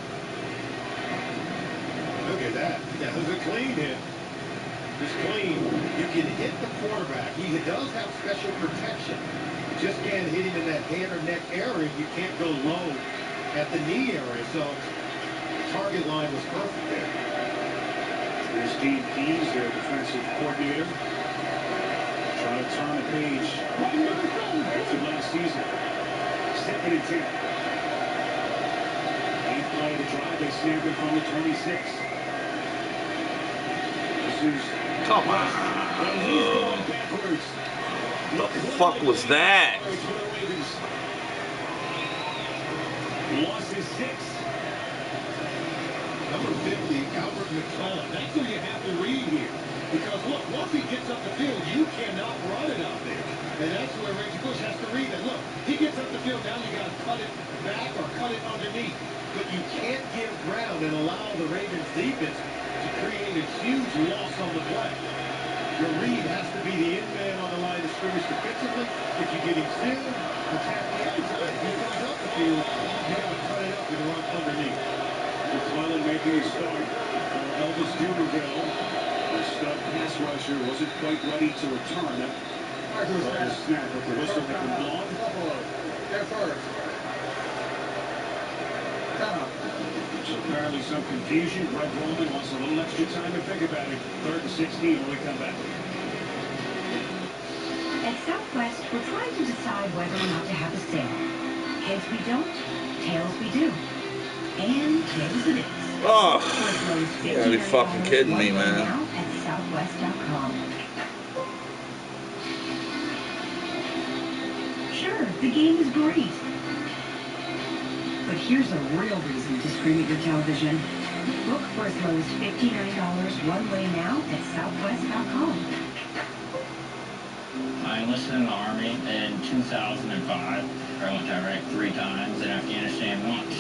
Look at that. That was a clean hit. Just clean. You can hit the quarterback. He does have special protection. You just can't hit him in that head or neck area. You can't go low at the knee area. So the target line was perfect there. There's Steve Keys, their defensive coordinator. Trying to turn the page after last season. 2nd and 10. 8th play of the drive. They snap it from the 26. This is... Come on. The fuck was that? Loss is 6. Number 50, Albert McClellan. That's who you have to read here. Because, look, once he gets up the field, you cannot run it out there. And that's where Reggie Bush has to read it. Look, he gets up the field, now you got to cut it back or cut it underneath. But you can't give ground and allow the Ravens defense to create a huge loss on the play. Your read has to be the in man on the line of scrimmage defensively. If you get him still, attack the outside. If he comes up the field, you got to cut it up and run underneath. McClellan making a start for Elvis Dumerville. The stud pass rusher wasn't quite ready to return. The snap with the whistle had been blown. There first. So apparently some confusion. Greg Roman wants a little extra time to think about it. 3rd and 16 when we come back. At Southwest, we're trying to decide whether or not to have a sale. Heads we don't, tails we do. And tails it is. Oh, you gotta be fucking kidding me, man. Now at Southwest.com. Sure, the game is great. But here's a real reason to scream at your television. Book for as low as $59 one way now at Southwest.com. I enlisted in the Army in 2005. I went to Iraq 3 times and Afghanistan once.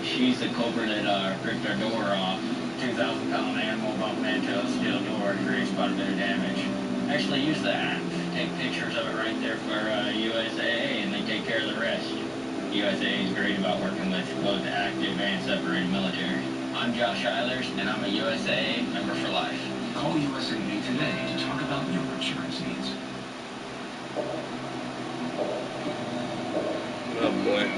She's the culprit that ripped our door off. 2,000-pound animal bumped into a steel door, creates quite a bit of damage. Actually use the app, take pictures of it right there for USAA, and they take care of the rest. USAA is great about working with both active and separated military. I'm Josh Eilers, and I'm a USAA member for life. Call USAA today to talk about your insurance needs. Oh boy.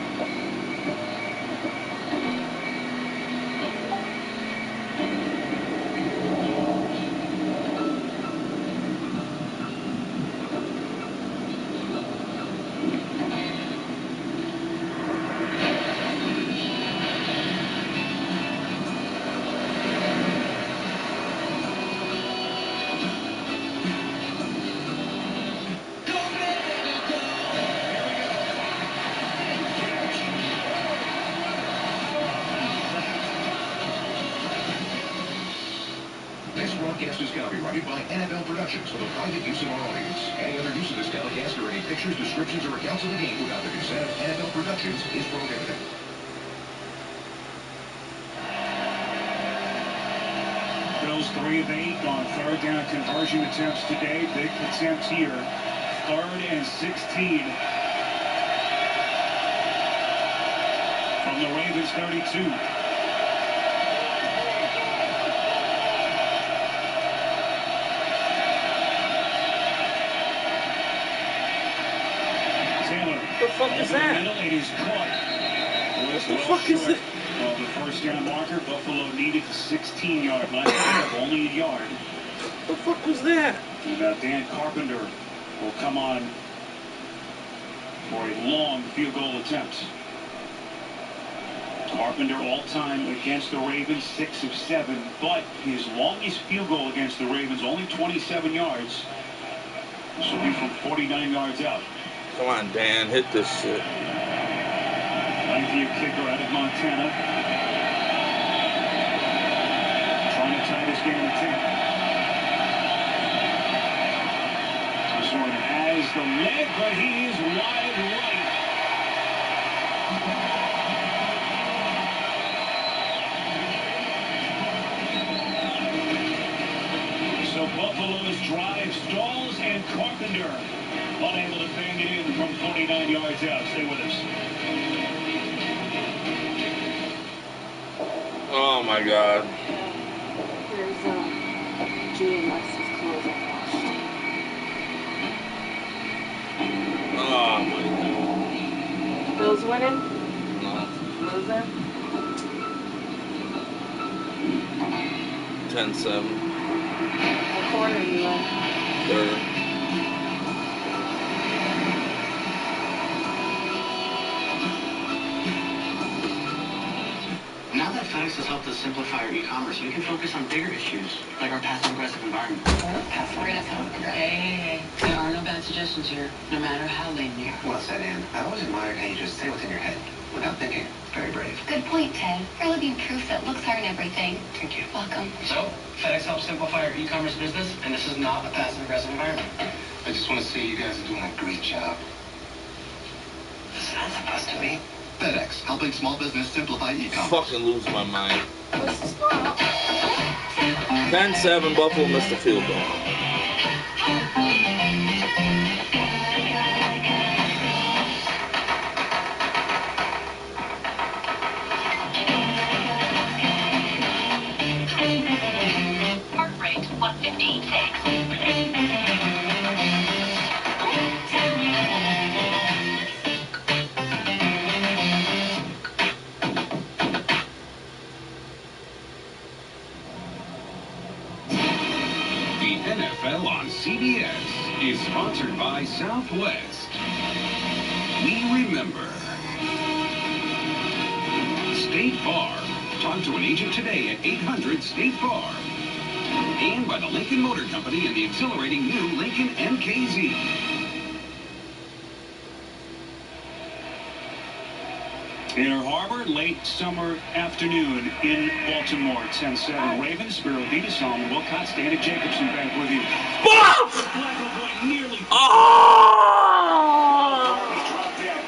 Broadcast is copyrighted by NFL Productions for the private use of our audience. Any other use of this telecast or any pictures, descriptions, or accounts of the game without the consent of NFL Productions is prohibited. Bills 3 of 8 on 3rd down conversion attempts today. Big attempt here. 3rd and 16. From the Ravens 32. What the fuck is that? It is caught What the fuck is this? Well, the first down marker, Buffalo needed the 16-yard line, only a yard. What the fuck was that? And Dan Carpenter will come on for a long field goal attempt. Carpenter all-time against the Ravens, 6 of 7, but his longest field goal against the Ravens, only 27 yards. This will be from 49 yards out. Come on, Dan, hit this shit. Lengthier kicker out of Montana. Trying to tie this game to 10. This one has the leg, but he is wide right. So Buffalo's drive stalls, and Carpenter unable to bang it in from 49 yards out. Stay with us. Oh my God. Here's GMS's clothes I washed. Oh my God. Bill's winning? No. Losing? 10-7. What quarter are you in? Third. Now that FedEx has helped us simplify our e-commerce, we can focus on bigger issues, like our passive-aggressive environment. Passive-aggressive? Hey. There are no bad suggestions here, no matter how lame you are. Well said, Ann. I've always admired how you just say what's in your head without thinking. Very brave. Good point, Ted. You're living proof that looks are in everything. Thank you. Welcome. So, FedEx helps simplify our e-commerce business, and this is not a passive-aggressive environment. I just want to say you guys are doing a great job. This is not supposed to be. FedEx, helping small business simplify e-commerce. Fucking losing my mind. 10-7, Buffalo missed the field goal. Heart rate 156. The NFL on CBS is sponsored by Southwest. We remember. State Farm. Talk to an agent today at 800-STATE-FARM. And by the Lincoln Motor Company and the exhilarating new Lincoln MKZ. Inner Harbor, late summer afternoon in Baltimore. 10-7 Ravens. Spiro Vitas on Wilcox. Danny Jacobson back with you. Nearly. Drop dead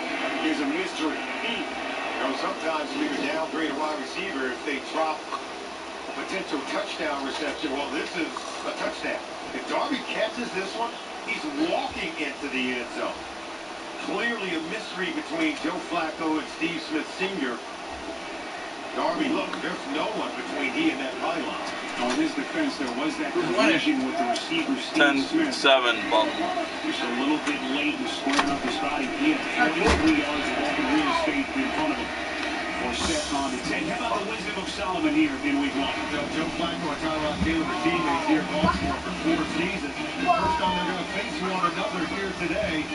is a mystery. You know, sometimes when you downgrade a wide receiver, if they drop a potential touchdown reception, well, this is a touchdown. If Darby catches this one, he's walking into the end zone. Clearly a mystery between Joe Flacco and Steve Smith Sr. Darby, look, there's no one between he and that pylon. On his defense, there was that collision with the receiver, Steve Smith. 10-7, Buffalo. Just a little bit late in squaring up his body. He had 43 yards of open real estate in front of him. For set on the 10. How about the wisdom of Solomon here in week 1? Joe Flacco and Tyrod Taylor, the teammates here in Baltimore for 4 seasons. First time they're going to face one another here today.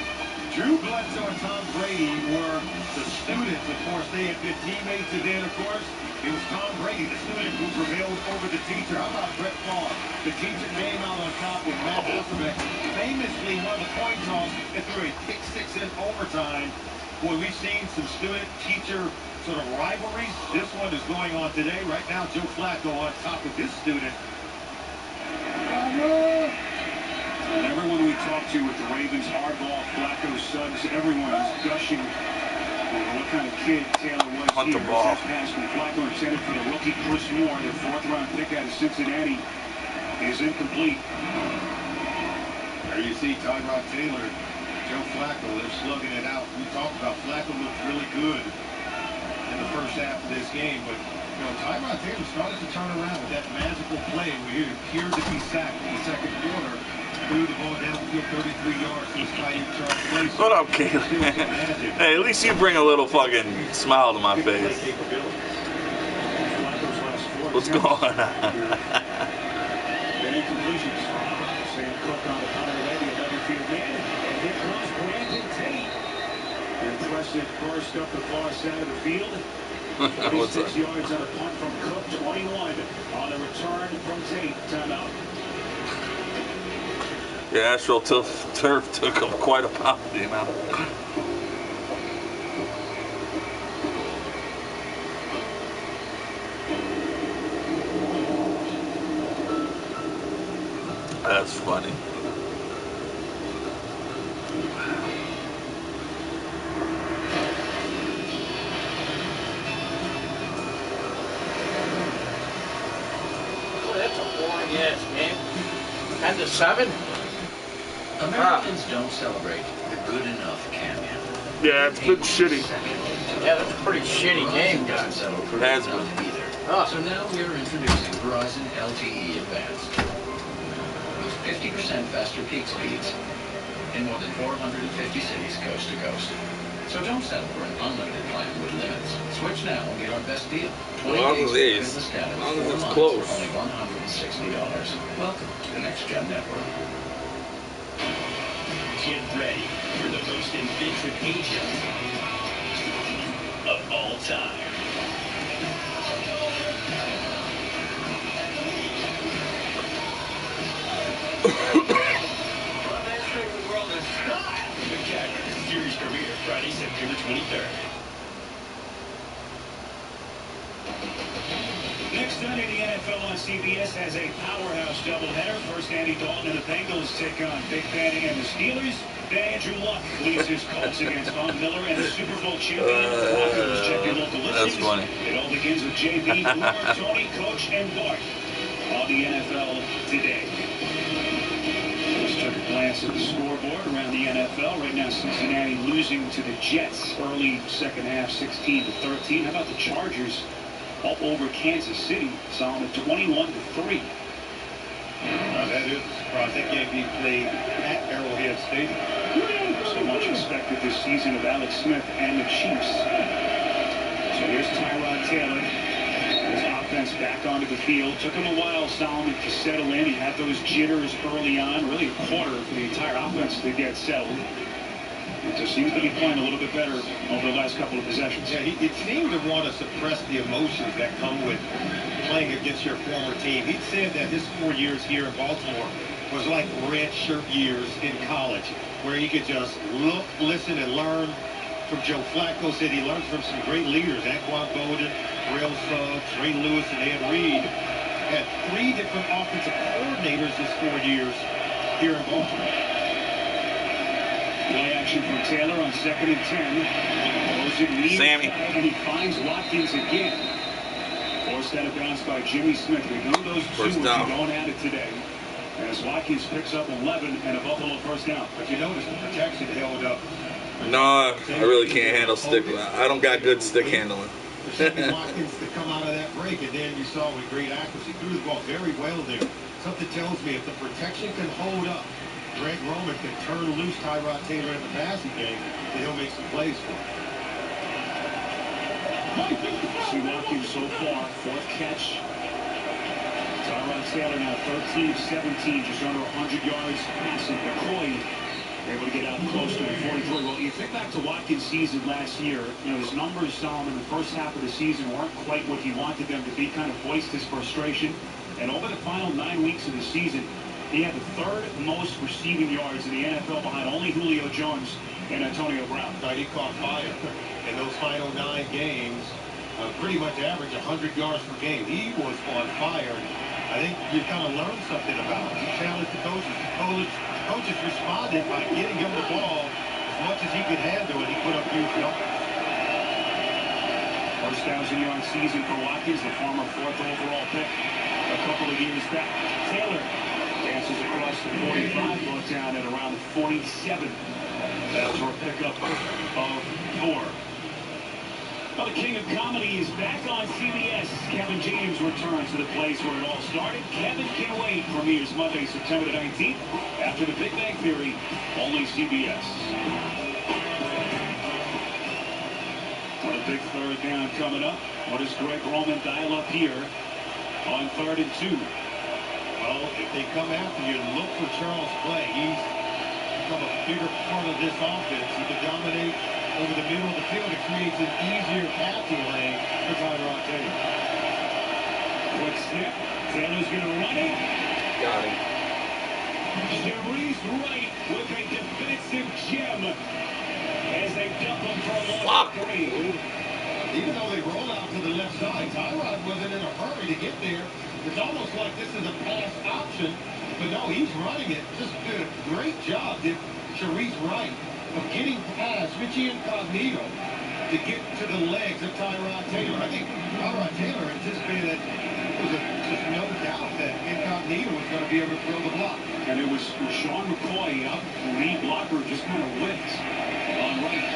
Drew Bledsoe and Tom Brady were the students. Of course, they had been teammates, and then, of course, it was Tom Brady, the student, who prevailed over the teacher. How about Brett Favre? The teacher came out on top with Matt Hasselbeck, famously won the coin toss and threw a pick-6 in overtime. Boy, we've seen some student-teacher sort of rivalries. This one is going on today. Right now, Joe Flacco on top of his student. And everyone we talk to with the Ravens, Hardball, Flacco, Suggs, everyone is gushing over what kind of kid Taylor was Hunt the here. ball. That pass from Flacco intended for the rookie Chris Moore, their 4th-round pick out of Cincinnati, is incomplete. There you see Tyrod Taylor, Joe Flacco, they're slugging it out. We talked about Flacco looked really good in the first half of this game, but you know, Tyrod Taylor started to turn around with that magical play where he appeared to be sacked in the second quarter. threw the ball downfield 33 yards to his tight end, Charles Place. What up, Caleb? Hey, at least you bring a little fucking smile to my face. What's going on? Then incompletions. Sam Cook on the power away, the 11-field man. And here comes Brandon Tate. Impressive burst up the far side of the field. 46 yards on a punt from Cook, 21 on a return from Tate. Timeout. Yeah, Astro Turf took him quite a pounding now. That's funny. Well, that's a boring ass game. 10-7. Americans don't celebrate the good enough canyon. Yeah, it's been shitty. Yeah, that's a pretty shitty game, guys. Has been either. So now we are introducing Verizon LTE Advanced. With 50% faster peak speeds in more than 450 cities coast to coast. So don't settle for an unlimited plan with limits. Switch now and get our best deal. 20 days business data with 4 months for only $160. Welcome to the Next Gen Network. Get ready for the most inventive agent of all time. From entering the world of style. Spectacular series premiere Friday, September 23rd. Next Sunday, the NFL on CBS has a powerhouse doubleheader. First, Andy Dalton and the Bengals take on Big Ben and the Steelers. Then Andrew Luck leads his Colts against Von Miller and the Super Bowl champion Broncos. Check your local listings. That's funny. It all begins with JB, Boomer, Tony, Coach, and Bart on the NFL today. Just took a glance at the scoreboard around the NFL. Right now, Cincinnati losing to the Jets early second half, 16-13. How about the Chargers? Up over Kansas City, Solomon 21-3. That is a surprise. That game being played at Arrowhead Stadium. So much expected this season of Alex Smith and the Chiefs. So here's Tyrod Taylor. His offense back onto the field. Took him a while, Solomon, to settle in. He had those jitters early on, really a quarter for the entire offense to get settled. It just seems to be playing a little bit better over the last couple of possessions. Yeah, he seemed to want to suppress the emotions that come with playing against your former team. He said that his 4 years here in Baltimore was like red shirt years in college, where he could just look, listen, and learn from Joe Flacco. Said he learned from some great leaders, Anquan Bolden, Rail Suggs, Ray Lewis, and Ed Reed. Had 3 different offensive coordinators his 4 years here in Baltimore. Play action from Taylor on 2nd and 10. Sammy. And he finds Watkins again. Forced out of bounds by Jimmy Smith. We know those First two down. are going at it today. As Watkins picks up 11 and a Buffalo first down. But you notice the protection held up. No, I really can't handle stick. I don't got good stick handling. Watkins to come out of that break, and then you saw with great accuracy, threw the ball very well there. Something tells me if the protection can hold up, Greg Roman can turn loose Tyrod Taylor in the passing game, and he'll make some plays for him. See Watkins so far, 4th catch. Tyrod Taylor now 13 of 17, just under 100 yards passing. McCoy able to get out close to the 43. Well, you think back to Watkins' season last year, his numbers, Solomon, in the first half of the season weren't quite what he wanted them to be, kind of voiced his frustration. And over the final 9 weeks of the season, he had the 3rd most receiving yards in the NFL behind only Julio Jones and Antonio Brown. Right, he caught fire in those final 9 games. Pretty much average 100 yards per game. He was on fire. I think you kind of learned something about him. He challenged the coaches. The coaches responded by getting him the ball as much as he could handle, and he put up huge numbers. First 1,000-yard season for Watkins, the former 4th overall pick a couple of years back. Taylor dances across the 45, goes down at around 47. That's for a pickup of 4. Well, the king of comedy is back on CBS. Kevin James returns to the place where it all started. Kevin Can Wait premieres Monday, September the 19th. After The Big Bang Theory, only CBS. What a big third down coming up. What does Greg Roman dial up here on 3rd and 2? Well, if they come after you, look for Charles Clay. He's become a bigger part of this offense. He can dominate over the middle of the field. It creates an easier passing lane for Tyrod Taylor. Quick snap. Taylor's going to run it. Got him. Sharice Wright with a defensive gem as they dump him for a long 3. Even though they roll out to the left side, Tyrod wasn't in a hurry to get there. It's almost like this is a pass option. But no, he's running it. Just did a great job, did Sharice Wright, of getting past Richie Incognito to get to the legs of Tyrod Taylor. I think Tyrod Taylor anticipated that there was just no doubt that Incognito was going to be able to throw the block. And it was Sean McCoy up. The lead blocker just kind of whipped on right.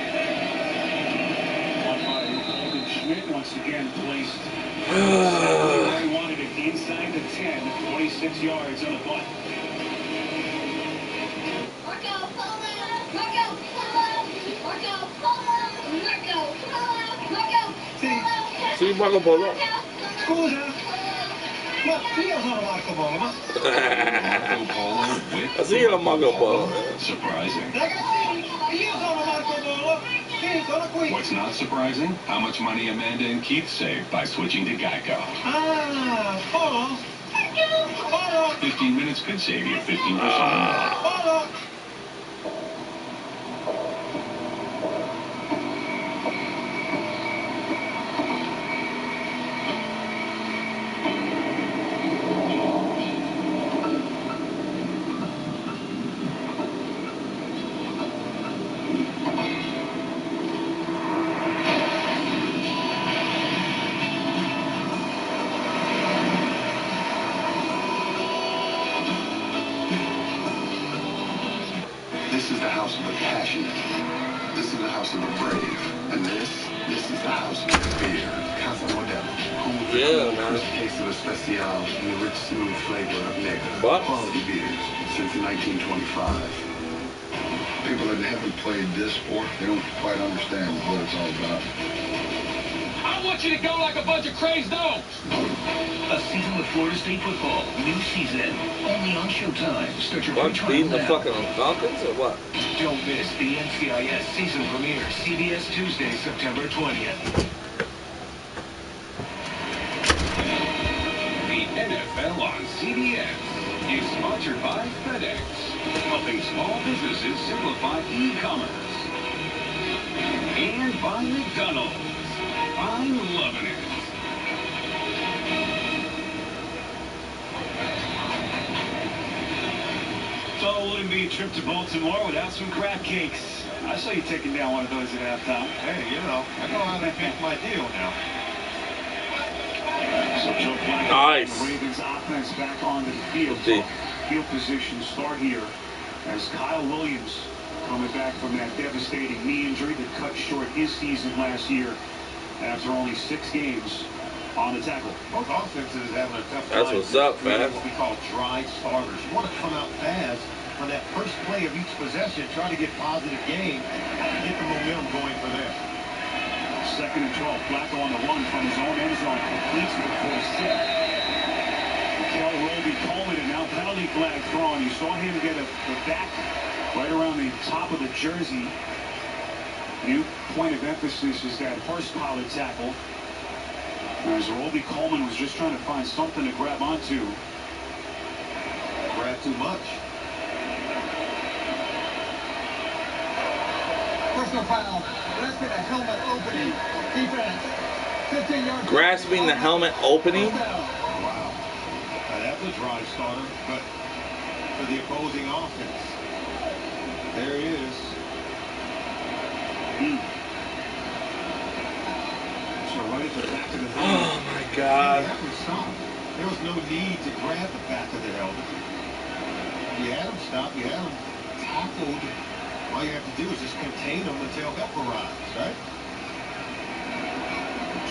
Caught by Golden Schmidt once again placed. They wanted it inside the 10, 26 yards on the punt. Marco, pull up! Marco, pull up! Marco, pull up! Marco, pull up! Marco, pull up! See Marco Polo? Scusa, ma io sono Marco Polo, ma... Marco Polo with I see you on Marco Polo. surprising. Ragazzi, io sono Marco Polo. Sì, sono qui. What's not surprising? How much money Amanda and Keith saved by switching to Geico. Ah, Polo. Polo. 15 minutes could save you 15%. Polo. This is the house of the passionate. This is the house of the brave. And this is the house of the beer. Casa Modelo. Yeah, man. First taste of especial and the rich, smooth flavor of Negra. What? Quality beers since 1925. People that haven't played this sport, they don't quite understand what it's all about. I want you to go like a bunch of crazed dogs. A season with Florida State football. New season. Only on Showtime. Start your free What? trial Beating the now. fucking Falcons or what? Don't miss the NCIS season premiere. CBS Tuesday, September 20th. The NFL on CBS is sponsored by FedEx, helping small businesses simplify e-commerce. And by McDonald's. I'm loving it. So it wouldn't be a trip to Baltimore without some crab cakes. I saw you taking down one of those at halftime. Hey, you know, I know how to make my deal now. So Joe Flacco, Nice. the Ravens offense back onto the field. See. Field position start here as Kyle Williams coming back from that devastating knee injury that cut short his season last year after only 6 games on the tackle. Both offenses having a tough That's time. what's up, man. What we call dry starters. You want to come out fast on that first play of each possession, try to get positive gain, get the momentum going for them. 2nd and 12. Flacco on the run from his own end zone. Completes it for a set. Roby Coleman, and now penalty flag thrown. You saw him get the back right around the top of the jersey. New point of emphasis is that horsepower tackle. As Roby Coleman was just trying to find something to grab onto. Grab too much. Personal foul. Grasping a helmet opening. Defense. 15 yards. Grasping the helmet opening? Wow. Now that's a dry starter, but for the opposing offense. There he is. So right at the back of the Oh my God. They haven't stopped. There was no need to grab the back of the helmet. You had him stopped. You had him tackled. All you have to do is just contain him until help arrives, right?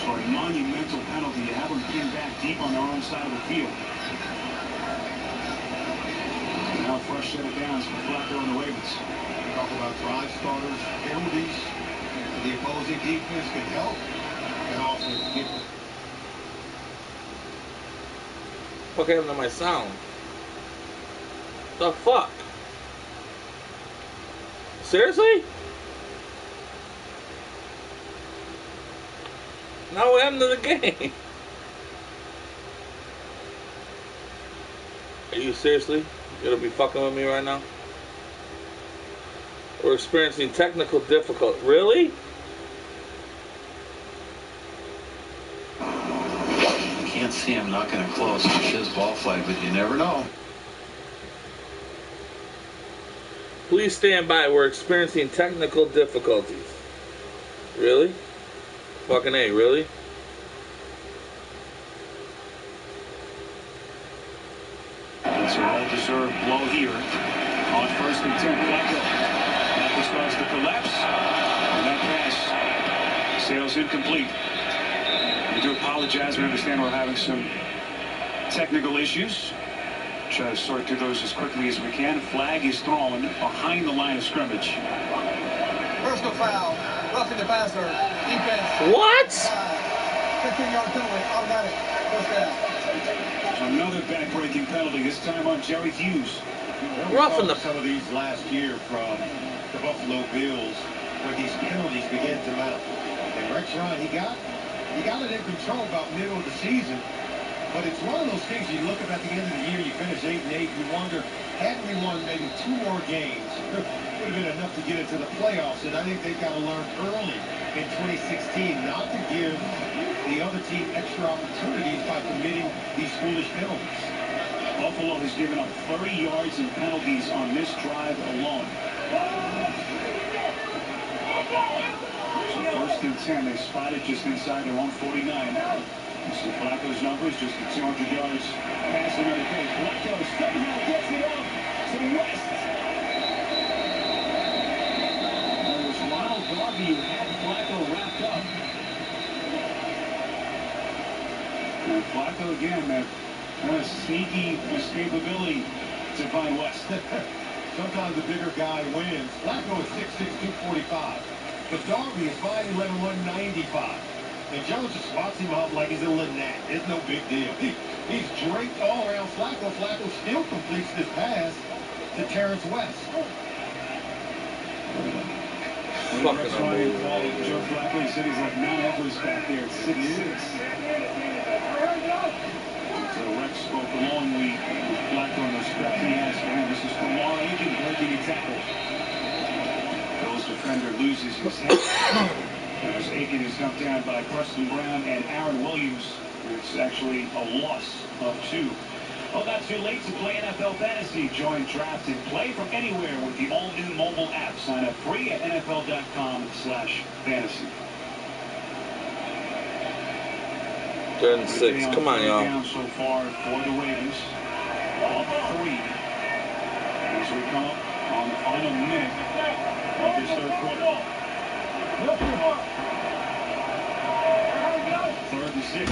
for a monumental penalty to have them pinned back deep on their own side of the field. Now fresh set of downs for Flacco and the Ravens. Talk about drive starters, penalties. The opposing defense can help and also get. Fuck happened to my sound? The fuck? Seriously? Now what happened to the game? Are you seriously gonna be fucking with me right now? We're experiencing technical difficulty. Really? You can't see him knocking it close. It's his ball flight, but you never know. Please stand by. We're experiencing technical difficulties. Really? Fucking A, really? It's a well-deserved blow here. On 1st and 10, Flacco. Flacco starts to collapse. And that pass sails incomplete. We do apologize. We understand we're having some technical issues. Try to sort through those as quickly as we can. Flag is thrown behind the line of scrimmage. Personal foul. Roughing the passer. Defense. What? 15-yard penalty. Automatic. First down. Another back-breaking penalty, this time on Jerry Hughes. Roughing some of these last year from the Buffalo Bills where these penalties began to mount. And Rex Ryan, he got it in control about middle of the season. But it's one of those things you look at the end of the year, you finish 8-8, you wonder, had we won maybe 2 more games, would have been enough to get into the playoffs. And I think they've got to learn early in 2016 not to give the other team extra opportunities by committing these foolish penalties. Buffalo has given up 30 yards in penalties on this drive alone. So 1st and 10, they spotted just inside their own 49. You see Flacco's numbers, just the 200 yards passing on the day. Flacco somehow gets it off to West. There was Ronald Darby who had Flacco wrapped up. And Flacco again, that kind of sneaky escapability to find West. Sometimes the bigger guy wins. Flacco is 6'6", 245. But Darby is 5'11", 195. And Jones just spots him up like he's a Lynette. It's no big deal. He's draped all around Flacco. Flacco still completes this pass to Terrence West. Rex Ryan called Joe Flacco. He said he's like Mount Everest back there at 6'6". So Rex spoke longly with Flacco and the respect he has for him. This is Lamar Aiken breaking a tackle. Bill's defender loses his head. As Aiken is knocked down by Preston Brown and Aaron Williams. It's actually a loss of 2. Well, not too late to play NFL Fantasy. Join Draft and play from anywhere with the all-new mobile app. Sign up free at NFL.com/fantasy. 3rd and 6. Come on, y'all. So far for the Ravens. Up 3. As we come up on the final minute of this 3rd quarter. 3rd and 6.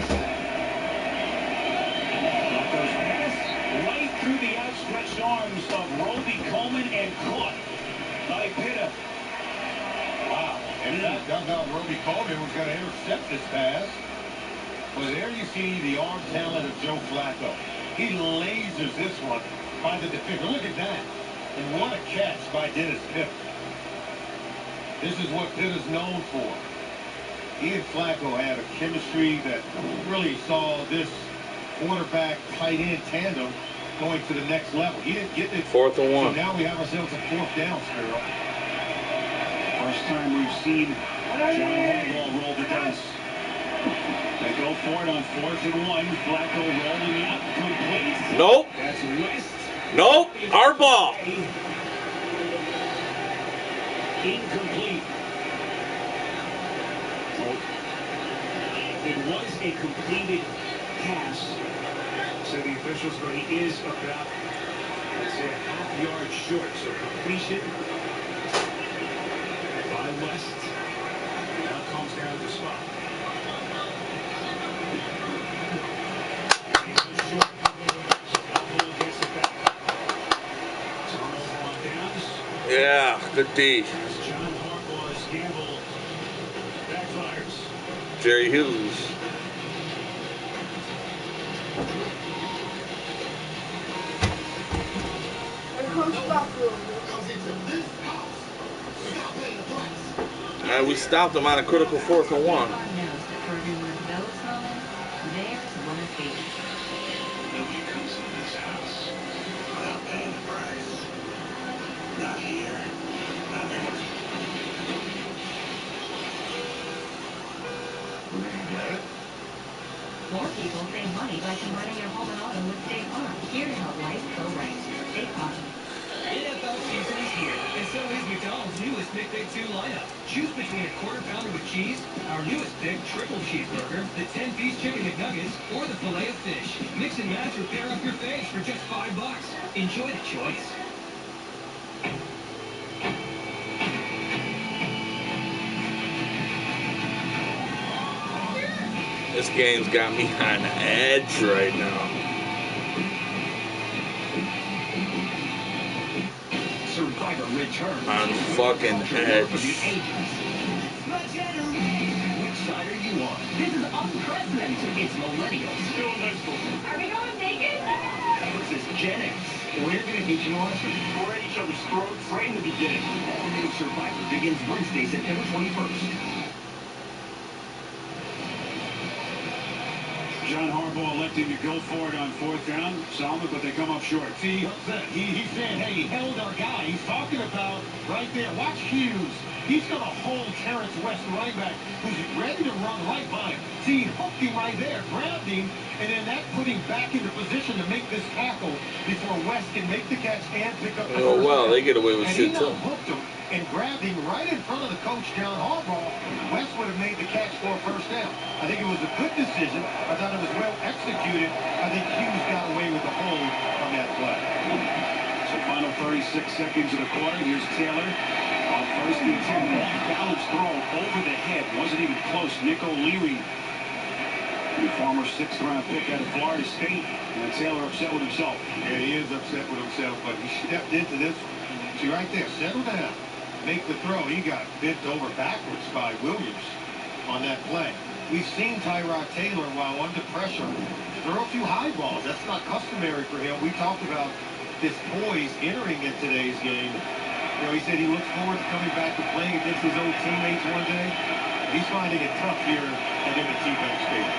Flacco's pass right through the outstretched arms of Roby Coleman and caught by Pitta. Wow. And that dugout Roby Coleman was going to intercept this pass. But there you see the arm talent of Joe Flacco. He lasers this one by the defender. Look at that. And what a catch by Dennis Pitta. This is what Pitta's known for. He and Flacco have a chemistry that really saw this quarterback tight end tandem going to the next level. He didn't get it. 4th and 1. So now we have ourselves a 4th down, Sparrow. First time we've seen John Harbaugh roll the dice. They go for it on 4th and 1. Flacco rolling out, complete. Nope. That's West. Nope. Our ball. Incomplete. It was a completed pass, so the officials, but he is about, let's say, a half-yard short. So completion by West. Now comes down to spot. Good D. John Harbaugh's gamble backfires. Jerry Hughes. We stopped him on a critical 4th and 1. Nobody comes into this house without paying the price. Not here. Not ever. More people save money by combining your home and auto with State Farm. Here to help life go right. State Farm. NFL season is here, and so is McDonald's newest Big Big 2 lineup. Choose between a quarter pounder with cheese, our newest big triple cheeseburger, the 10-piece chicken McNuggets, or the filet of fish. Mix and match or pair up your faves for just $5. Enjoy the choice. This game's got me on the edge right now. Survivor returns. On fucking edge. Which side are you on? This is unprecedented. It's millennials. Are we going naked? Versus Gen X. We're going to teach you on we're at each other's throats right in the beginning. All new Survivor begins Wednesday, September 21st. John Harbaugh electing to go for it on 4th down. Solomon, but they come up short. See, he's saying, hey, he held our guy. He's talking about right there. Watch Hughes. He's going to hold Terrence West, the right back, who's ready to run right by him. See, he hooked him right there, grabbed him, and then that put him back into position to make this tackle before West can make the catch and pick up the Oh, first wow, down. they get away with and shit, he too. hooked him and grabbed him right in front of the coach, John Harbaugh. West would have made the catch for a first down. I think it was a good decision. I thought it was well executed. I think Hughes got away with the hold on that play. So final 36 seconds of the quarter. Here's Taylor. On 1st and 10, balanced throw over the head. Wasn't even close. Nick O'Leary, the former 6th-round pick out of Florida State. And Taylor upset with himself. Yeah, he is upset with himself, but he stepped into this. See, right there, settle down. Make the throw. He got bent over backwards by Williams on that play. We've seen Tyrod Taylor, while under pressure, throw a few high balls. That's not customary for him. We talked about this poise entering in today's game. You know, he said he looks forward to coming back and playing against his old teammates one day. He's finding it tough here at M&T Bank Stadium.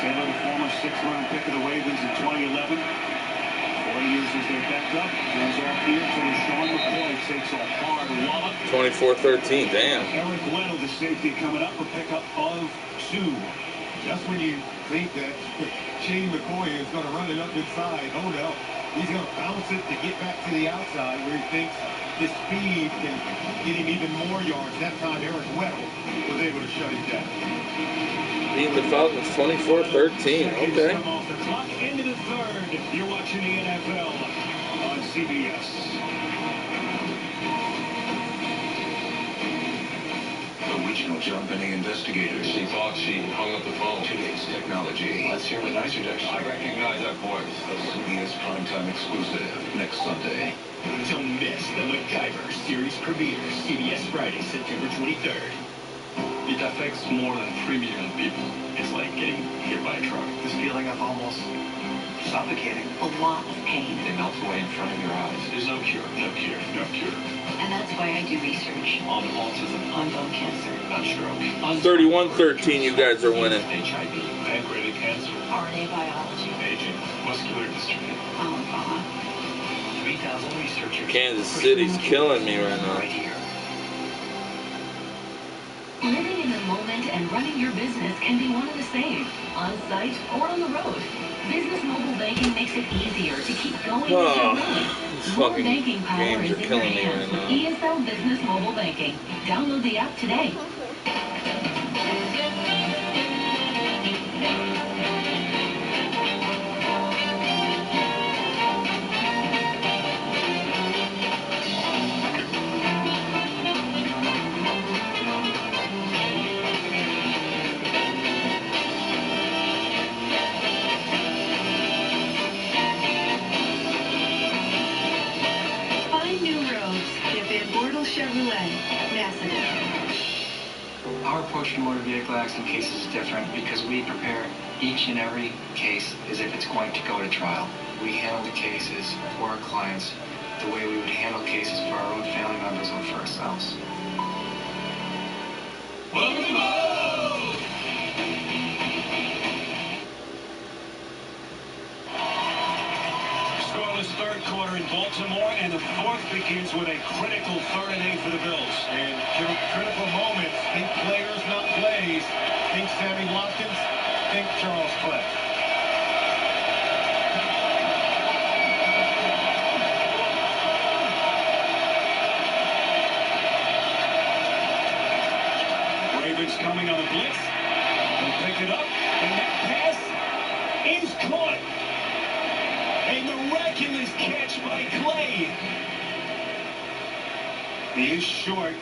Taylor, the former 6th-round pick of the Ravens in 2011. 4 years as their backup. Goes off here to Sean McCoy. Takes a hard wallop. 24-13, damn. Eric Weddle, the safety, coming up, a pickup of 2. Just when you think that Shane McCoy is going to run it up inside, oh no. He's going to bounce it to get back to the outside where he thinks his speed can get him even more yards. That time Eric Weddle was able to shut him down. Beating the Falcons 24-13, okay. Come off the clock into the 3rd. You're watching the NFL on CBS. Original John Benning investigators. She thought she hung up the phone. Today's technology. Let's hear the nicer Dexter. I recognize that voice. A CBS primetime exclusive next Sunday. Don't miss the MacGyver series premiere, CBS Friday, September 23rd. It affects more than 3 million people. It's like getting hit by a truck. This feeling of almost suffocating. A lot of pain. It melts away in front of your eyes. There's no cure, no cure, no cure. And that's why I do research. On autism, On bone cancer. on stroke, on 31-13, you guys are winning. HIV, pancreatic cancer, RNA biology. aging, muscular dystrophy. 3,000 researchers. Kansas City's killing me right now. Right here. Living in the moment and running your business can be one and the same, on site or on the road. Business mobile banking makes it easier to keep going as you're Oh, willing. these More fucking banking power games is are in your killing me hands right with now. ESL Business Mobile Banking. Download the app today. Find new roads. If Bortle Chevrolet, Massillon. Our approach to motor vehicle accident cases is different because we prepare each and every case as if it's going to go to trial. We handle the cases for our clients the way we would handle cases for our own family members or for ourselves. Scoreless third quarter in Baltimore, and the fourth begins with a critical 3rd and 8 for the Bills. And critical moments, think players, not plays. Think Sammy Watkins, think Charles Clay. Ravens coming on the blitz. They'll pick it up, and that pass is caught. A miraculous catch by Clay. He is short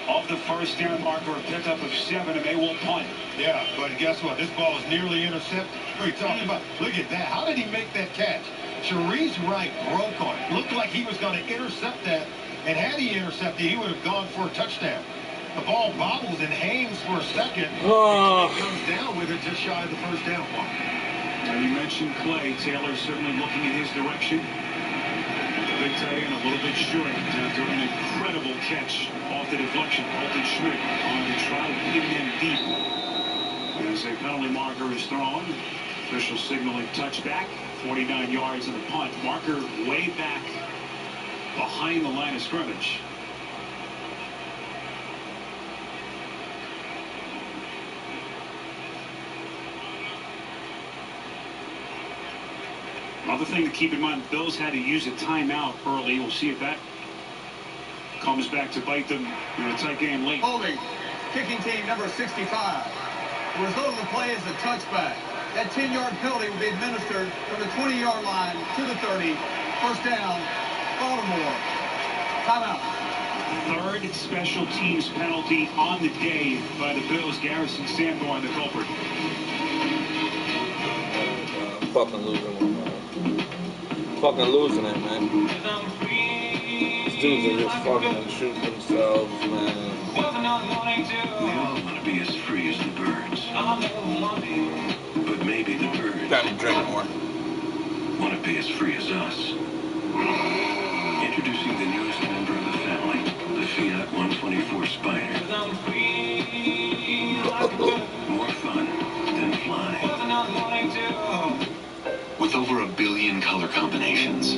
of the first down marker, a pickup of 7, and they will punt. Yeah, but guess what? This ball is nearly intercepted. What are you talking about? Look at that. How did he make that catch? Sharice Wright broke on it. Looked like he was going to intercept that, and had he intercepted, he would have gone for a touchdown. The ball bobbles and hangs for a second. And comes down with it just shy of the first down mark. Now you mentioned Clay. Taylor certainly looking in his direction. The big tight end a little bit short after an incredible catch off the deflection. Colton Schmidt on the try to hit him deep. As a penalty marker is thrown, official signaling touchback. 49 yards in the punt. Marker way back behind the line of scrimmage. Another thing to keep in mind, the Bills had to use a timeout early. We'll see if that comes back to bite them in a tight game late. Holding, kicking team number 65. The result of the play is a touchback. That 10-yard penalty will be administered from the 20-yard line to the 30. First down, Baltimore. Timeout. Third special teams penalty on the day by the Bills. Garrison Sanborn, the culprit. Fucking losing, man. Fucking losing it, man. These dudes are just fucking shooting themselves, man. We all want to be as free as the birds. But maybe the birds Time to drink more. want to be as free as us. Introducing the newest member of the family, the Fiat 124 Spider. More fun than flying. With over 1 billion color combinations,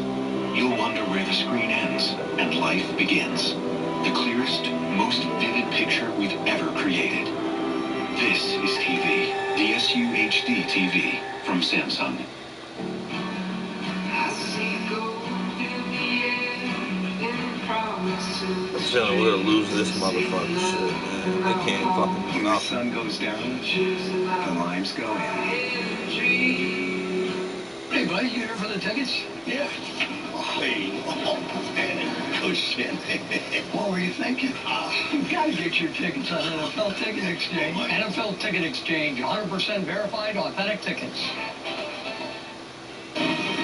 you'll wonder where the screen ends and life begins. The clearest, most vivid picture we've ever created. This is TV, the SU HD TV from Samsung. I'm feeling we're gonna lose this motherfucking shit, man. They can't fucking do When the nothing. sun goes down, the limes go in. Hey, buddy, you here for the tickets? Yeah. Hey, man, cushion. What were you thinking? You gotta get your tickets on NFL Ticket Exchange. NFL Ticket Exchange, 100% verified, authentic tickets.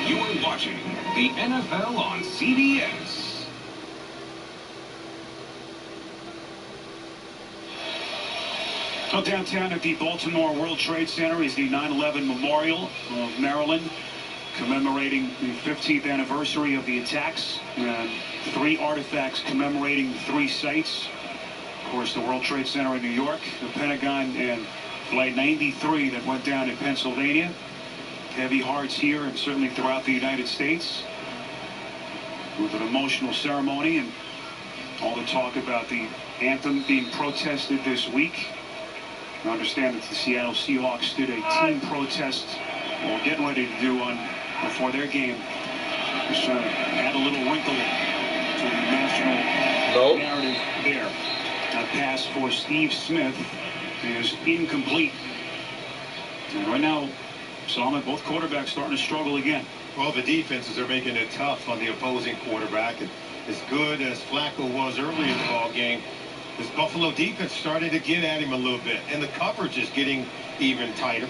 You are watching the NFL on CBS. Well, downtown at the Baltimore World Trade Center is the 9/11 Memorial of Maryland, commemorating the 15th anniversary of the attacks. 3 artifacts commemorating 3 sites. Of course, the World Trade Center in New York, the Pentagon, and Flight 93 that went down in Pennsylvania. Heavy hearts here and certainly throughout the United States. With an emotional ceremony and all the talk about the anthem being protested this week. I understand that the Seattle Seahawks did a team protest, or getting ready to do one before their game. Just trying to add a little wrinkle to the national narrative there. A pass for Steve Smith is incomplete. And right now, Salman, both quarterbacks starting to struggle again. Well, the defenses are making it tough on the opposing quarterback. And as good as Flacco was early in the ball game, this Buffalo defense started to get at him a little bit, and the coverage is getting even tighter.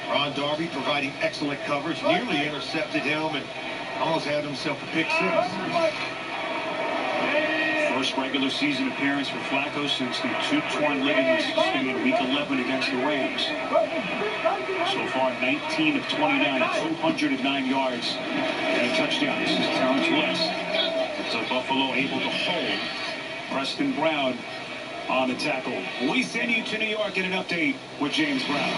Ron Darby providing excellent coverage, nearly intercepted him and almost had himself a pick 6. First regular season appearance for Flacco since the 2 torn ligaments sustained in Week 11 against the Rams. So far, 19 of 29, 209 yards, and a touchdown. This is Terrence West. So Buffalo able to hold Preston Brown on the tackle. We send you to New York. Get an update with James Brown.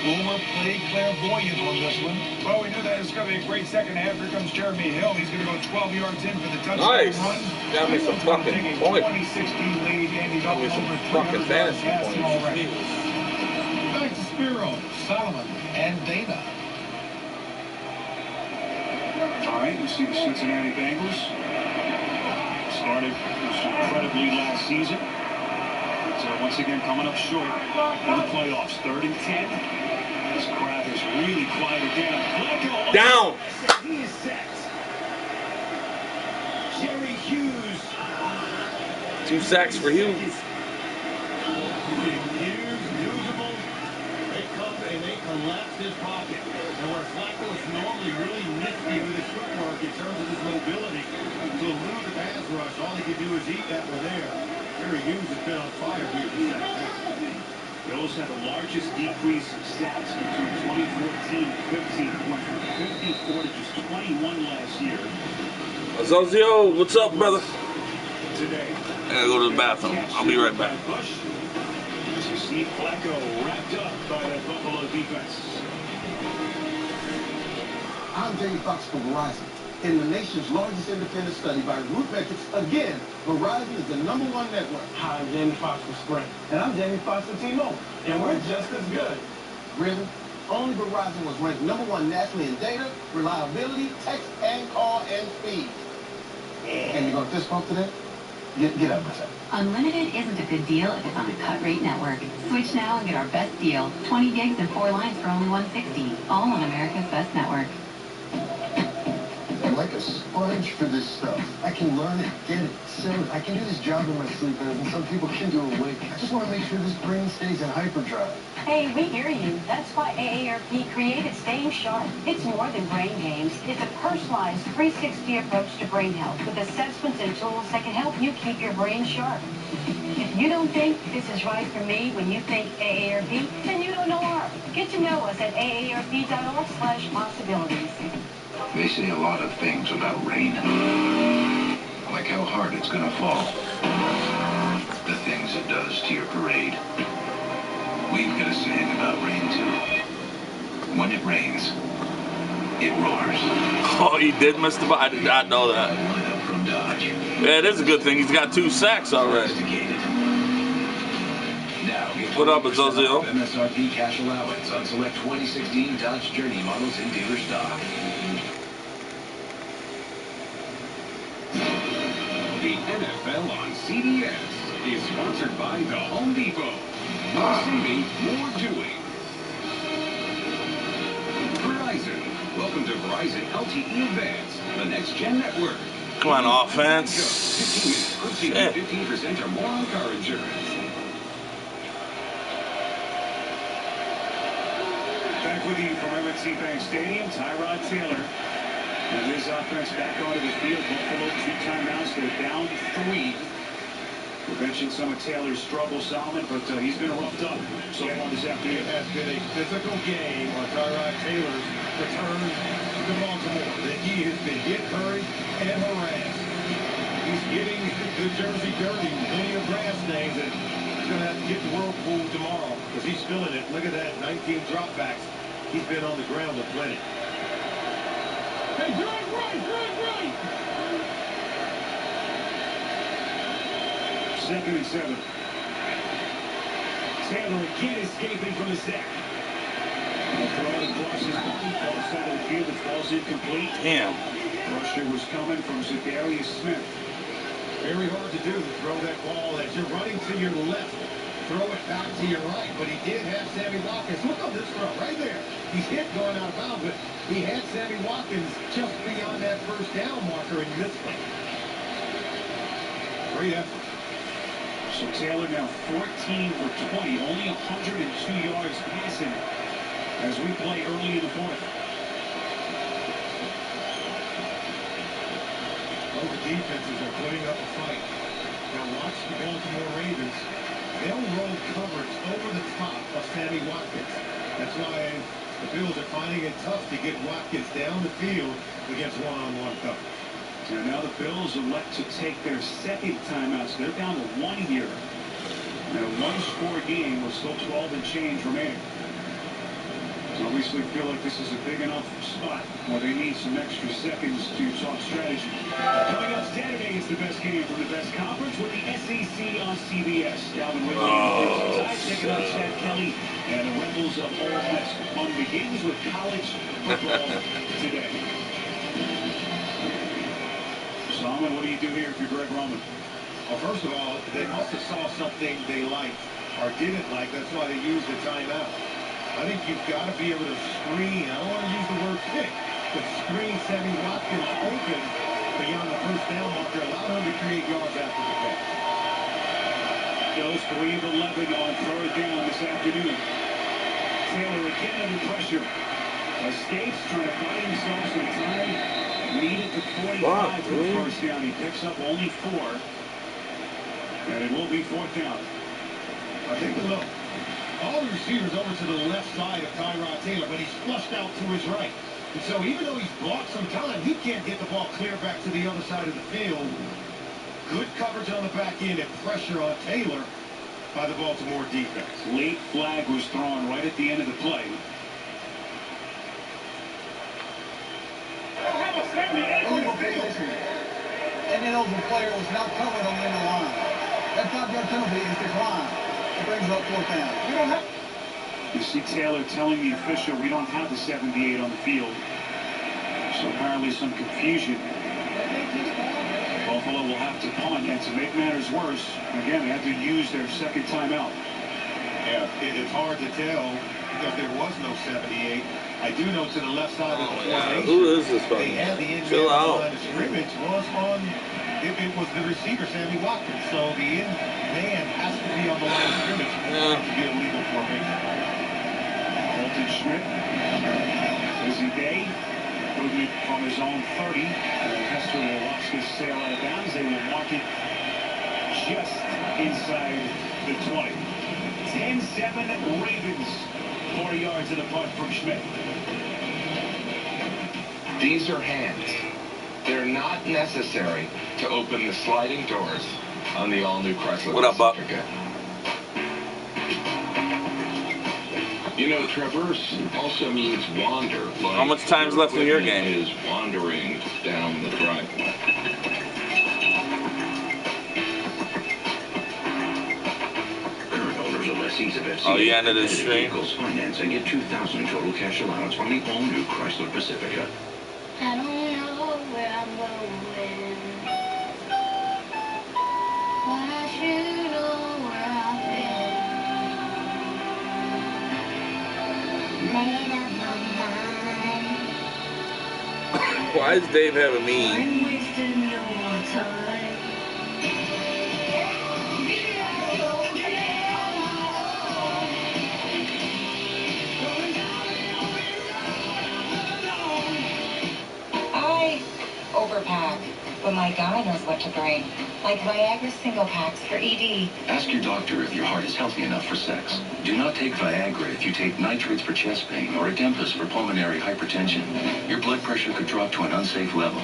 Boomer played clairvoyant on this one. Well, we knew that it was going to be a great second half. Here comes Jeremy Hill. He's going to go 12 yards in for the touchdown run. Got me some fucking points. 2016 lead, and he's Got me some fucking fantasy points. Back to Spiro, Solomon, and Dana. All right, you see the Cincinnati Bengals. Started incredibly last season. So once again coming up short in the playoffs. 3rd and 10. This crowd has really quieted down. Flacco down. He is set. Jerry Hughes. 2 sacks for Hughes. Hughes, usable. They come and they collapse his pocket. And where Flacco is normally really nifty with his footwork in terms of his mobility, to elude the pass rush, all he can do is eat that one there. Jerry Hughes has been on fire here for the second half. Those had the largest decrease in sacks between 2014 and 15. Went from 54 to just 21 last year. Azozio, what's up, brother? Today. I gotta go to the bathroom. I'll be right back. As you see Flacco wrapped up by that Buffalo defense. I'm Jamie Foxx for Verizon. In the nation's largest independent study by Root Metrics, again, Verizon is the #1 network. Hi, I'm Jamie Foxx for Sprint. And I'm Jamie Foxx for T-Mobile. And we're just as good. Really? Only Verizon was ranked #1 nationally in data, reliability, text and call, and speed. And you gonna fist bump today? Get up, Miss. Unlimited isn't a good deal if it's on a cut-rate network. Switch now and get our best deal. 20 gigs and 4 lines for only $160. All on America's best network. I'm like a sponge for this stuff. I can learn it, get it, sell it. I can do this job in my sleep, and some people can do it awake. I just want to make sure this brain stays in hyperdrive. Hey, we hear you. That's why AARP created Staying Sharp. It's more than brain games. It's a personalized 360 approach to brain health with assessments and tools that can help you keep your brain sharp. If you don't think this is right for me when you think AARP, then you don't know art. Get to know us at aarp.org/possibilities. They say a lot of things about rain. Like how hard it's gonna fall. The things it does to your parade. We've got a saying about rain, too. When it rains, it roars. Oh, he did miss the ball. I did not know that. From Dodge. Yeah, it is a good thing. He's got 2 sacks already. Now, What up, Azozio? MSRP cash allowance on select 2016 Dodge Journey models in dealer stock. The NFL on CBS is sponsored by the Home Depot. More saving, more doing. Verizon. Welcome to Verizon LTE Advanced, the next-gen network. Come on, offense. 15 minutes, 15% or more on car insurance. Back with you from M&T Bank Stadium, Tyrod Taylor. With his offense back onto the field, Buffalo 2 timeouts. They're down 3. We mentioned some of Taylor's struggles, Solomon, but he's been roughed up so far this afternoon. It has been a physical game on Tyrod Taylor's return to Baltimore. That he has been hit, hurried, and harassed. He's getting the jersey dirty, plenty of grass stains, and he's going to have to get the whirlpool tomorrow because he's feeling it. Look at that, 19 dropbacks. He's been on the ground with plenty. Hey, right. 2nd and 7. Taylor again escaping from the sack. Throw across his body, far side of the field, it falls incomplete. Damn. Pressure was coming from Zadarius Smith. Very hard to do to throw that ball as you're running to your left. Throw it back to your right, but he did have Sammy Watkins. Look on this throw right there. He's hit going out of bounds, but he had Sammy Watkins just beyond that first down marker and missed him. Great effort. So Taylor now 14 for 20, only 102 yards passing as we play early in the 4th. Well, the defenses are putting up a fight. Now watch the Baltimore Ravens. They'll roll coverage over the top of Sammy Watkins. That's why the Bills are finding it tough to get Watkins down the field against one-on-one coverage. And now the Bills elect to take their second timeout, so they're down to 1 here. And a one-score game with still 12 and change remaining. So obviously feel like this is a big enough spot where they need some extra seconds to talk strategy. Coming up Saturday is the best game from the best conference with the SEC on CBS. Dalvin Whitley and Crimson Tide taking on Chad Kelly and the Rebels of Ole Miss. Fun begins with college football today. Solomon, what do you do here if you're Greg Roman? Well, first of all, they must have saw something they liked or didn't like. That's why they used the timeout. I think you've got to be able to screen, I don't want to use the word pick, but screen Sammy Watkins open beyond the first down marker, allow him to create yards after the catch. Bills 3 of 11 on third down this afternoon. Taylor again under pressure. Escapes, trying to buy himself some time. Needed to 45 for the first down. He picks up only 4. And it will be 4th down. Now take a look. All the receivers over to the left side of Tyrod Taylor, but he's flushed out to his right. And so even though he's blocked some time, he can't get the ball clear back to the other side of the field. Good coverage on the back end and pressure on Taylor by the Baltimore defense. Late flag was thrown right at the end of the play. An ineligible player was not covered on the end of the line. That 5-yard penalty is declined. It brings up 4th down. We don't have. You see Taylor telling the official we don't have the 78 on the field. So apparently some confusion. Buffalo will have to punt, and to make matters worse, again, they have to use their second timeout. Yeah, it's hard to tell because there was no 78. I do know to the left side of the formation, who is this they had the end man on the line of scrimmage was on, it was the receiver, Sammy Watkins. So the end man has to be on the line of scrimmage to be a legal formation. Colton Schmidt, busy day, movement from his own 30. Hester will watch this sail out of bounds. They will mark it just inside the 20. 10-7 Ravens. 40 yards in the punt from Schmidt. These are hands. They're not necessary to open the sliding doors on the all-new Chrysler. What up, Buck? You know, traverse also means wander. Like how much time's left in your game? Is wandering down the driveway. Oh, you ended the stream? Finance and get $2,000 total cash allowance from the all-new Chrysler Pacifica. I don't know where I'm going, but I should know where I've been. Made up my mind. Why does Dave have a mean? I'm wasting no more time. Overpack, but my guy knows what to bring. Like Viagra single packs for ED. Ask your doctor if your heart is healthy enough for sex. Do not take Viagra if you take nitrates for chest pain or Adempas for pulmonary hypertension. Your blood pressure could drop to an unsafe level.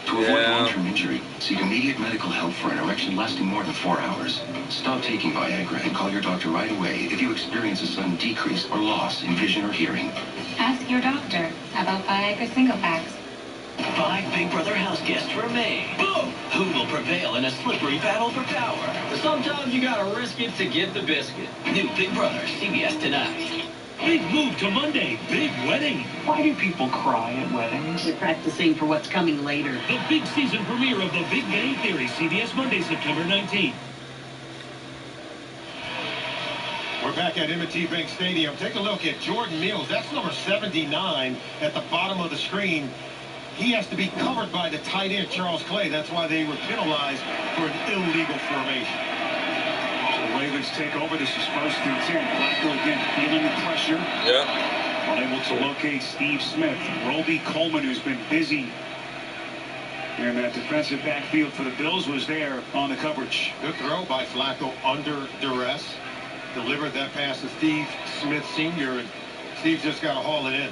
To avoid long-term injury, seek immediate medical help for an erection lasting more than 4 hours. Stop taking Viagra and call your doctor right away if you experience a sudden decrease or loss in vision or hearing. Ask your doctor about Viagra single packs. 5 Big Brother house guests remain. Boom! Who will prevail in a slippery battle for power? Sometimes you gotta risk it to get the biscuit. New Big Brother, CBS tonight. Big move to Monday. Big wedding. Why do people cry at weddings? They're practicing for what's coming later. The big season premiere of The Big Bang Theory, CBS Monday, September 19th. We're back at M&T Bank Stadium. Take a look at Jordan Mills. That's number 79 at the bottom of the screen. He has to be covered by the tight end, Charles Clay. That's why they were penalized for an illegal formation. So the Ravens take over. This is 1st and 10. Flacco again feeling the pressure. Yeah. Unable to locate Steve Smith. Roby Coleman, who's been busy And that defensive backfield for the Bills was there on the coverage. Good throw by Flacco under duress. Delivered that pass to Steve Smith Sr. and Steve just got to haul it in.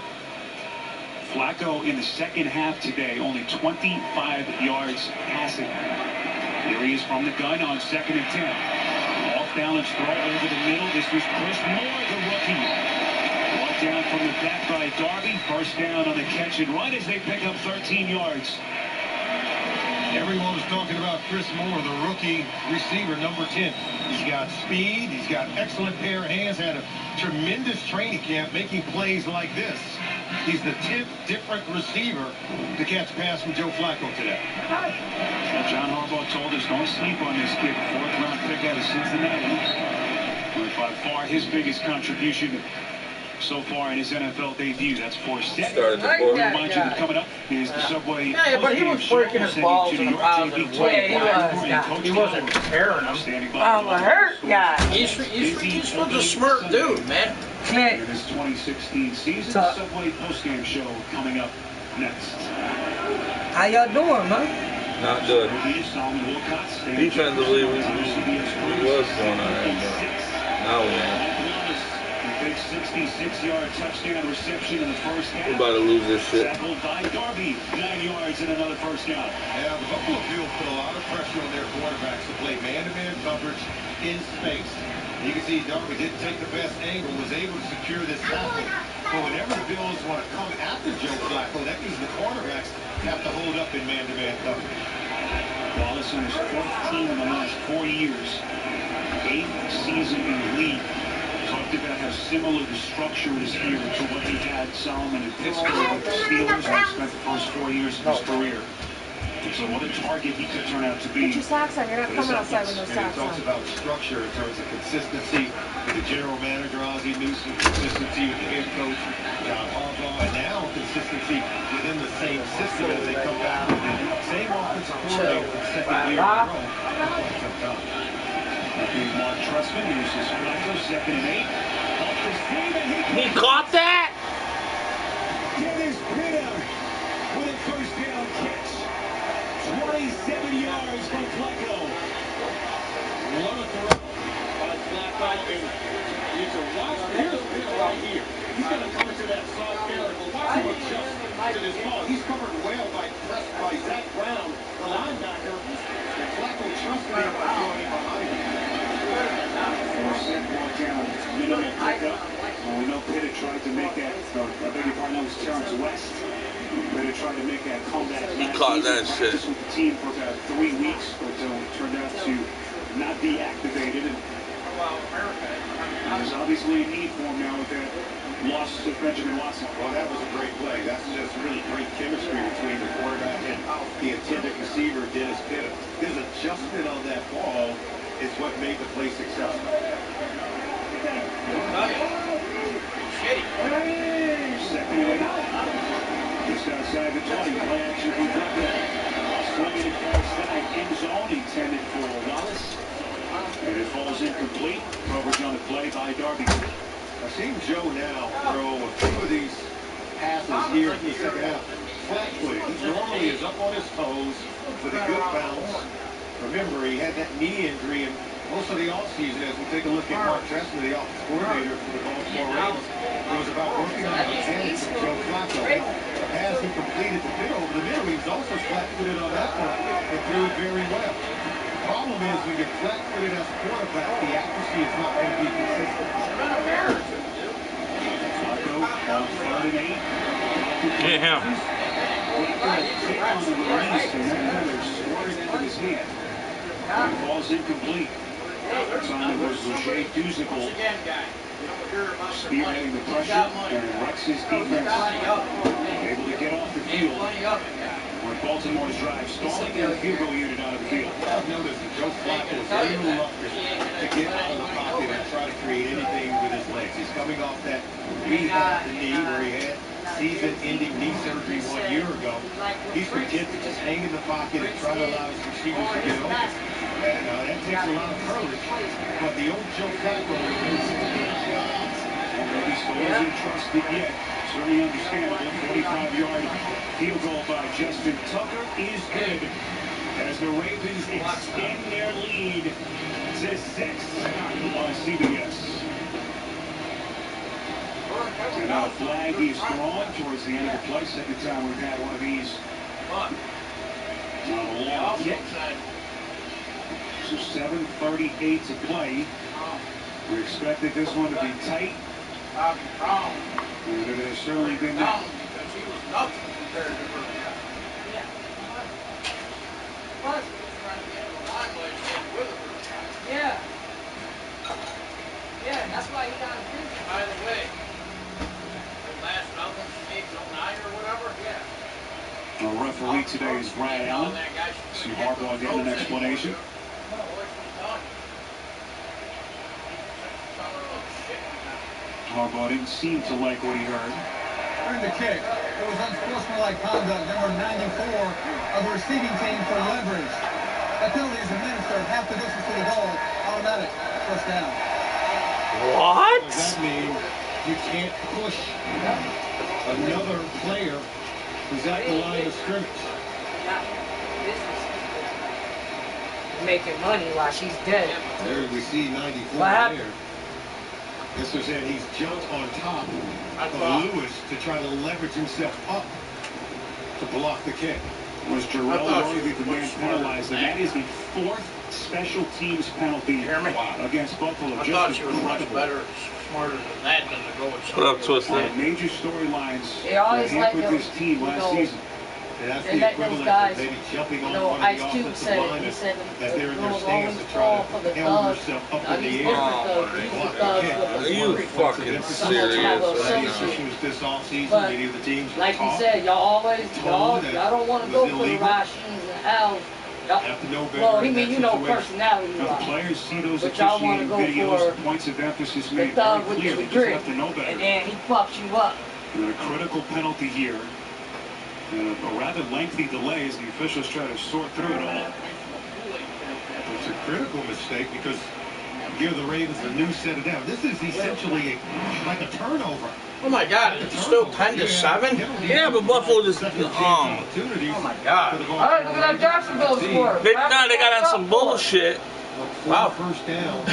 Flacco in the second half today, only 25 yards passing. Here he is from the gun on 2nd and 10. Off-balance throw over the middle. This was Chris Moore, the rookie. Brought down from the back by Darby. First down on the catch and run as they pick up 13 yards. Everyone was talking about Chris Moore, the rookie receiver, number 10. He's got speed. He's got excellent pair of hands. Had a tremendous training camp making plays like this. He's the 10th different receiver to catch a pass from Joe Flacco today. John Harbaugh told us don't sleep on this kid. 4th-round pick out of Cincinnati. But by far his biggest contribution so far in his NFL debut. That's Forsett. Remind you that coming up is the Subway. Yeah, but he was working his balls in a positive way. He wasn't tearing them. I'm a hurt guy. He's a smart dude, man. In this 2016 season, Subway postgame show coming up next. How y'all doing, man? Not good. Defensively, we was going on there. Now we ain't. Big 66-yard touchdown reception in the first half. We're about to lose this shit. Tackled by Darby, 9 yards and another first down. Yeah, the Buffalo Bills put a lot of pressure on their quarterbacks to play man-to-man coverage in space. You can see Darby didn't take the best angle, was able to secure this tackle. But whenever the Bills want to come after Joe Flacco, that means the quarterbacks have to hold up in man-to-man coverage. Wallace in his 14 in the last 4 years. 8th season in the league. Talked about how similar the structure is here to what he had Solomon in Pittsburgh with the Steelers, where he spent the first 4 years of his career. So what a target he could turn out to be. Put your socks on. You're not coming outside with no socks on. And he talks about structure in terms of consistency with the general manager, Ozzie Newsome, consistency with the head coach, John Harbaugh, and now consistency within the same system as they come back with the same offensive coordinator for the second year in a row for quite some time. Mark Trustman uses Flacco, 2nd and 8. Off the speed, and he caught that? Dennis Pitta with a first down catch. 27 yards from Flacco. What a throw by Flacco. And you can watch. Here's Pitta right here. He's going to come into that soft area, but watch him adjust to this ball. He's covered well by Zach Brown, the linebacker. And Flacco trusted him by throwing him behind him. Forsett brought down minimal pickup. We know Pitta tried to make that. I beg your pardon, that was Terrence West. Pitta tried to make that comeback. He caught that shit. With the team for about 3 weeks, but turned out to not be activated. And there's obviously a need for him now with that loss to Benjamin Watson. Well, that was a great play. That's just really great chemistry between the quarterback and the intended receiver, Dennis Pitta. His adjustment on that ball is what made the play successful. Second and 8. Just outside the 20. Play action from Flacco. Swinging across that end zone, intended for Wallace. And it falls incomplete. Coverage on the play by Darby. I've seen Joe now throw a few of these passes here in the second half. Flat-footed. He normally is up on his toes with a good bounce. Remember, he had that knee injury, and most of the offseason, as we take a look at Mark Trestman, the offensive coordinator for the Baltimore Ravens, it was about working on the mechanics of Joe Flacco. The pass he completed to Pitta over the middle, he was also flat-footed on that one and threw it very well. The problem is when you're flat-footed as a quarterback, the accuracy is not going to be consistent. Flacco on 3rd and 8. Get him. On the release, and then they're scoring into his hand. It falls incomplete. Time was Jay Duzical spearheading the pressure and Rex's defense able to get off the field where Baltimore's drive stalling and a field goal unit out of the field. I've noticed that Joe Flacco is very reluctant to get out of the pocket and try to create anything with his legs. He's coming off that rehab the knee where he had season-ending knee surgery 1 year ago. He's content to just hang in the pocket and try to allow his receivers to get open. And that takes a lot of courage. But the old Joe Flacco is He still isn't trusted yet. Certainly understandable. 45-yard field goal by Justin Tucker. is good as the Ravens extend their lead to 6 on CBS. And now a flag is thrown towards the end of the play. Second time we've had one of these on a long kick. So 7:38 to play. We expected this one to be tight. And it has certainly been that. Yeah. Yeah, that's why he got a prison. By the way, the last nothing, 809 or whatever? Yeah. Our referee today is Brad Allen. See Harbaugh getting an explanation. Harbaugh didn't seem to like what he heard. During the kick, it was unsportsmanlike conduct, number 94 of the receiving team for leverage. That penalty is administered half the distance to the goal, automatic, first down. What? Does that mean you can't push another player who's at the line of scrimmage? Making money while she's dead. There we see 94 What there. This was it. He's jumped on top of Lewis to try to leverage himself up to block the kick. Was Jarrell Worthy the man penalized? And that is the 4th special teams penalty against Buffalo. I thought she was much better, smarter than that than to go with What up, Twister? Major storylines They always that like hampered this team last season. That's they the let those equivalent guys, of maybe jumping on no, one of Ice the Cube offensive said it. He linemen said as they're in their the stance to fall try for the to elbow thugs. yourself up Now in the these air. different thugs, Are you fucking serious right now? This offseason, But many of the teams like you talk, said, y'all don't want to go for the illegal. Rashins and Al's. Have to know better Well, he in mean, that you know, situation. personality Now, the wise. players see those But y'all want to officiating go videos, for points of emphasis the made very thug with clear. the They just grip, have to know better. and then he fucks you up. And a critical penalty here. A rather lengthy delay as the officials try to sort through it all. It's a critical mistake because you give the Ravens a new set of down. This is essentially like a turnover. Oh my God, it's still 10-7? Yeah, but Buffalo just Oh my God. All right, look at that Jacksonville score. They got on some bullshit. Wow. First down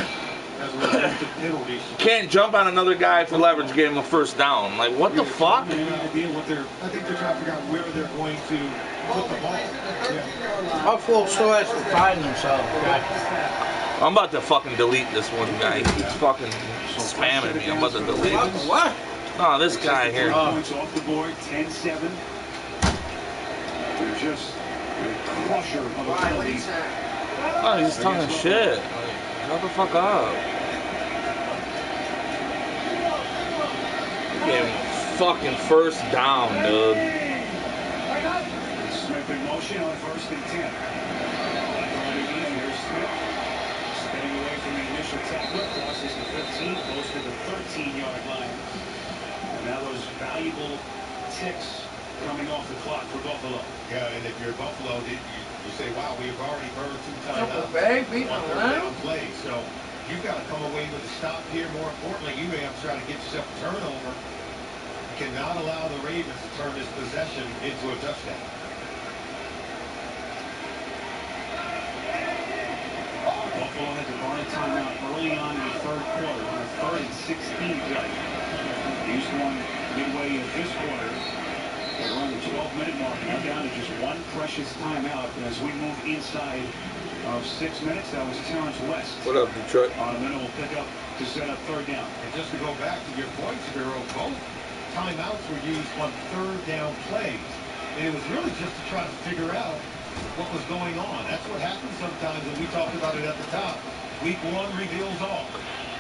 as a result of penalties. Can't jump on another guy for leverage, give him a first down. Like, what the fuck? I think they're trying to figure out where they're going to put the ball. Buffalo still has to find themselves. I'm about to fucking delete this one guy. He keeps fucking spamming me. I'm about to delete him. What? Oh, this guy here. Points off the board, 10-7. They're just a crusher of a penalty. Oh, he's just talking shit. Like, shut the fuck up. Gave him fucking first down, dude. Smith in motion on 1st and 10. Here's Smith. Staying away from the initial tackle. Crosses the 15, goes to the 13-yard line. And now those valuable ticks coming off the clock for Buffalo. Yeah, and if you're Buffalo, you say, wow, we've already burned 2 timeouts. One down play. So you've got to come away with a stop here. More importantly, you may have to try to get yourself a turnover. You cannot allow the Ravens to turn this possession into a touchdown. Buffalo had to burn a timeout early on in the 3rd quarter on a 3rd and 16 play. Used one midway in this quarter. They're around the 12-minute mark. Now down to just 1 precious timeout as we move inside of 6 minutes. That was Terrence West. What up, Detroit? On a minimal pickup to set up 3rd down. And just to go back to your point, Spiro, both timeouts were used on 3rd down plays. And it was really just to try to figure out what was going on. That's what happens sometimes, and we talked about it at the top. Week 1 reveals all.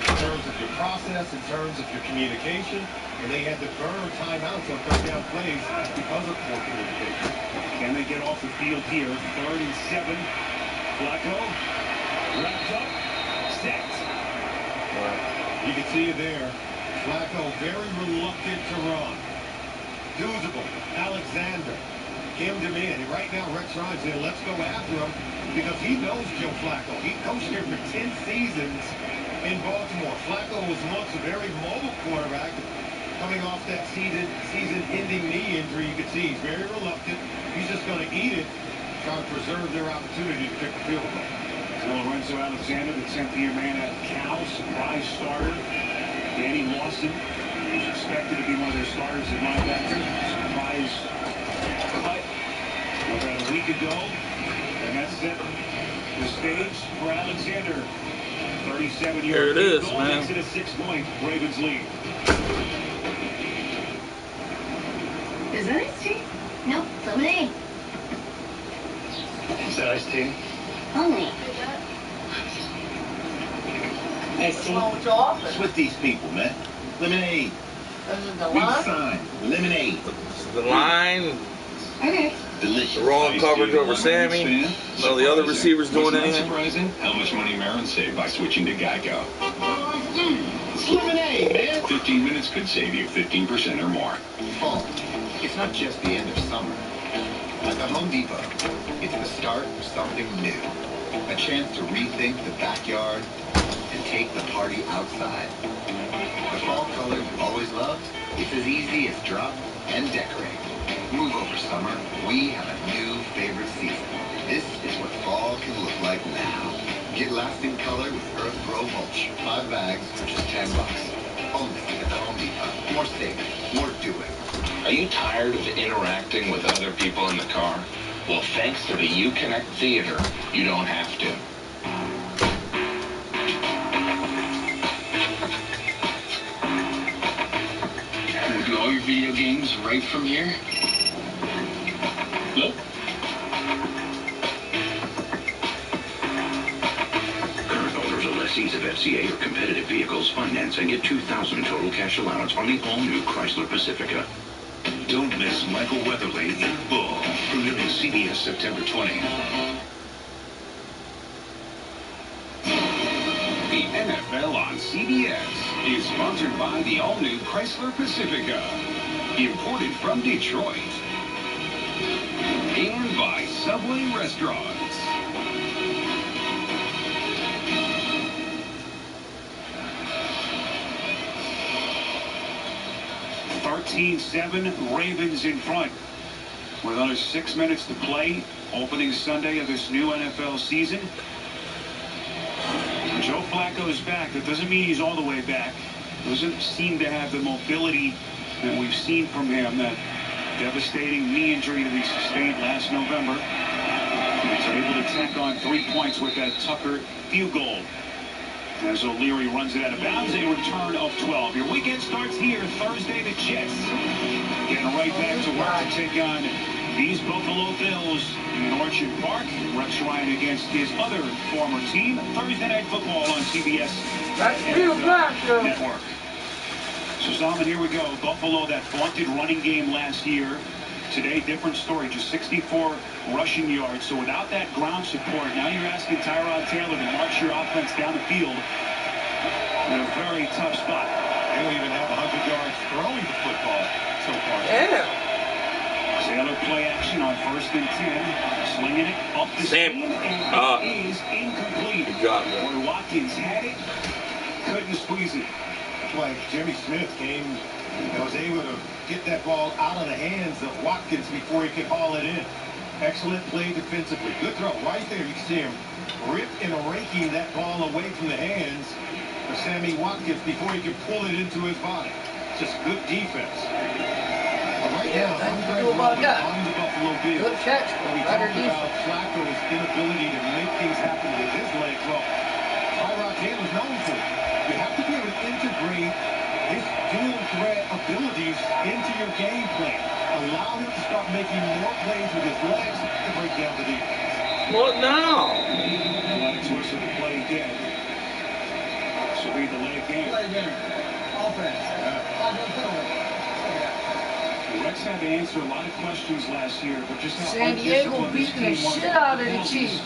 In terms of your process, in terms of your communication, and they had to burn timeouts on 3rd down plays because of poor communication. Can they get off the field here? 3rd and 7. Flacco wrapped up, set. You can see it there. Flacco very reluctant to run. Duzable, Alexander, hemmed him in. And right now, Rex Ryan said, let's go after him because he knows Joe Flacco. He coached here for 10 seasons in Baltimore. Flacco was once a very mobile quarterback. Coming off that season-ending knee injury, you can see he's very reluctant. He's just going to eat it try to preserve their opportunity to kick the field goal. So Lorenzo Alexander, the 10th-year man at Cal, surprise starter. Danny Lawson was expected to be one of their starters at linebacker. Surprise cut about a week ago. And that set the stage for Alexander. 37-yard There it is, goal, man. makes it a 6-point Ravens lead. Is that iced tea? Nope, lemonade. Is that iced tea? Only. What's wrong with your office? What's with these people, man? Lemonade. Is it the Read line? sign. Lemonade. The line. Okay. Delicious. The wrong coverage over Sammy. None of the other receivers doing anything. Surprising how much money Mariners save by switching to Geico. It's lemonade, man. 15 minutes could save you 15% or more. Fall. It's not just the end of summer. At the Home Depot, it's the start of something new. A chance to rethink the backyard and take the party outside. The fall color you've always loved, it's as easy as drop and decorate. Move over summer, we have a new favorite season. This is what fall can look like now. Get lasting color with Earth Grow Mulch. 5 bags for just $10. Only at the Home Depot. More saving, more doing. Are you tired of interacting with other people in the car? Well, thanks to the Uconnect Theater, you don't have to. Can we do all your video games right from here? Look. Current owners or lessees of FCA or competitive vehicles finance and get $2,000 total cash allowance on the all-new Chrysler Pacifica. Don't miss Michael Weatherly in Bull, premiering CBS September 20th. The NFL on CBS is sponsored by the all-new Chrysler Pacifica, imported from Detroit, and by Subway Restaurants. 13-7, Ravens in front. With under 6 minutes to play, opening Sunday of this new NFL season. Joe Flacco's back. That doesn't mean he's all the way back. Doesn't seem to have the mobility that we've seen from him. That devastating knee injury that he sustained last November. He was able to tack on 3 points with that Tucker field goal. As O'Leary runs it out of bounds, a return of 12. Your weekend starts here Thursday. The Jets getting right back to work to take on these Buffalo Bills in Orchard Park. Rex Ryan against his other former team. Thursday Night Football on CBS Network. So, Salman, here we go. Buffalo, that vaunted running game last year. Today, different story. Just 64 rushing yards. So without that ground support, now you're asking Tyrod Taylor to march your offense down the field in a very tough spot. They don't even have 100 yards throwing the football so far. Yeah. Taylor play action on 1st and 10. Slinging it up the seam, and it is incomplete. Good job, Boy, Watkins had it, couldn't squeeze it. That's why Jimmy Smith came and was able to get that ball out of the hands of Watkins before he could haul it in. Excellent play defensively. Good throw right there. You can see him rip and raking that ball away from the hands of Sammy Watkins before he could pull it into his body. Just good defense. But right now, I'm trying to run on the Buffalo Bills. Good catch. We talked about Flacco's inability to make things happen with his legs. Well, Tyrod Taylor's known for it. You have to be able to integrate his dual threat abilities into your game plan. Allow him to start making more plays with his legs to break down the defense. What now? Athletics whistle the play dead. This will be the late game. Play game. Offense. The Reds had to answer a lot of questions last year, but just how San Diego undisciplined this beating the team was. shit out of the Chiefs.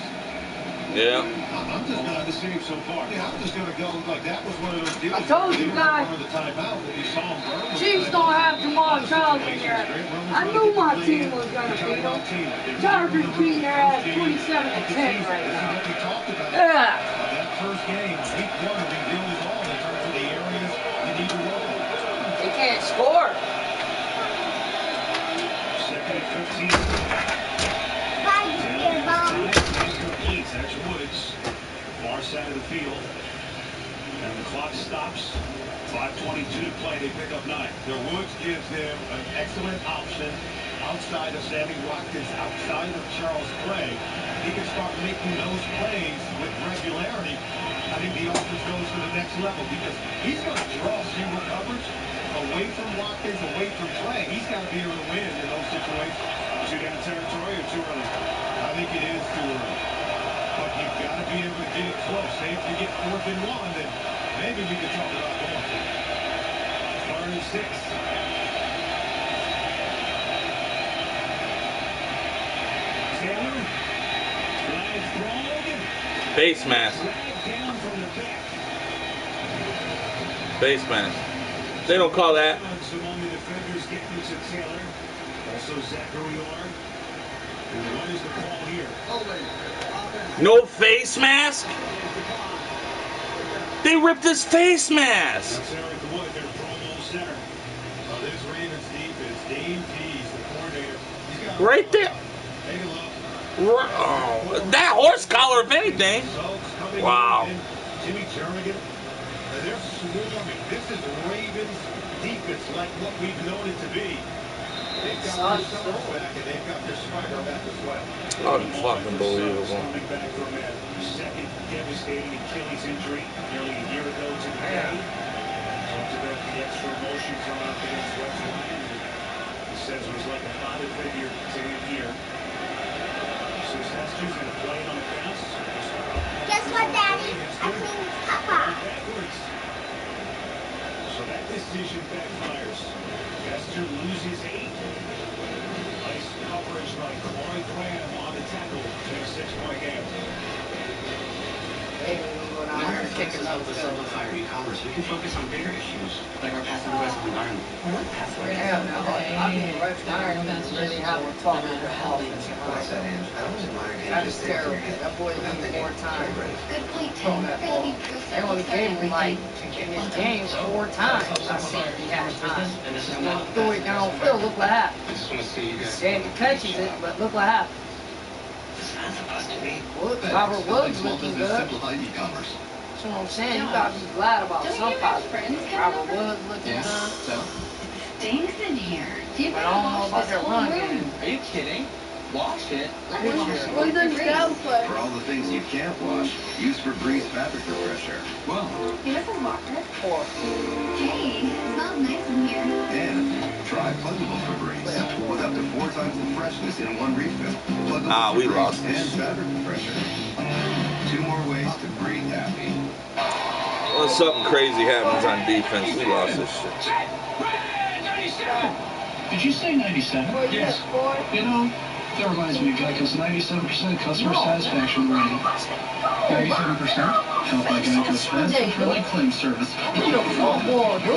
Yeah. I'm just A lot not the same so far. Yeah, I'm just going to go like that was one of those deals. I told you guys. The timeout that you saw him burn. Chiefs don't have Jamal Charles in there. I knew my team was going to beat them. Chargers beating their ass 27-10 right now. We talked about Yeah. that first game, week 1, revealed it all in terms of the areas you need to work on. They can't score. Second and 15. Taylor gives them an excellent option outside of Sammy Watkins, outside of Charles Clay. He can start making those plays with regularity. I think the offense goes to the next level because he's going to draw single coverage away from Watkins, away from Clay. He's got to be able to win in those situations. Too down territory or too early? I think it is too early. But you've got to be able to get it close. Say if you get 4th and 1, then maybe we can talk about going for it. 3rd and 6. Taylor. Flag thrown. Face mask. Down from the back. Face mask. They don't call that. Among the defenders getting to Taylor. Also Zachary Orr. What is the call here? No face mask? They ripped his face mask. That's Eric Wood, their promo center. This Ravens defense, Dane Pease, the coordinator. He's got Right there. Take a look. Oh, that horse collar, if anything. Wow. Jimmy Jernigan. They're swarming. This is Ravens defense like what we've known it to be. They've got their stars back and they've got their striker back as well. Unfucking believable. Coming back from that second devastating Achilles injury nearly a year ago to the day. Talked about the extra emotion coming up against Rex Ryan. He says it was like a father figure to him here. So Sester's going to play it on the bounce. Guess what, Daddy? I cleaned Papa. Backwards. So that decision backfires. Sester loses 8. Nice coverage by Corey Graham on the tackle to a 6-point game. We're kicking up with some of higher e-commerce. We can focus on bigger issues, like our passive-aggressive environment. Passive aggressive. I mean, that's really how we're talking about health. That's terrible. That boy needs more time. Good point, Throw that ball. They only gave him like in his game 4 times. I seen he had time. And threw it downfield. Look what happened. I just want to see you guys. Yeah, he catches it, but look what happened. It's not supposed to be. Robert Woods looking good. Simplified e-commerce. That's what I'm saying. You gotta be glad about some positive. Robert Woods looking good. Stinks in here. Do you But I don't know about that run game. Are you kidding? Wash it. When there's downplay. For all the things you can't wash, use Febreze fabric refresher. Well, Here's his locker. Poor. Hey, it smells nice in here. And try pluggable Febreze with up to 4 times the freshness in one refill. Pluggable We Febreze lost and this. fabric refresher. 2 more ways to breathe happy. Well, something crazy happens on defense. We lost this shit. Did you say 97? Yes. You know, that reminds me of Geico's 97% customer satisfaction rating. 97%? Help by Geico's fast and friendly claim service. Need a football, dude.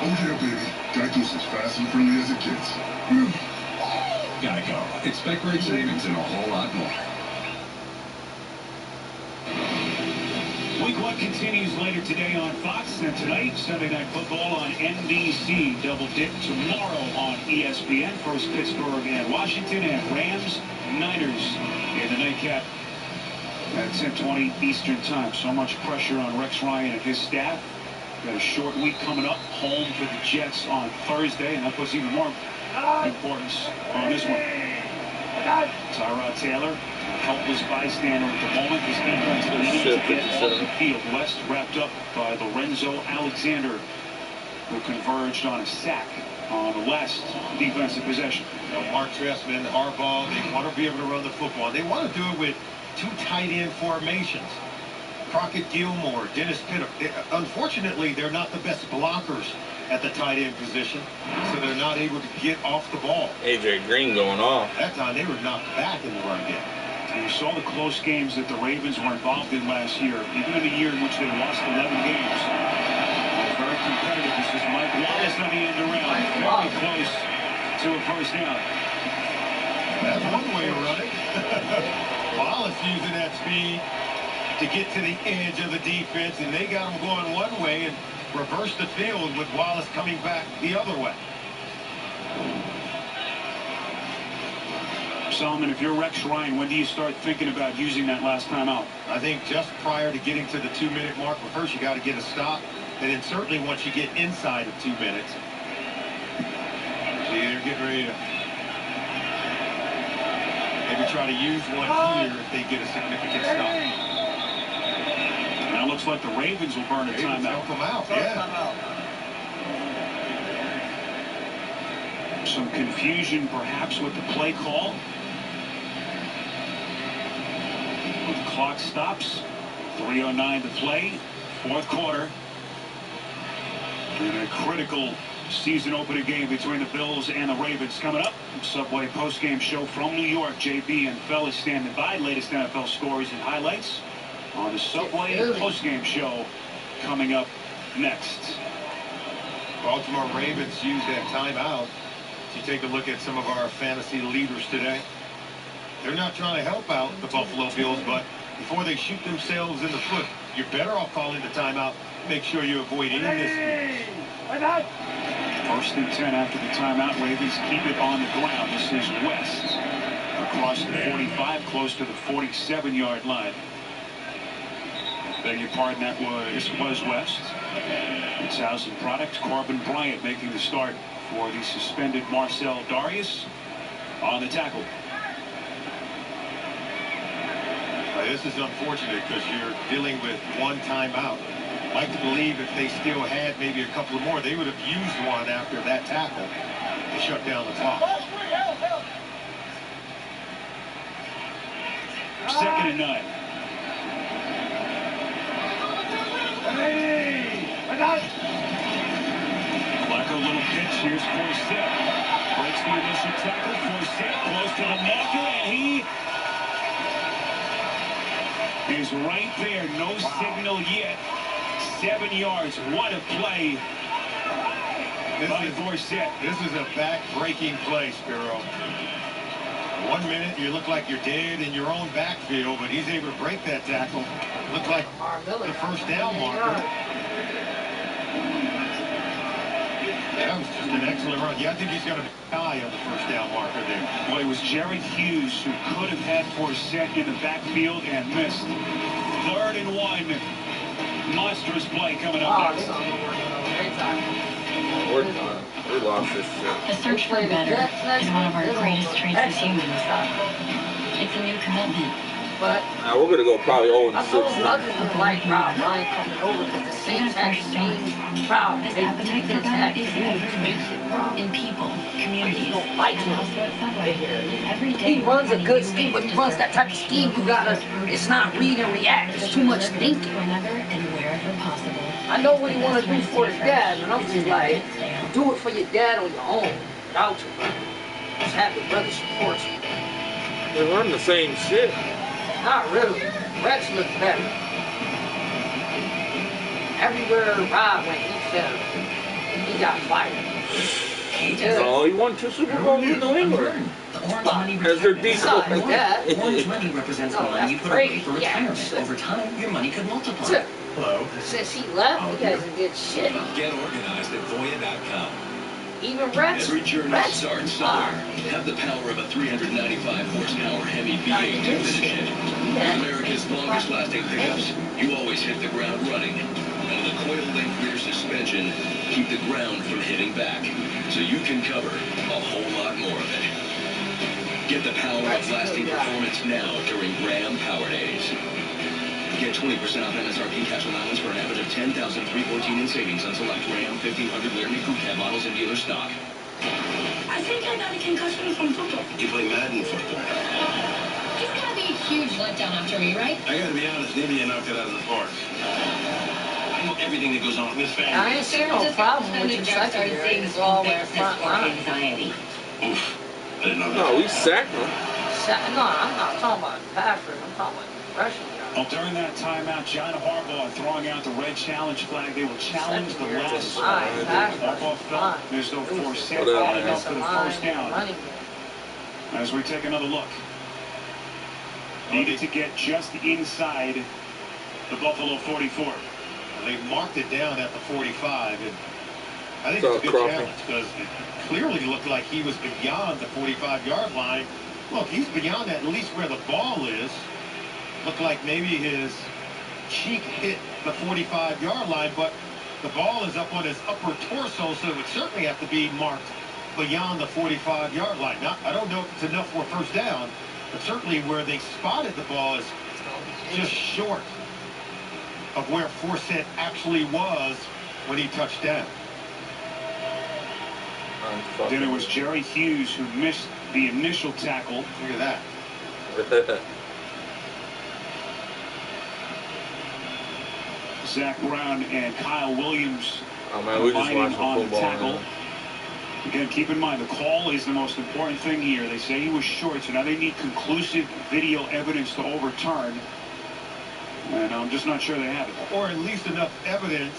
Oh yeah, baby. Geico's as fast and friendly as it gets. Geico. Expect great savings and a whole lot more. Week 1 continues later today on Fox, and tonight, Sunday Night Football on NBC. Double dip tomorrow on ESPN. First Pittsburgh and Washington, and Rams, Niners in the nightcap at 10:20 Eastern Time. So much pressure on Rex Ryan and his staff. Got a short week coming up. Home for the Jets on Thursday, and that puts even more importance on this one. Tyrod Taylor, a helpless bystander at the moment. His defense needing to get off the field. West wrapped up by Lorenzo Alexander, who converged on a sack on the last defensive possession. Mark Trestman, Harbaugh, they want to be able to run the football. They want to do it with 2 tight end formations. Crockett Gilmore, Dennis Pitta. Unfortunately, they're not the best blockers at the tight end position, so they're not able to get off the ball. AJ Green going off. That time they were knocked back in the run game. And you saw the close games that the Ravens were involved in last year, even in the year in which they lost 11 games. They're very competitive. This is Mike Wallace on the end around, very close to a first down. That's one way of running. Wallace using that speed to get to the edge of the defense, and they got him going one way and reversed the field with Wallace coming back the other way. Solomon, if you're Rex Ryan, when do you start thinking about using that last time out? I think just prior to getting to the 2-minute mark, but first you got to get a stop. And then certainly once you get inside of 2 minutes. See, they're getting ready to maybe try to use one here if they get a significant stop. Now it looks like the Ravens will burn a timeout. Help them out, yeah. Some confusion perhaps with the play call. The clock stops. 3:09 to play. Fourth quarter. In a critical season opening game between the Bills and the Ravens coming up. Subway postgame show from New York. JB and fellas standing by. Latest NFL scores and highlights on the Subway postgame show coming up next. Baltimore Ravens used that timeout. If you take a look at some of our fantasy leaders today, they're not trying to help out the Buffalo Bills, but before they shoot themselves in the foot, you're better off calling the timeout. Make sure you avoid any miscues. First and 10 after the timeout. Ravens keep it on the ground. This is West across the 45, close to the 47-yard line. Beg your pardon, this was West. It's House and product. Corbin Bryant making the start for the suspended Marcel Darius on the tackle. This is unfortunate because you're dealing with one timeout. I'd like to believe if they still had maybe a couple more, they would have used one after that tackle to shut down the clock. Second and 9. Flacco, little pitch. Here's Forsett. Breaks the initial tackle. Forsett close to the marker, and he is right there. No signal yet. 7 yards. What a play by Forsett. This is a back-breaking play, Spiro. 1 minute, you look like you're dead in your own backfield, but he's able to break that tackle. Looked like the first down marker. That was just an excellent run. Yeah, I think he's got a eye on the first down marker there. Well, it was Jared Hughes who could have had Forsett in the backfield and missed. 3rd and 1. Monstrous play coming up next. We lost this shit. The search for better is one of our greatest traits as humans. It's a new commitment. But now we're gonna go probably 0-6. Like Rob, I ain't coming over because the same Rob, this appetite for better is rooted in people, communities, and also at Subway. Every day he runs a good scheme, but he runs that type of scheme. You gotta, it's not read and react. It's too much thinking. Whenever and wherever possible. I know what he want to do for his dad, and I'm just like, do it for your dad on your own, without your brother. Just have your brother support you. They run the same shit. Not really. Rex looks better. Everywhere Rob went, he got fired. Oh, he won 2 Super Bowls in New England. As their decoy. Like that. Orange money represents money you put away for retirement. Over time, your money could multiply. Hello. Since he left, he hasn't did shit. Get organized at Voya.com. Even Rex. Every journey starts somewhere. Have the power of a 395 horsepower Hemi V8 to finish it. With America's longest lasting pickups, you always hit the ground running. And the coil link rear suspension keep the ground from hitting back, so you can cover a whole lot more of it. Get the power of lasting performance now during Ram Power Days. Get 20% off MSRP cash allowance for an average of $10,314 in savings on select Ram 1500 Laramie crew cab models in dealer stock. I think I got a concussion from football. You play Madden football. It's gotta be a huge letdown after me, right? I gotta be honest, India knocked it out of the park. I know everything that goes on in this family. I ain't seen no problem with your secondary. It's all in the front line. Anxiety. Oof. I didn't know that. No, we sacked him. No, I'm not talking about Patrick. I'm talking about rushing. Well, during that timeout, John Harbaugh throwing out the red challenge flag. They will challenge the last play. Harbaugh felt there's no Forsett good enough for the first down. As we take another look. Needed to get just inside the Buffalo 44. They marked it down at the 45, and I think it's a good challenge because it clearly looked like he was beyond the 45-yard line. Look, he's beyond at least where the ball is. Looked like maybe his cheek hit the 45-yard line, but The ball is up on his upper torso, so it would certainly have to be marked beyond the 45-yard line. Now, I don't know if it's enough for a first down, but certainly where they spotted the ball is just short of where Forsett actually was when he touched down. Then it was Jerry Hughes who missed the initial tackle. Look at that. Zach Brown and Kyle Williams we just watching on the football, tackle. man. Again, keep in mind, the call is the most important thing here. They say he was short, so now they need conclusive video evidence to overturn. And I'm just not sure they have it. Or at least enough evidence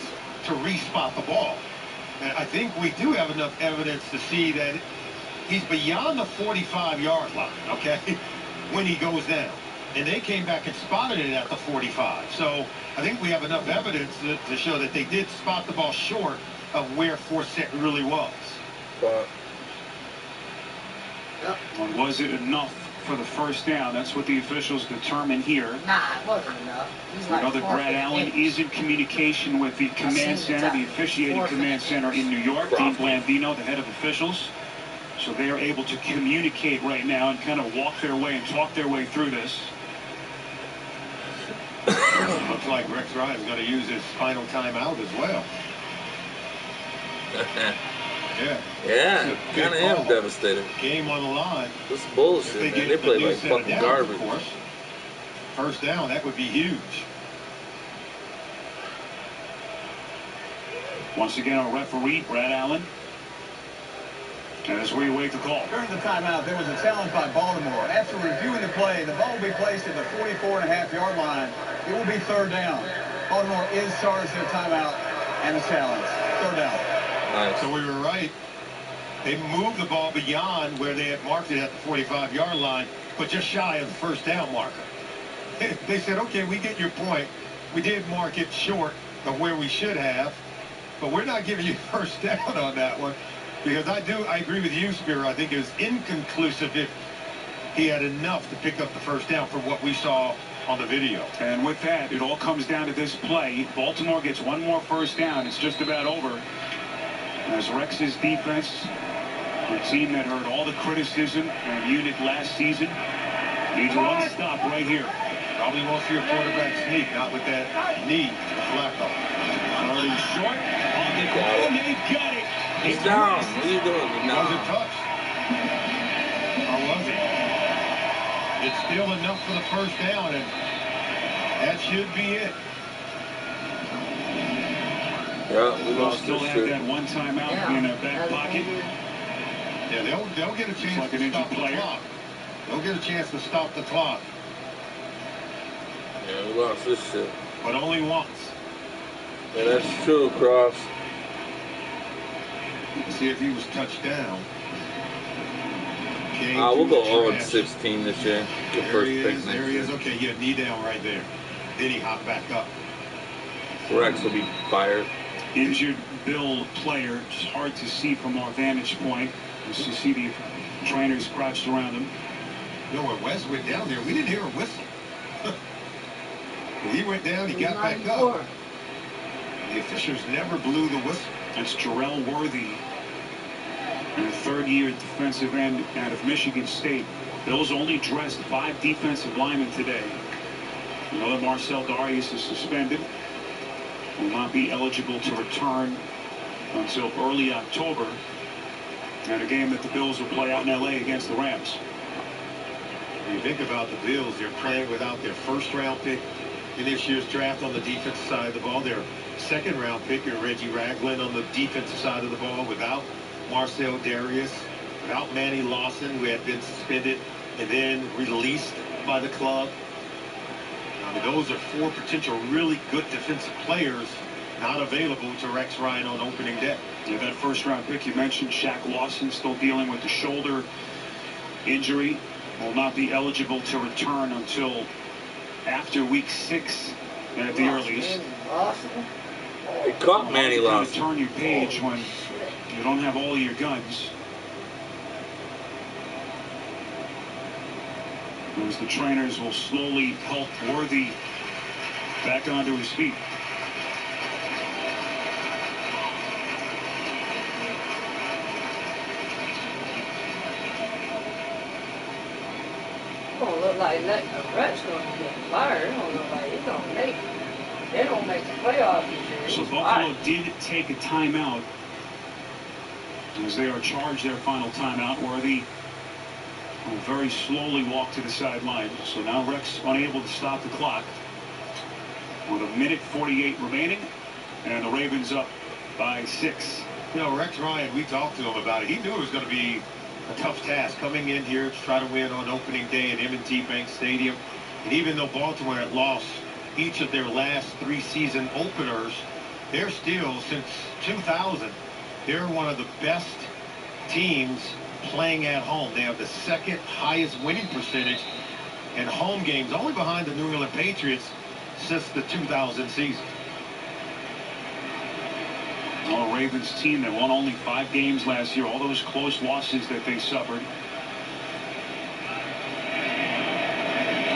to re-spot the ball. And I think we do have enough evidence to see that he's beyond the 45-yard line, okay, when he goes down. And they came back and spotted it at the 45. So I think we have enough evidence to show that they did spot the ball short of where Forsett really was. But was it enough for the first down? That's what the officials determine here. Nah, it wasn't enough. We know that Brad Allen is in communication with the command center, the officiating command center in New York, Dean Blandino, the head of officials. So they are able to communicate right now and kind of walk their way and talk their way through this. Looks like Rex Ryan's going to use his final timeout as well. Yeah, kind of am devastated. Game on the line. This is bullshit, man. They play like fucking down, garbage. Of course. First down, that would be huge. Once again, our referee, Brad Allen. And that's where you wait the call. During the timeout, there was a challenge by Baltimore. After reviewing the play, the ball will be placed at the 44.5-yard line. It will be third down. Baltimore is charged their timeout and a challenge. Third down. Nice. So we were right. They moved the ball beyond where they had marked it at the 45-yard line, but just shy of the first down marker. They said, okay, we get your point. We did mark it short of where we should have, but we're not giving you first down on that one. Because I agree with you, Spiro. I think it was inconclusive if he had enough to pick up the first down from what we saw on the video. And with that, it all comes down to this play. Baltimore gets one more first down. It's just about over. As Rex's defense, the team that heard all the criticism of Unit last season, needs one stop right here. Probably won't see a quarterback sneak, not with that knee to Flacco. Starting short. Got it. They got it. He's down. What are you doing? No. Was it touched? Or was it? It's still enough for the first down, and that should be it. Yeah, we lost still have that one timeout in a back pocket. Yeah, they'll get a chance to stop the clock. They'll get a chance to stop the clock. Yeah, we lost this shit. But only once. Yeah, that's true, Cross. See if he was touched down. We'll go 0-16 this year. There he is. There he is. Okay, yeah, knee down right there. Then he hopped back up. Rex will be fired. Injured Bill player. It's hard to see from our vantage point. As you see the trainers crouched around him. You know, when Wes went down there, we didn't hear a whistle. When he went down, he got back up. The officials never blew the whistle. That's Jarrell Worthy, a third-year defensive end out of Michigan State. Bills only dressed 5 defensive linemen today. You know that Marcel Darius is suspended. Will not be eligible to return until early October. And a game that the Bills will play out in L.A. against the Rams. When you think about the Bills, they're playing without their first-round pick in this year's draft on the defensive side of the ball. Their second-round pick, Reggie Ragland, on the defensive side of the ball, without Marcel Darius, without Manny Lawson, who had been suspended and then released by the club. I mean, those are 4 potential really good defensive players not available to Rex Ryan on opening day. Yeah, that first-round pick you mentioned, Shaq Lawson, still dealing with the shoulder injury, will not be eligible to return until after week 6 at the earliest. He caught Manny Lawson. To turn your page when you don't have all your guns. As the trainers will slowly help Worthy back onto his feet. look like Rex going to get fired. It don't look like he's going to make it. They don't make the playoffs this year. So Buffalo did take a timeout as they are charged their final timeout. Worthy will very slowly walk to the sideline. So now Rex unable to stop the clock with 1:48 remaining, and the Ravens up by 6. You know, Rex Ryan, we talked to him about it. He knew it was going to be a tough task coming in here to try to win on opening day at M&T Bank Stadium. And even though Baltimore had lost each of their last 3 season openers, they're still, since 2000, they're one of the best teams playing at home. They have the 2nd highest winning percentage in home games, only behind the New England Patriots since the 2000 season. Well, a Ravens team that won only 5 games last year, all those close losses that they suffered.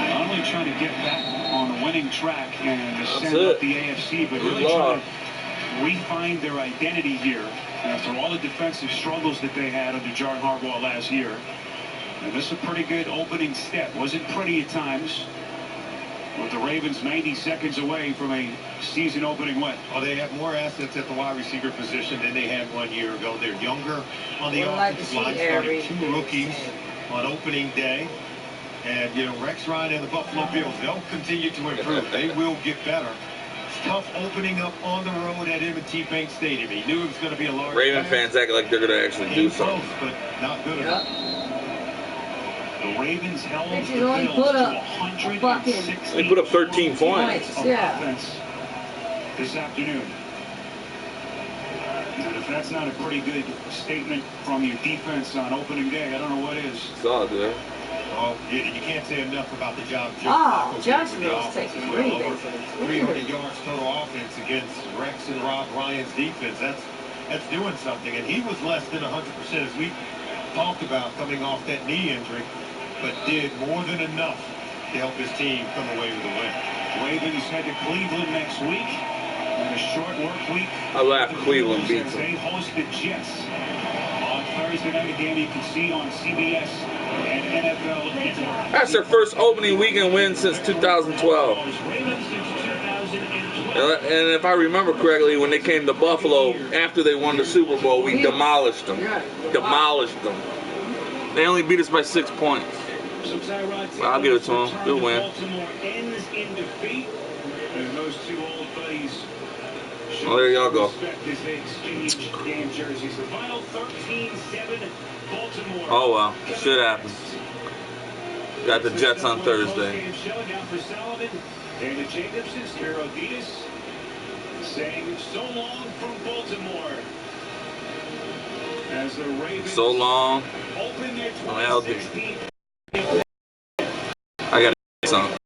Not only trying to get back on the winning track and ascend up the AFC, but really trying to refine their identity here after all the defensive struggles that they had under John Harbaugh last year. And this is a pretty good opening step. Wasn't pretty at times, with the Ravens 90 seconds away from a season-opening win. Well, they have more assets at the wide receiver position than they had 1 year ago. They're younger on the offensive line, starting 2 rookies on opening day. And, you know, Rex Ryan and the Buffalo Bills, they'll continue to improve. They will get better. It's tough opening up on the road at M&T Bank Stadium. He knew it was going to be a large Raven fans act like they're going to actually do something. Close, but not good enough. The Ravens held the They only Bills put to up 160. They put up 13 points. Offense this afternoon. And if that's not a pretty good statement from your defense on opening day, I don't know what is. It's all good. Well, you can't say enough about the job Jacksonville's taking 300 yards total offense against Rex and Rob Ryan's defense. That's doing something. And he was less than 100%, as we talked about, coming off that knee injury, but did more than enough to help his team come away with a win. Ravens head to Cleveland next week. And a short work week. I laugh Cleveland beats them. They host the Jets on Thursday night, a game you can see on CBS and NFL Network. That's their first opening weekend win since 2012. And if I remember correctly, when they came to Buffalo after they won the Super Bowl, we demolished them. Demolished them. They only beat us by 6 points. Well, I'll give it to them. Good win. Baltimore ends in defeat. And those 2 old buddies. Well, there y'all go. Oh well, shit happens. Got the Jets on Thursday. And the Jacobsons, Heroditas, saying so long from Baltimore. As the Ravens so long. open their I got some.